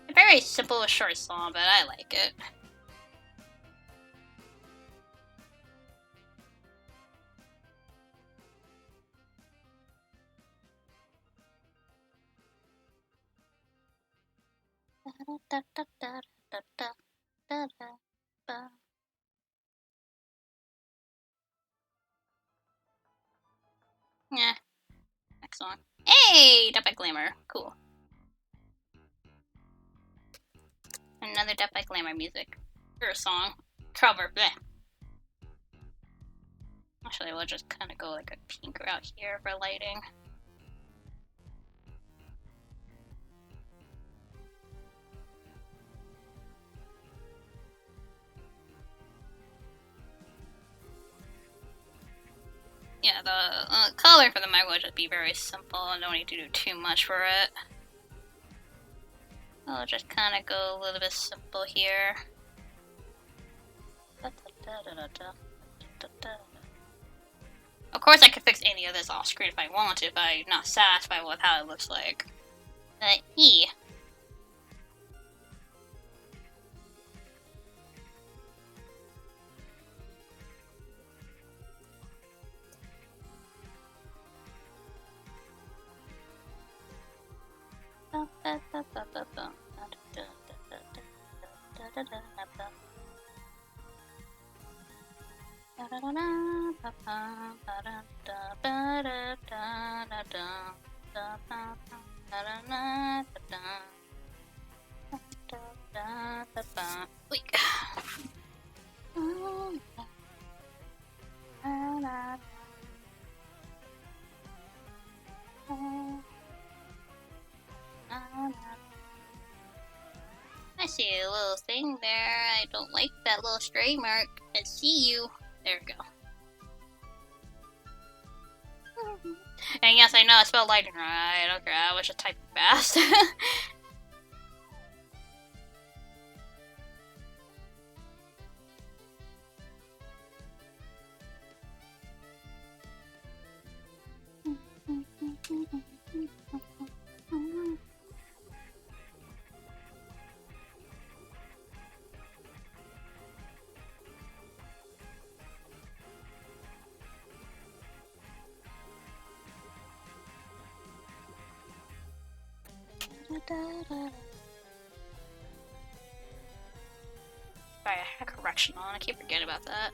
A very simple, short song, but I like it. Yeah. Next song. Hey! Death by Glamour. Cool. Another Death by Glamour music. Or song. Cover. Bleh. Actually, we'll just kind of go like a pink route here for lighting. Yeah, the color for the mic will just be very simple and don't need to do too much for it. I'll just kind of go a little bit simple here. Of course, I could fix any of this off screen if I want to, if I'm not satisfied with how it looks like. But I see a little thing there. I don't like that little stray mark. I see you. There we go. And yes, I know I spelled lightning right. Okay, I was just typing fast. Sorry, I had a correction on. I keep forgetting about that.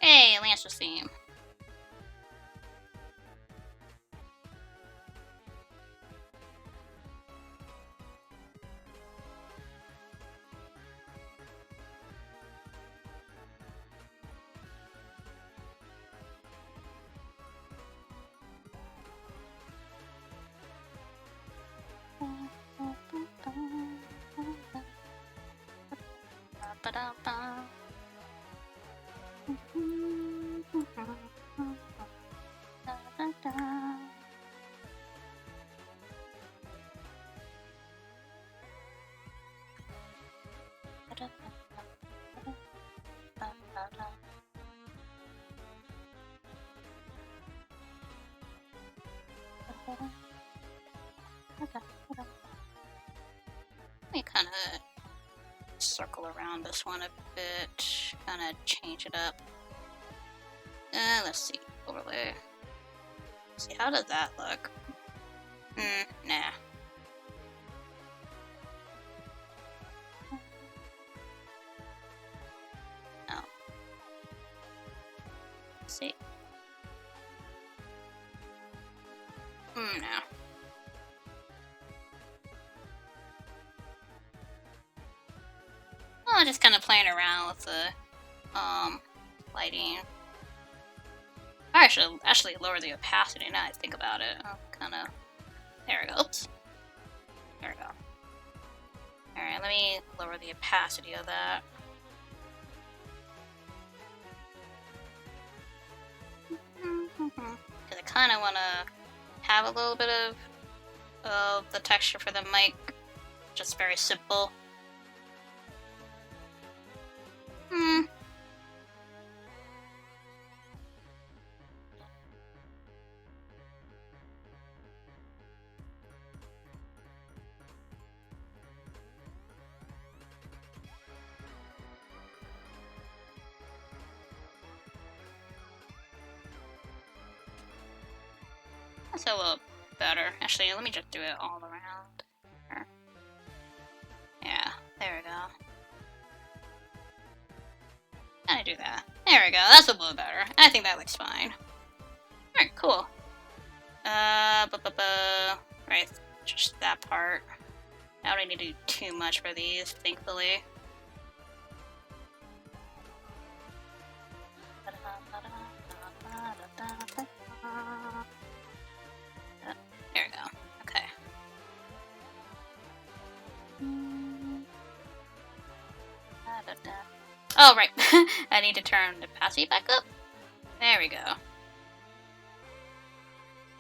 Hey, Lancer's theme. Let me kind of circle around this one a bit, kind of change it up. Let's see, overlay. Let's see, how does that look? Nah. Oh. Let's see. No. Oh, just kind of playing around with the lighting. I should actually lower the opacity now I think about it. Kind of. There we go. Oops. There we go. Alright, let me lower the opacity of that. Because I kind of want to have a little bit of the texture for the mic. Just very simple. That's a little better. Actually, let me just do it all around. Yeah, there we go. Kinda do that. There we go, that's a little better. I think that looks fine. Alright, cool. Right, just that part. I don't need to do too much for these, thankfully. There we go. Okay. Oh, right. I need to turn the opacity back up. There we go.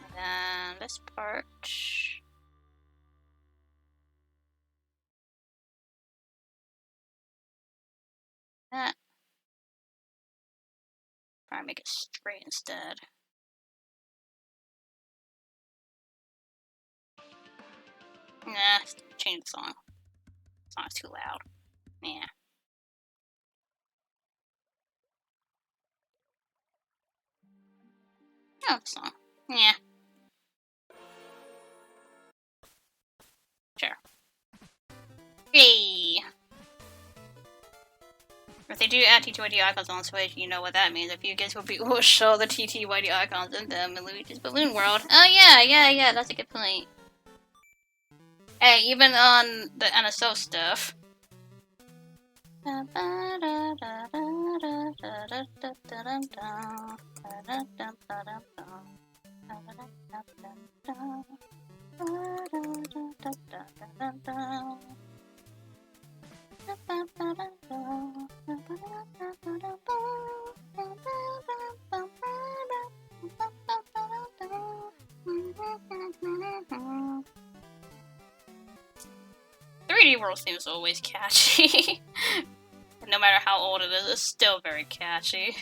And then this part. That. Probably make it straight instead. Nah, change the song. The song's too loud. Yeah. Oh, the song. Yeah. Sure. Yay! If they do add TTYD icons on Switch, you know what that means. A few games will show the TTYD icons in them in Luigi's Balloon World. Oh yeah, that's a good point. Hey, even on the NSO stuff. World theme is always catchy. No matter how old it is, it's still very catchy.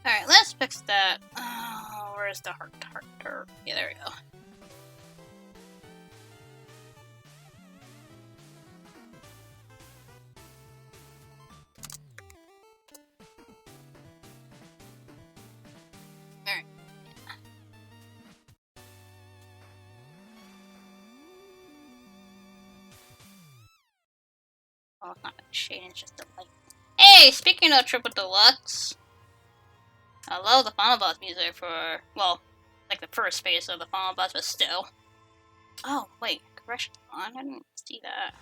Alright, let's fix that. Oh, where's the heart? Yeah, there we go. Alright. Oh, it's not shading, it's just the light. Hey, speaking of Triple Deluxe, I love the Final Boss music for, well, like the first phase of the Final Boss, but still. Oh, wait, correction's on? I didn't see that.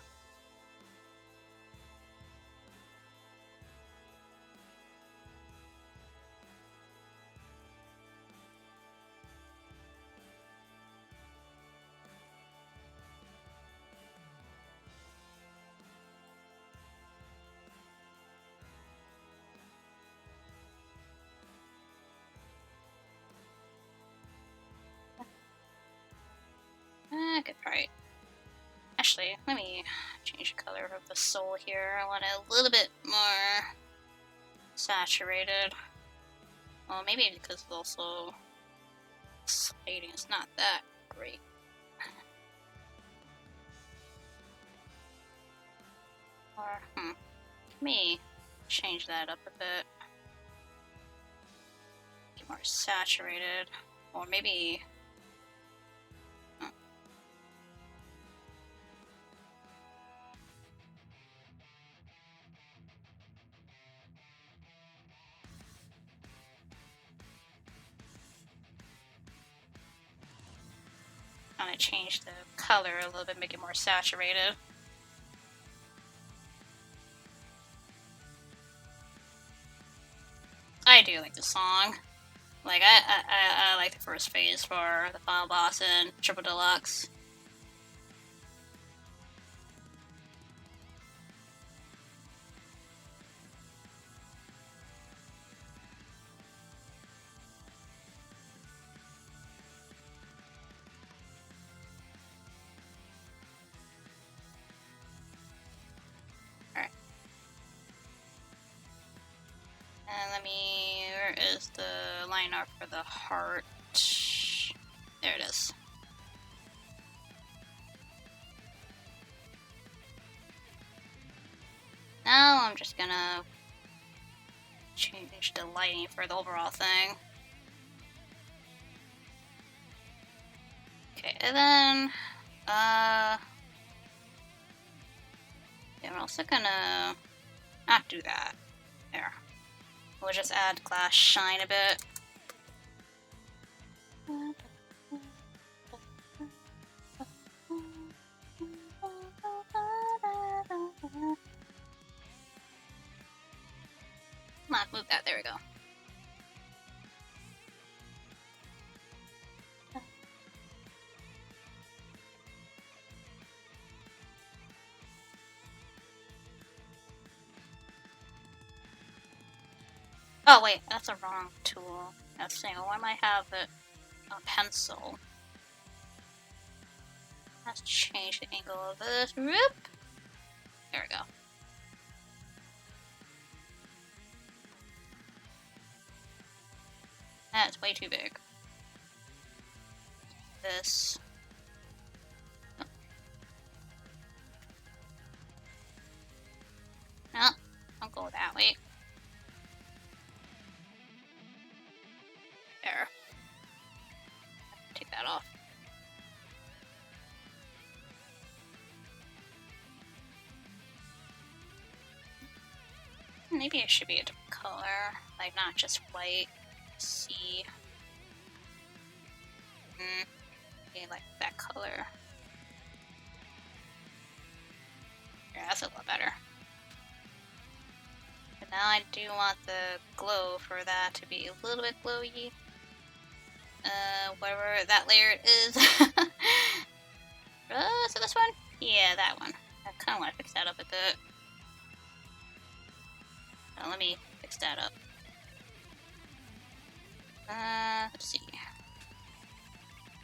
I could probably... Actually, let me change the color of the soul here. I want it a little bit more saturated. Well, maybe because it's also slating. It's not that great. Or, let me change that up a bit. Get more saturated. Or maybe... kind of change the color a little bit, make it more saturated. I do like the song. Like, I like the first phase for the final boss in Triple Deluxe. Alright. And where is the line art for the heart? There it is. Now I'm just gonna change the lighting for the overall thing. Okay, and then, yeah, I'm also gonna not do that. There. We'll just add glass shine a bit. Come on, move that. There we go. Oh wait, that's a wrong tool. That's saying, oh, I might have it a pencil. Let's change the angle of this. Whoop. There we go. That's way too big. This. Oh. No, don't go that way. There. Take that off. Maybe it should be a different color, like not just white. Let's see. Maybe like that color. Yeah, that's a lot better. But now I do want the glow for that to be a little bit glowy. Whatever that layer is. So this one? Yeah, that one. I kind of want to fix that up a bit. Now let me fix that up. Let's see.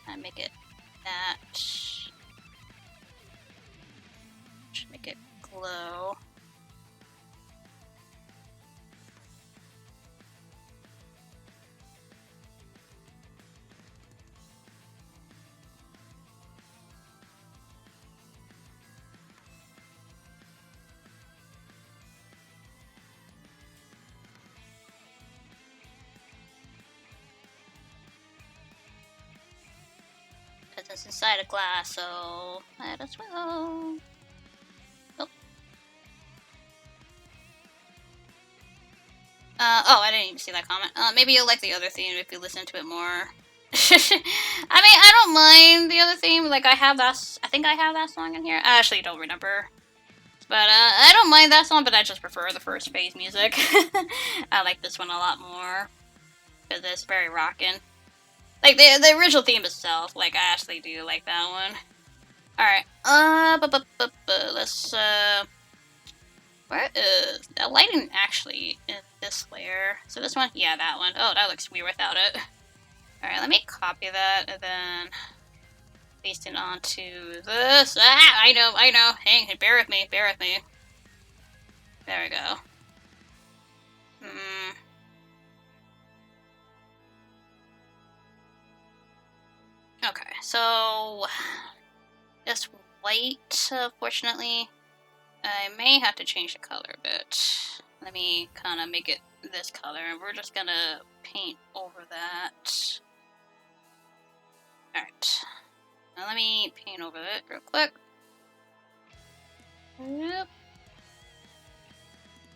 I make it that. Should make it glow. Because it's inside a glass, so might as well. Oh, I didn't even see that comment. Maybe you'll like the other theme if you listen to it more. I mean, I don't mind the other theme. Like, I think I have that song in here. I actually don't remember. But, I don't mind that song, but I just prefer the first phase music. I like this one a lot more. Because it's very rockin'. Like, the original theme itself, like, I actually do like that one. Alright, let's, where is... The lighting actually in this layer. So this one? Yeah, that one. Oh, that looks weird without it. Alright, let me copy that and then paste it onto this. Ah, I know. Hang, bear with me. There we go. Okay, so this white, fortunately, I may have to change the color a bit. Let me kind of make it this color, and we're just gonna paint over that. Alright. Now let me paint over it real quick. Yep.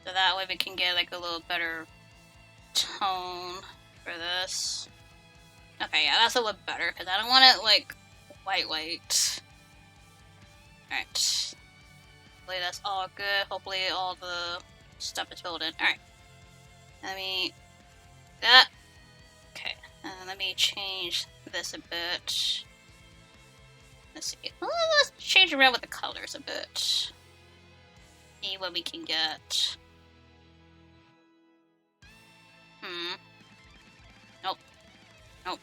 So that way we can get like a little better tone for this. Okay, yeah, that's a little better, because I don't want it like white. Alright. Hopefully that's all good. Hopefully all the stuff is filled in. Alright. Let me... that. Okay. let me change this a bit. Let's see. Let's change around with the colors a bit. See what we can get. Nope. Nope.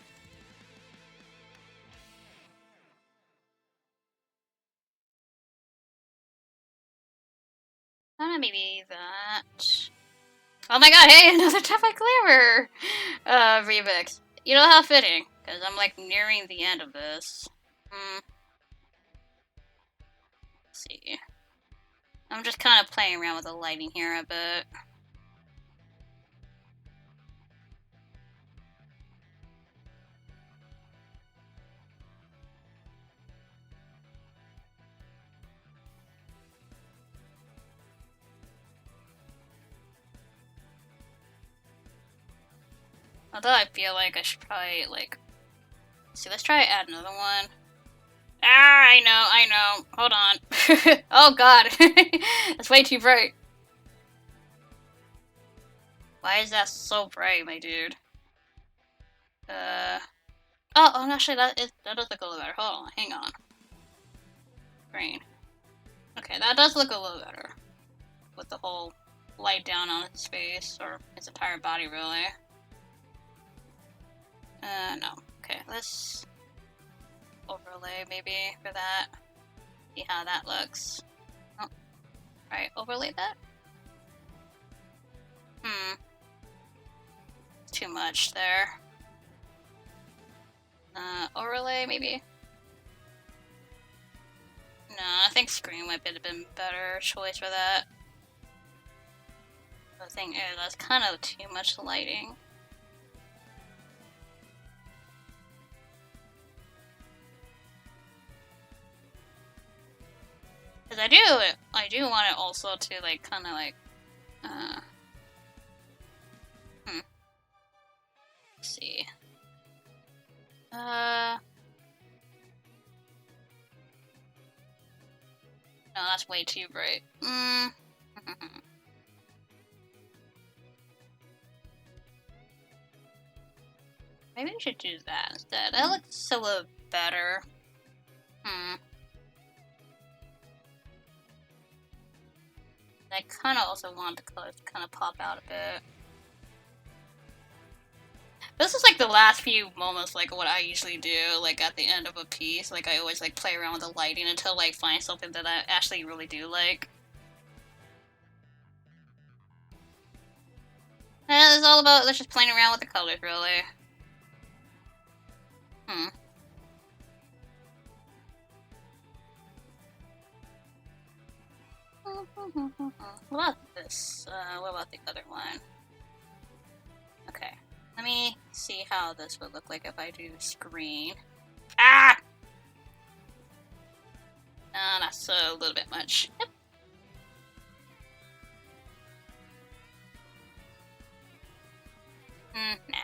Maybe that. Oh my god, hey, another Tough by Cleaver remix. You know how fitting, because I'm like nearing the end of this. Let's see. I'm just kind of playing around with the lighting here a bit. Although I feel like I should probably, like... See, let's try to add another one. Ah, I know. Hold on. Oh god. That's way too bright. Why is that so bright, my dude? Oh, actually, that does look a little better. Hold on, hang on. Green. Okay, that does look a little better. With the whole light down on his face, or his entire body, really. No. Okay, let's overlay maybe for that. See how that looks. Oh. Alright, overlay that. Too much there. Overlay maybe? No, I think screen might have been better choice for that. The thing is, that's kind of too much lighting. Because I do want it also to, like, kind of, like, let's see. No, that's way too bright. Maybe we should do that instead. That looks a little better. I kind of also want the colors to kind of pop out a bit. This is like the last few moments, like what I usually do, like at the end of a piece. Like I always like play around with the lighting until like find something that I actually really do like. And it's all about just playing around with the colors, really. What about this? What about the other one? Okay. Let me see how this would look like if I do screen. Ah! That's a little bit much. Yep. Nah.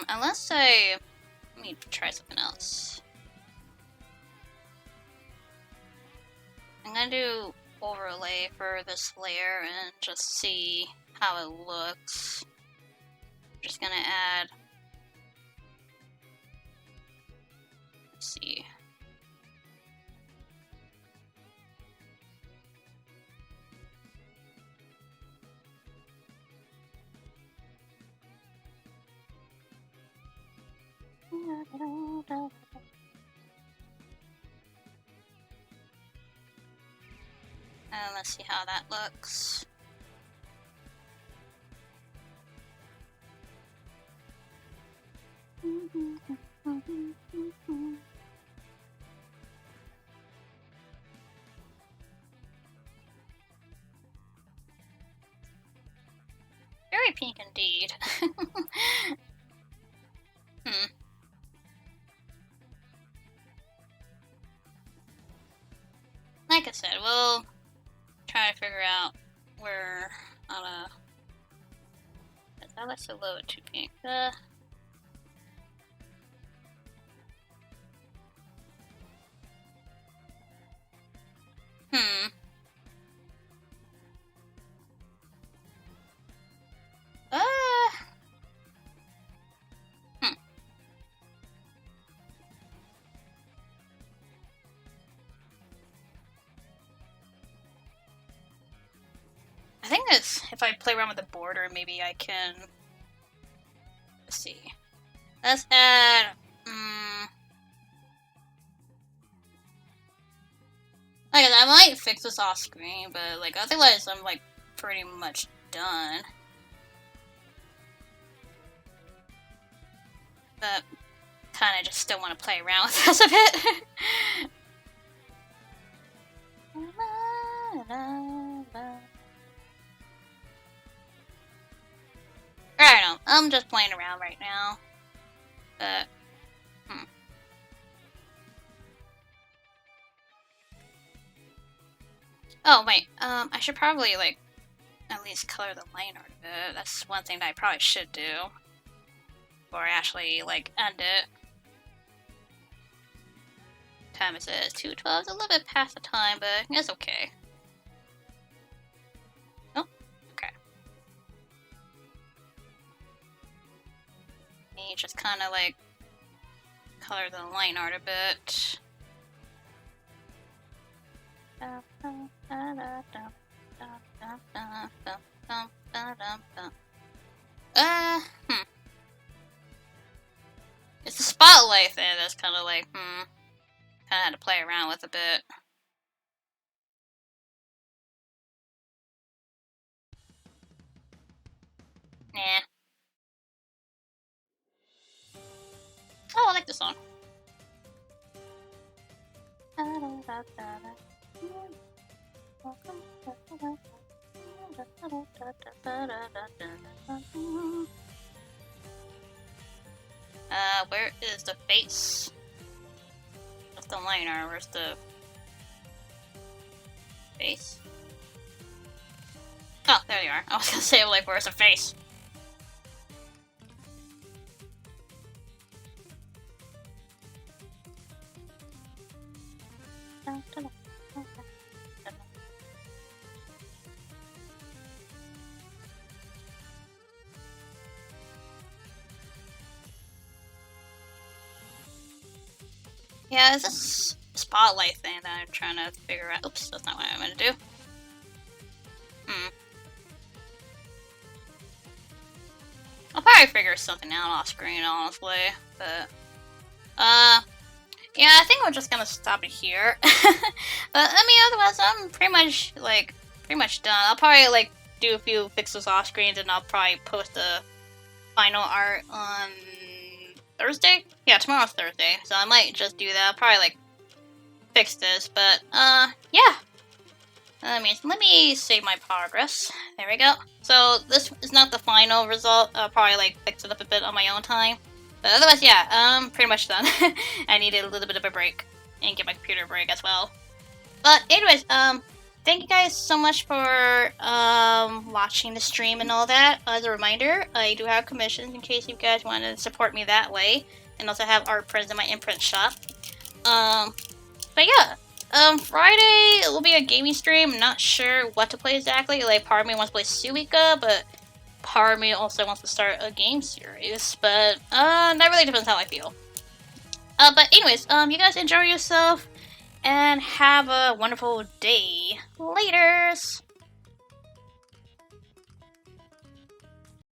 Unless let me try something else. I'm gonna do overlay for this layer and just see how it looks. I'm just gonna add. Let's see. Let's see how that looks. Very pink indeed. Like I said, we'll try to figure out where that looks a little bit too pink. thing is, if I play around with the border, maybe I can... Let's see. Let's add... Like, I might fix this off screen, but, like, otherwise I'm, like, pretty much done. But, kinda just still want to play around with this a bit. I don't know, I'm just playing around right now. But, Oh, wait, I should probably, like, at least color the line art a bit. That's one thing that I probably should do. Before I actually, like, end it. Time is it? 2:12. It's a little bit past the time, but it's okay. Oh, okay. Me just kind of, like, color the line art a bit. It's the spotlight thing that's kind of like, kind of had to play around with a bit. Nah. Oh, I like this song. Where is the face? What's the liner? Where's the face? Oh, there you are. I was gonna say, like, where's the face? Yeah, it's this spotlight thing that I'm trying to figure out. Oops, that's not what I'm gonna do. I'll probably figure something out off screen, honestly. But, yeah, I think we're just gonna stop it here. But, I mean, otherwise, I'm pretty much done. I'll probably, like, do a few fixes off screens, and I'll probably post the final art on Thursday? Yeah, tomorrow's Thursday, so I might just do that. I'll probably, like, fix this, but, yeah. Let me save my progress. There we go. So, this is not the final result. I'll probably, like, fix it up a bit on my own time. But otherwise, yeah, I'm pretty much done. I needed a little bit of a break, and get my computer a break as well. But anyways, thank you guys so much for, watching the stream and all that. As a reminder, I do have commissions in case you guys want to support me that way. And also have art prints in my imprint shop. But yeah, Friday will be a gaming stream. I'm not sure what to play exactly. Like, part of me wants to play Suika, but part of me also wants to start a game series. But, that really depends how I feel. But anyways, you guys enjoy yourself, and have a wonderful day. Later!